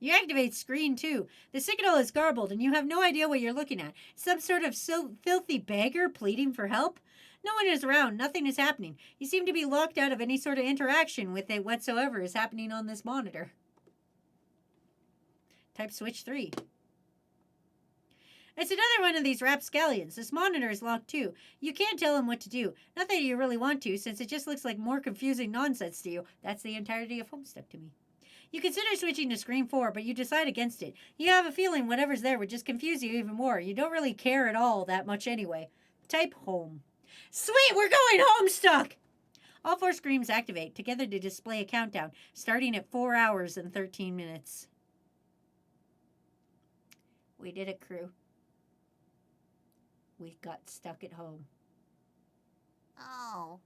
You activate screen 2. The signal is garbled and you have no idea what you're looking at. Some sort of filthy beggar pleading for help? No one is around. Nothing is happening. You seem to be locked out of any sort of interaction with it whatsoever is happening on this monitor. Type switch 3. It's another one of these rapscallions. This monitor is locked too. You can't tell him what to do. Not that you really want to, since it just looks like more confusing nonsense to you. That's the entirety of Homestuck to me. You consider switching to screen 4, but you decide against it. You have a feeling whatever's there would just confuse you even more. You don't really care at all that much anyway. Type home. Sweet, we're going Homestuck! All 4 screens activate, together to display a countdown, starting at 4 hours and 13 minutes. We did it, crew. We got stuck at home. Oh.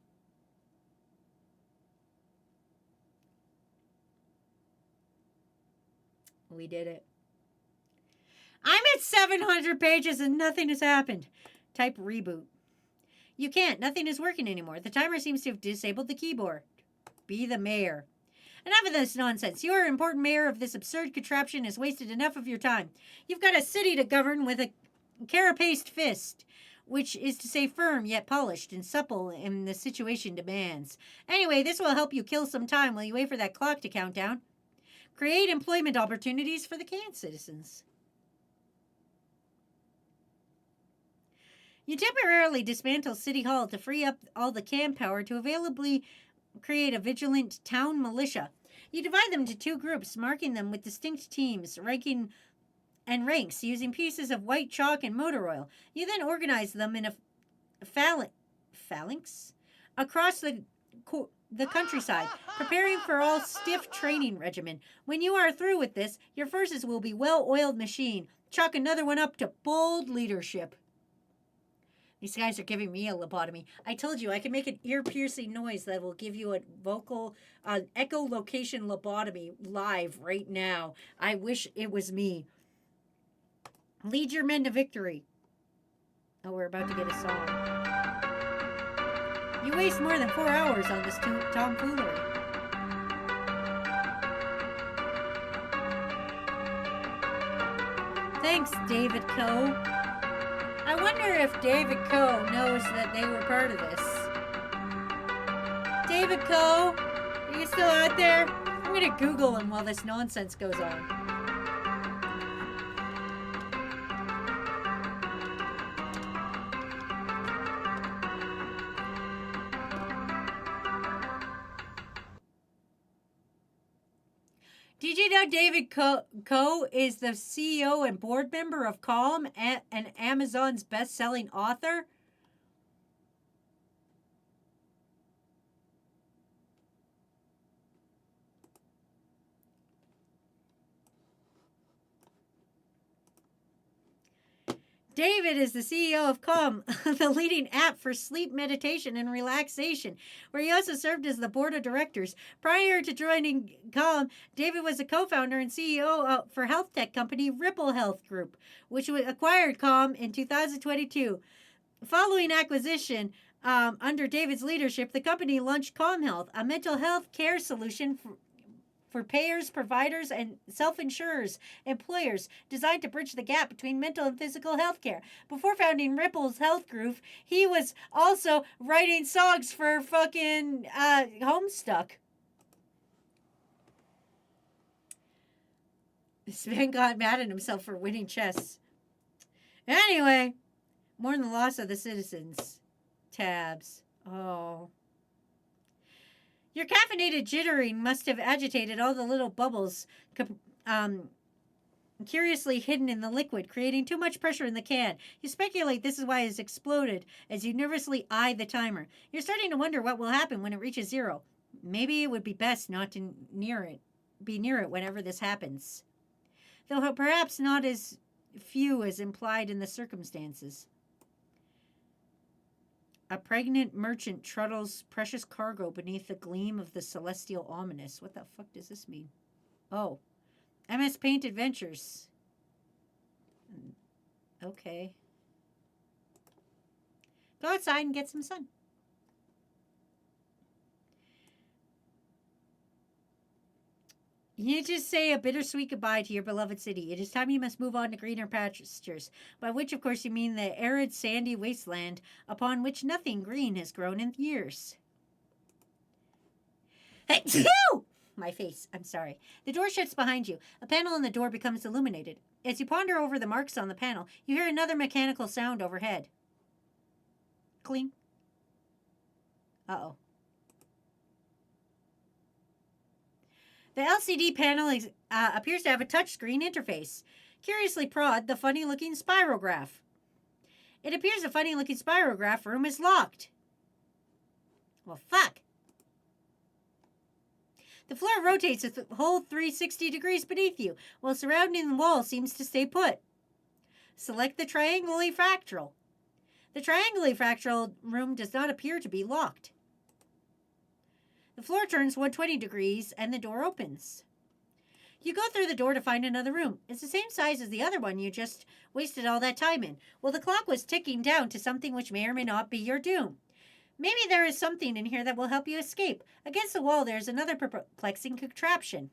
We did it. I'm at 700 pages and nothing has happened. Type reboot. You can't. Nothing is working anymore. The timer seems to have disabled the keyboard. Be the mayor. Enough of this nonsense. Your important mayor of this absurd contraption has wasted enough of your time. You've got a city to govern with a carapaced fist, which is to say firm yet polished and supple in the situation demands. Anyway, this will help you kill some time while you wait for that clock to count down. Create employment opportunities for the can citizens. You temporarily dismantle City Hall to free up all the can power to availably create a vigilant town militia. You divide them into 2 groups, marking them with distinct teams, ranking and ranks using pieces of white chalk and motor oil. You then organize them in a phalanx across the countryside, preparing for all stiff training regimen. When you are through with this, your forces will be well-oiled machine. Chalk another one up to bold leadership. These guys are giving me a lobotomy. I told you I can make an ear-piercing noise that will give you a vocal echolocation lobotomy live right now. I wish it was me. Lead your men to victory. Oh, we're about to get a song. You waste more than 4 hours on this tomfoolery. Thanks, David Coe. I wonder if David Coe knows that they were part of this. David Coe, are you still out there? I'm going to Google him while this nonsense goes on. Did you know David Coe is the CEO and board member of Calm and Amazon's best-selling author? David is the CEO of Calm, the leading app for sleep meditation and relaxation, where he also served as the board of directors. Prior to joining Calm, David was a co-founder and CEO for health tech company Ripple Health Group, which acquired Calm in 2022. Following acquisition, under David's leadership, the company launched Calm Health, a mental health care solution for payers, providers, and self-insurers, employers, designed to bridge the gap between mental and physical health care. Before founding Ripple's Health Group, he was also writing songs for fucking Homestuck. Sven got mad at himself for winning chess. Anyway, mourn the loss of the citizens. Tabs. Oh. Your caffeinated jittering must have agitated all the little bubbles curiously hidden in the liquid, creating too much pressure in the can. You speculate this is why it's exploded as you nervously eye the timer. You're starting to wonder what will happen when it reaches 0. Maybe it would be best not to be near it whenever this happens. Though perhaps not as few as implied in the circumstances. A pregnant merchant truddles precious cargo beneath the gleam of the celestial ominous. What the fuck does this mean? Oh. MS Paint Adventures. Okay. Go outside and get some sun. You just say a bittersweet goodbye to your beloved city. It is time you must move on to greener pastures, by which, of course, you mean the arid, sandy wasteland upon which nothing green has grown in years. Hey, phew! My face. I'm sorry. The door shuts behind you. A panel in the door becomes illuminated. As you ponder over the marks on the panel, you hear another mechanical sound overhead. Cling. Uh-oh. The LCD panel appears to have a touchscreen interface. Curiously prod the funny-looking spirograph. It appears the funny-looking spirograph room is locked. Well, fuck. The floor rotates a whole 360 degrees beneath you, while surrounding the wall seems to stay put. Select the triangly fractal. The triangly fractal room does not appear to be locked. The floor turns 120 degrees and the door opens. You go through the door to find another room. It's the same size as the other one you just wasted all that time in. Well, the clock was ticking down to something which may or may not be your doom. Maybe there is something in here that will help you escape. Against the wall, there is another perplexing contraption.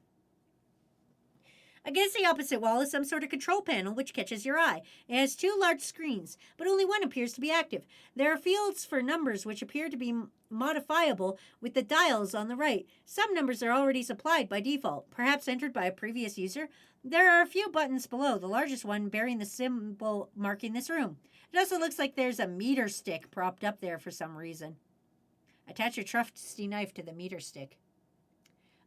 Against the opposite wall is some sort of control panel which catches your eye. It has two large screens, but only one appears to be active. There are fields for numbers which appear to be modifiable with the dials on the right. Some numbers are already supplied by default, perhaps entered by a previous user. There are a few buttons below, the largest one bearing the symbol marking this room. It also looks like there's a meter stick propped up there for some reason. Attach your trusty knife to the meter stick.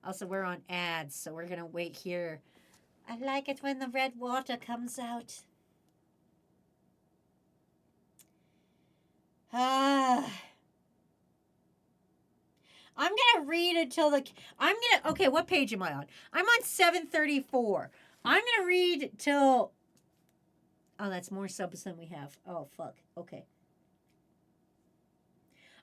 Also, we're on ads, so we're going to wait here. I like it when the red water comes out. I'm going to read until okay, what page am I on? I'm on 734. I'm going to read till, oh, that's more subs than we have. Oh, fuck. Okay.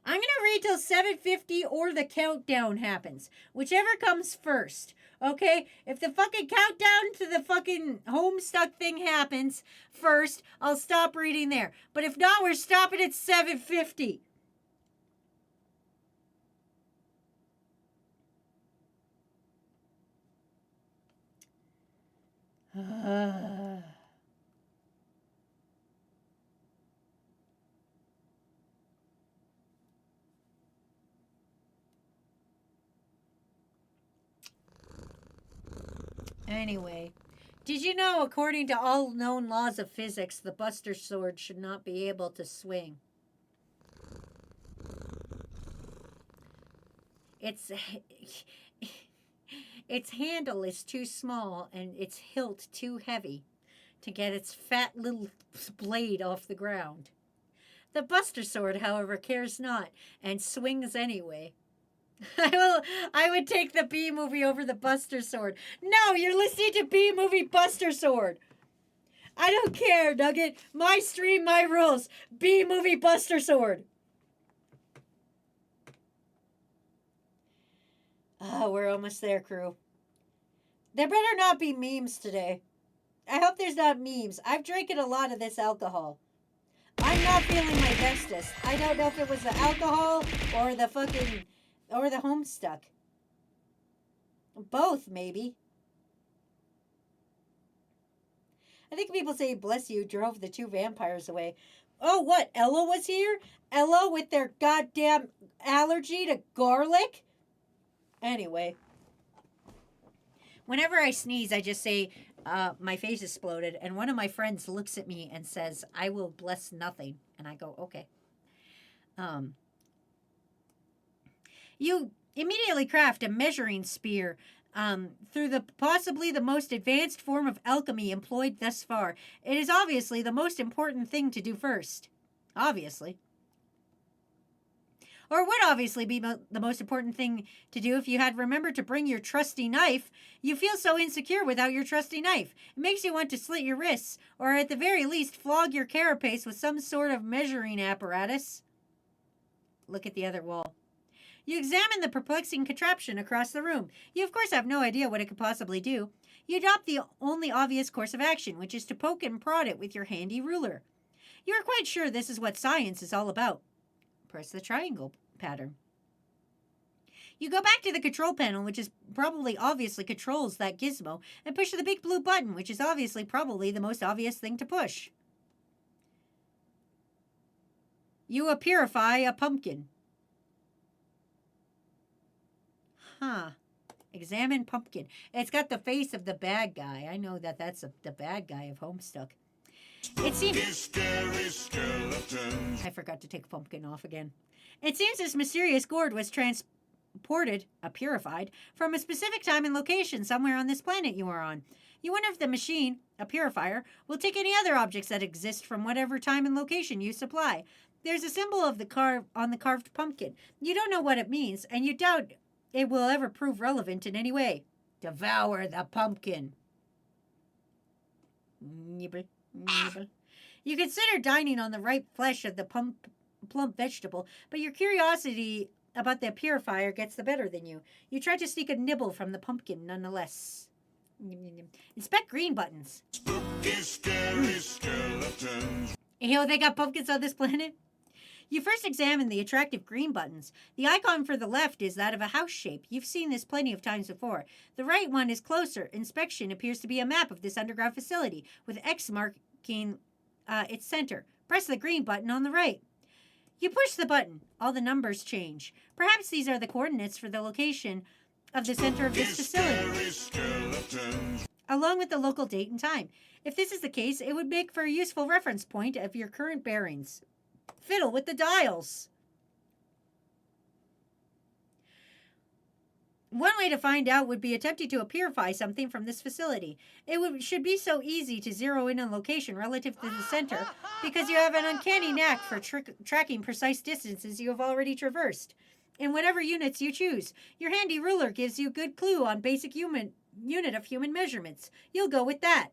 I'm going to read till 750 or the countdown happens. Whichever comes first. Okay? If the fucking countdown to the fucking Homestuck thing happens first, I'll stop reading there. But if not, we're stopping at 750. Anyway, did you know, according to all known laws of physics, the Buster Sword should not be able to swing? Its handle is too small and its hilt too heavy to get its fat little blade off the ground. The Buster Sword, however, cares not and swings anyway. I would take the B movie over the Buster Sword. No, you're listening to B movie Buster Sword. I don't care, Nugget. My stream, my rules. B movie Buster Sword. Oh, we're almost there, crew. There better not be memes today. I hope there's not memes. I've drinking a lot of this alcohol. I'm not feeling my bestest. I don't know if it was the alcohol or the Homestuck. Both, maybe. I think people say, bless you, drove the two vampires away. Oh, what? Ella was here? Ella with their goddamn allergy to garlic? Anyway. Whenever I sneeze, I just say, my face exploded. And one of my friends looks at me and says, I will bless nothing. And I go, okay. You immediately craft a measuring spear through possibly the most advanced form of alchemy employed thus far. It is obviously the most important thing to do first. Obviously. Or would obviously be the most important thing to do if you had remembered to bring your trusty knife. You feel so insecure without your trusty knife. It makes you want to slit your wrists, or at the very least flog your carapace with some sort of measuring apparatus. Look at the other wall. You examine the perplexing contraption across the room. You, of course, have no idea what it could possibly do. You adopt the only obvious course of action, which is to poke and prod it with your handy ruler. You are quite sure this is what science is all about. Press the triangle pattern. You go back to the control panel, which is probably obviously controls that gizmo, and push the big blue button, which is obviously probably the most obvious thing to push. You purify a pumpkin. Huh. Examine pumpkin. It's got the face of the bad guy. I know that that's the bad guy of Homestuck. It seems... Scary skeletons. I forgot to take pumpkin off again. It seems this mysterious gourd was transported, purified, from a specific time and location somewhere on this planet you are on. You wonder if the machine, a purifier, will take any other objects that exist from whatever time and location you supply. There's a symbol of the on the carved pumpkin. You don't know what it means, and you doubt it will ever prove relevant in any way. Devour the pumpkin. Nibble, nibble. You consider dining on the ripe flesh of the plump vegetable, but your curiosity about the purifier gets the better than you. You try to sneak a nibble from the pumpkin nonetheless. Inspect green buttons. Spooky, scary skeletons. Yo, they got pumpkins on this planet? You first examine the attractive green buttons. The icon for the left is that of a house shape. You've seen this plenty of times before. The right one is closer. Inspection appears to be a map of this underground facility, with X marking its center. Press the green button on the right. You push the button. All the numbers change. Perhaps these are the coordinates for the location of the center of this facility, along with the local date and time. If this is the case, it would make for a useful reference point of your current bearings. Fiddle with the dials. One way to find out would be attempting to purify something from this facility. Should be so easy to zero in on location relative to the center because you have an uncanny knack for tracking precise distances you have already traversed. In whatever units you choose, your handy ruler gives you a good clue on basic unit of human measurements. You'll go with that.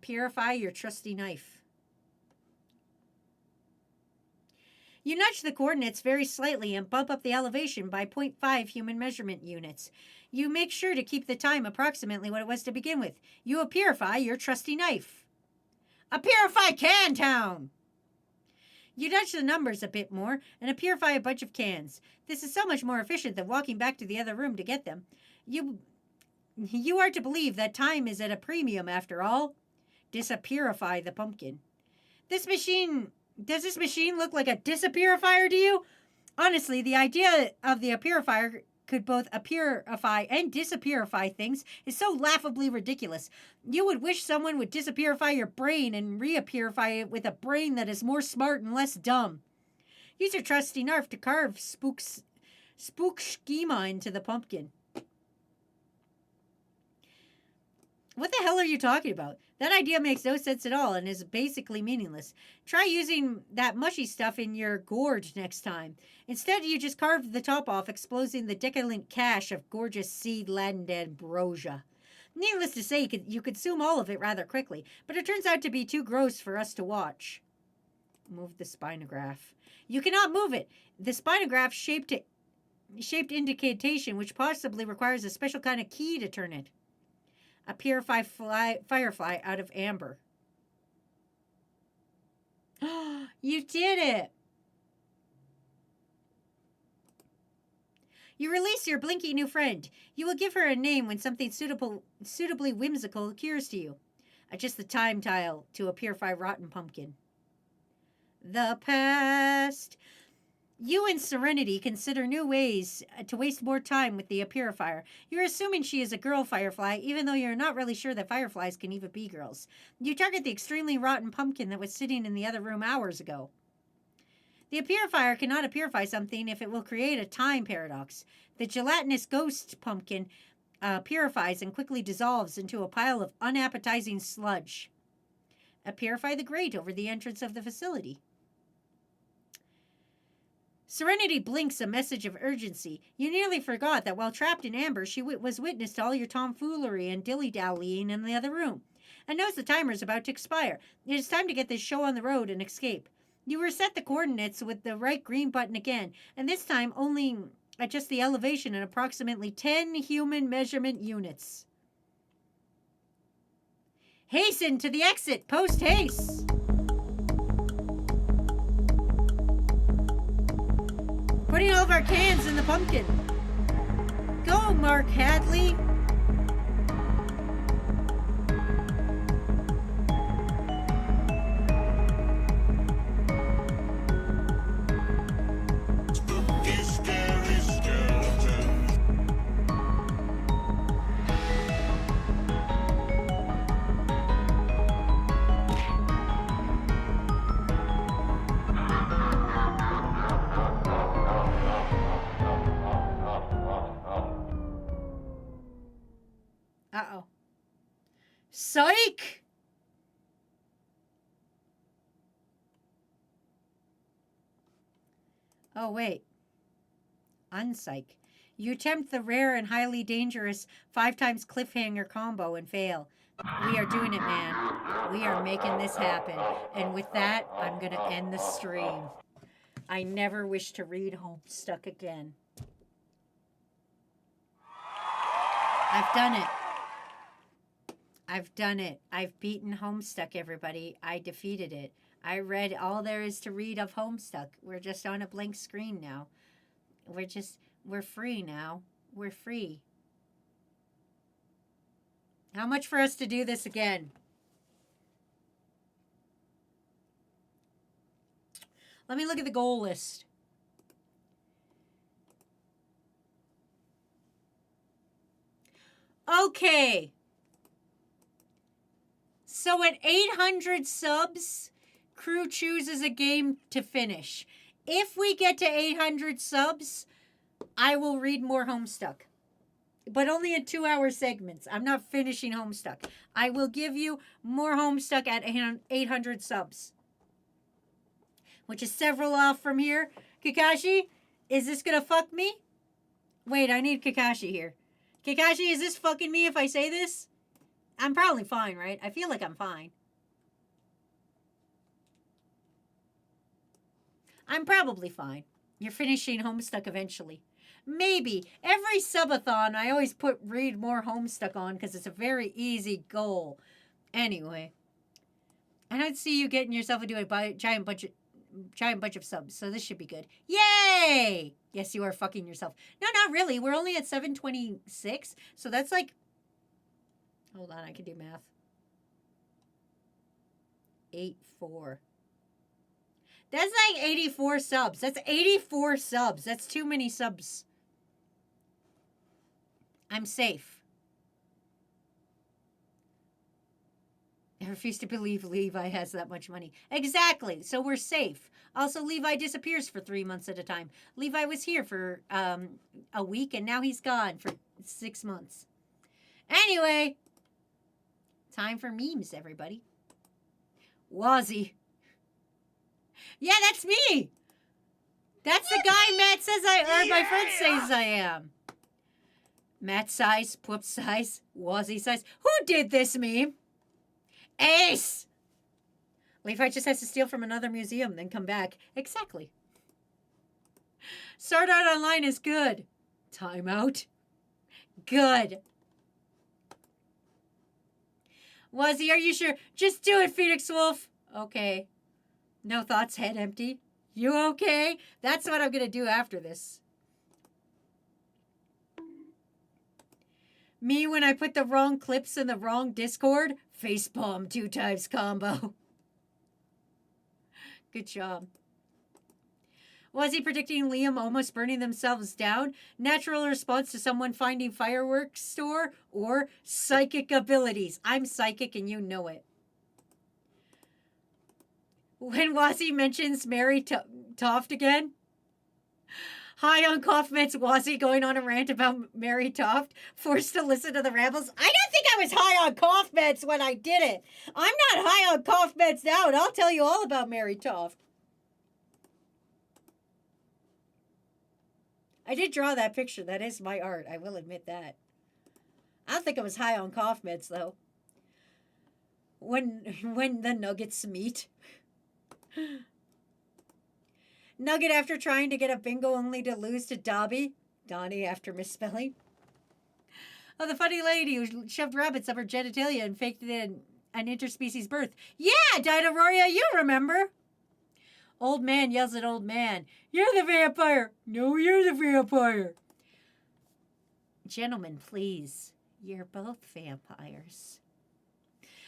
Purify your trusty knife. You nudge the coordinates very slightly and bump up the elevation by 0.5 human measurement units. You make sure to keep the time approximately what it was to begin with. You purify your trusty knife. Purify Cantown! You nudge the numbers a bit more and purify a bunch of cans. This is so much more efficient than walking back to the other room to get them. You are to believe that time is at a premium after all. Purify the pumpkin. Does this machine look like a disappearifier to you? Honestly, the idea of the purifier could both purify and disappearify things is so laughably ridiculous. You would wish someone would disappearify your brain and reappearify it with a brain that is more smart and less dumb. Use your trusty knife to carve spook schema into the pumpkin. What the hell are you talking about? That idea makes no sense at all and is basically meaningless. Try using that mushy stuff in your gourd next time. Instead, you just carve the top off, exposing the decadent cache of gorgeous seed-laden ambrosia. Needless to say, you consume all of it rather quickly, but it turns out to be too gross for us to watch. Move the spinograph. You cannot move it. The spinograph shaped indentation, which possibly requires a special kind of key to turn it. Purify firefly out of amber. You did it! You release your blinky new friend. You will give her a name when something suitably whimsical occurs to you. Adjust the time tile to purify rotten pumpkin. The past. You and Serenity consider new ways to waste more time with the purifier. You're assuming she is a girl firefly, even though you're not really sure that fireflies can even be girls. You target the extremely rotten pumpkin that was sitting in the other room hours ago. The purifier cannot purify something if it will create a time paradox. The gelatinous ghost pumpkin purifies and quickly dissolves into a pile of unappetizing sludge. Purify the grate over the entrance of the facility. Serenity blinks a message of urgency. You nearly forgot that while trapped in amber, she was witness to all your tomfoolery and dilly-dallying in the other room, and knows the timer is about to expire. It is time to get this show on the road and escape. You reset the coordinates with the right green button again, and this time only adjust the elevation in approximately 10 human measurement units. Hasten to the exit. Post haste. Putting all of our cans in the pumpkin. Hello, Mark Hadley. Spooky, scary skeleton. Uh-oh. Psych! Oh, wait. Unpsych. You attempt the rare and highly dangerous 5 times cliffhanger combo and fail. We are doing it, man. We are making this happen. And with that, I'm going to end the stream. I never wish to read Homestuck again. I've done it. I've done it. I've beaten Homestuck, everybody. I defeated it. I read all there is to read of Homestuck. We're just on a blank screen now. We're free now. We're free. How much for us to do this again? Let me look at the goal list. Okay. So at 800 subs, Crew chooses a game to finish. If we get to 800 subs, I will read more Homestuck. But only in 2-hour segments. I'm not finishing Homestuck. I will give you more Homestuck at 800 subs. Which is several off from here. Kakashi, is this gonna fuck me? Wait, I need Kakashi here. Kakashi, is this fucking me if I say this? I'm probably fine, right? I feel like I'm fine. I'm probably fine. You're finishing Homestuck eventually. Maybe. Every subathon, I always put read more Homestuck on because it's a very easy goal. Anyway. I don't see you getting yourself into a giant bunch of subs, so this should be good. Yay! Yes, you are fucking yourself. No, not really. We're only at 726, so that's like... Hold on, I can do math. 84. That's like 84 subs. That's 84 subs. That's too many subs. I'm safe. I refuse to believe Levi has that much money. Exactly. So we're safe. Also, Levi disappears for 3 months at a time. Levi was here for a week, and now he's gone for 6 months. Anyway, time for memes, everybody. Wazy. Yeah, that's me. That's the guy Matt says my friend says I am. Matt size, Poop size, Wazy size. Who did this meme? Ace! Levi just has to steal from another museum, then come back. Exactly. Sword Art Online is good. Timeout. Good. Wazy, are you sure? Just do it, Phoenix Wolf. Okay. No thoughts, head empty. You okay? That's what I'm going to do after this. Me when I put the wrong clips in the wrong Discord? Facepalm 2 times combo. Good job. Was he predicting Liam almost burning themselves down? Natural response to someone finding fireworks store? Or psychic abilities? I'm psychic and you know it. When Wazy mentions Mary Toft again? High on cough meds, Wazy going on a rant about Mary Toft, forced to listen to the rambles. I don't think I was high on cough meds when I did it. I'm not high on cough meds now, and I'll tell you all about Mary Toft. I did draw that picture. That is my art. I will admit that. I don't think I was high on cough meds, though. When the Nuggets meet. Nugget after trying to get a bingo only to lose to Dobby. Donnie after misspelling. Oh, the funny lady who shoved rabbits up her genitalia and faked it in an interspecies birth. Yeah, Dinosaria, you remember. Old man yells at old man. You're the vampire. No, you're the vampire. Gentlemen, please. You're both vampires.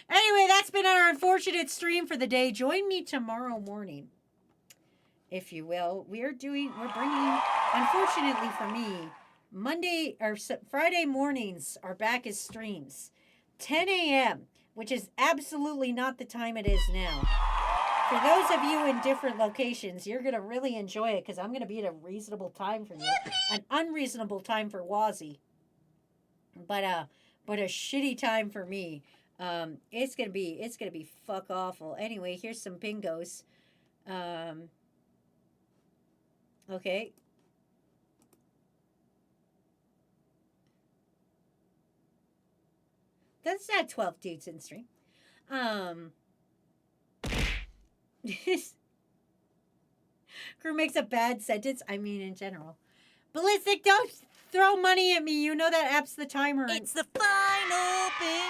Anyway, that's been our unfortunate stream for the day. Join me tomorrow morning, if you will. We're bringing, unfortunately for me, Friday mornings are back as streams. 10 a.m., which is absolutely not the time it is now. For those of you in different locations, you're going to really enjoy it because I'm going to be at a reasonable time for you. An unreasonable time for Wazy. But a shitty time for me. It's gonna be fuck awful. Anyway, here's some bingos. Okay. That's not 12 dudes in stream. Crew makes a bad sentence. I mean, in general. Ballistic, don't throw money at me. You know that app's the timer. It's the final bingo.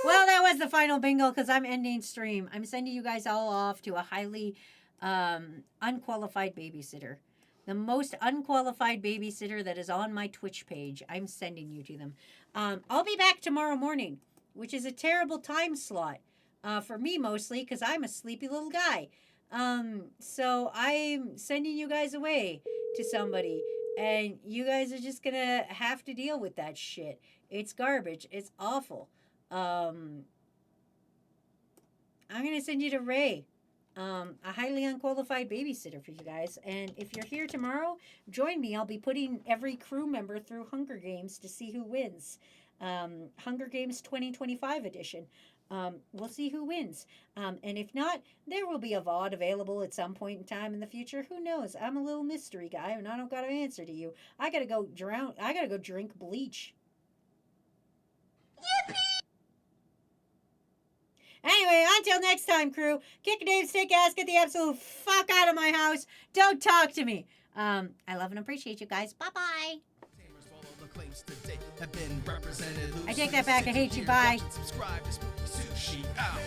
Well, that was the final bingo because I'm ending stream. I'm sending you guys all off to a highly unqualified babysitter. The most unqualified babysitter that is on my Twitch page. I'm sending you to them. I'll be back tomorrow morning, which is a terrible time slot for me mostly because I'm a sleepy little guy. So I'm sending you guys away to somebody, and you guys are just gonna have to deal with that shit. It's garbage. It's awful. I'm gonna send you to Ray, a highly unqualified babysitter for you guys. And if you're here tomorrow, join me. I'll be putting every crew member through Hunger Games to see who wins. Hunger Games 2025 edition. We'll see who wins. And if not, there will be a VOD available at some point in time in the future. Who knows? I'm a little mystery guy, and I don't got an answer to you. I gotta go drown. I gotta go drink bleach. Anyway, until next time, crew. Kick a Dave's take ass. Get the absolute fuck out of my house. Don't talk to me. I love and appreciate you guys. Bye-bye. I take that back. I hate you. Bye. Subscribe to Spooky Sushi. Out.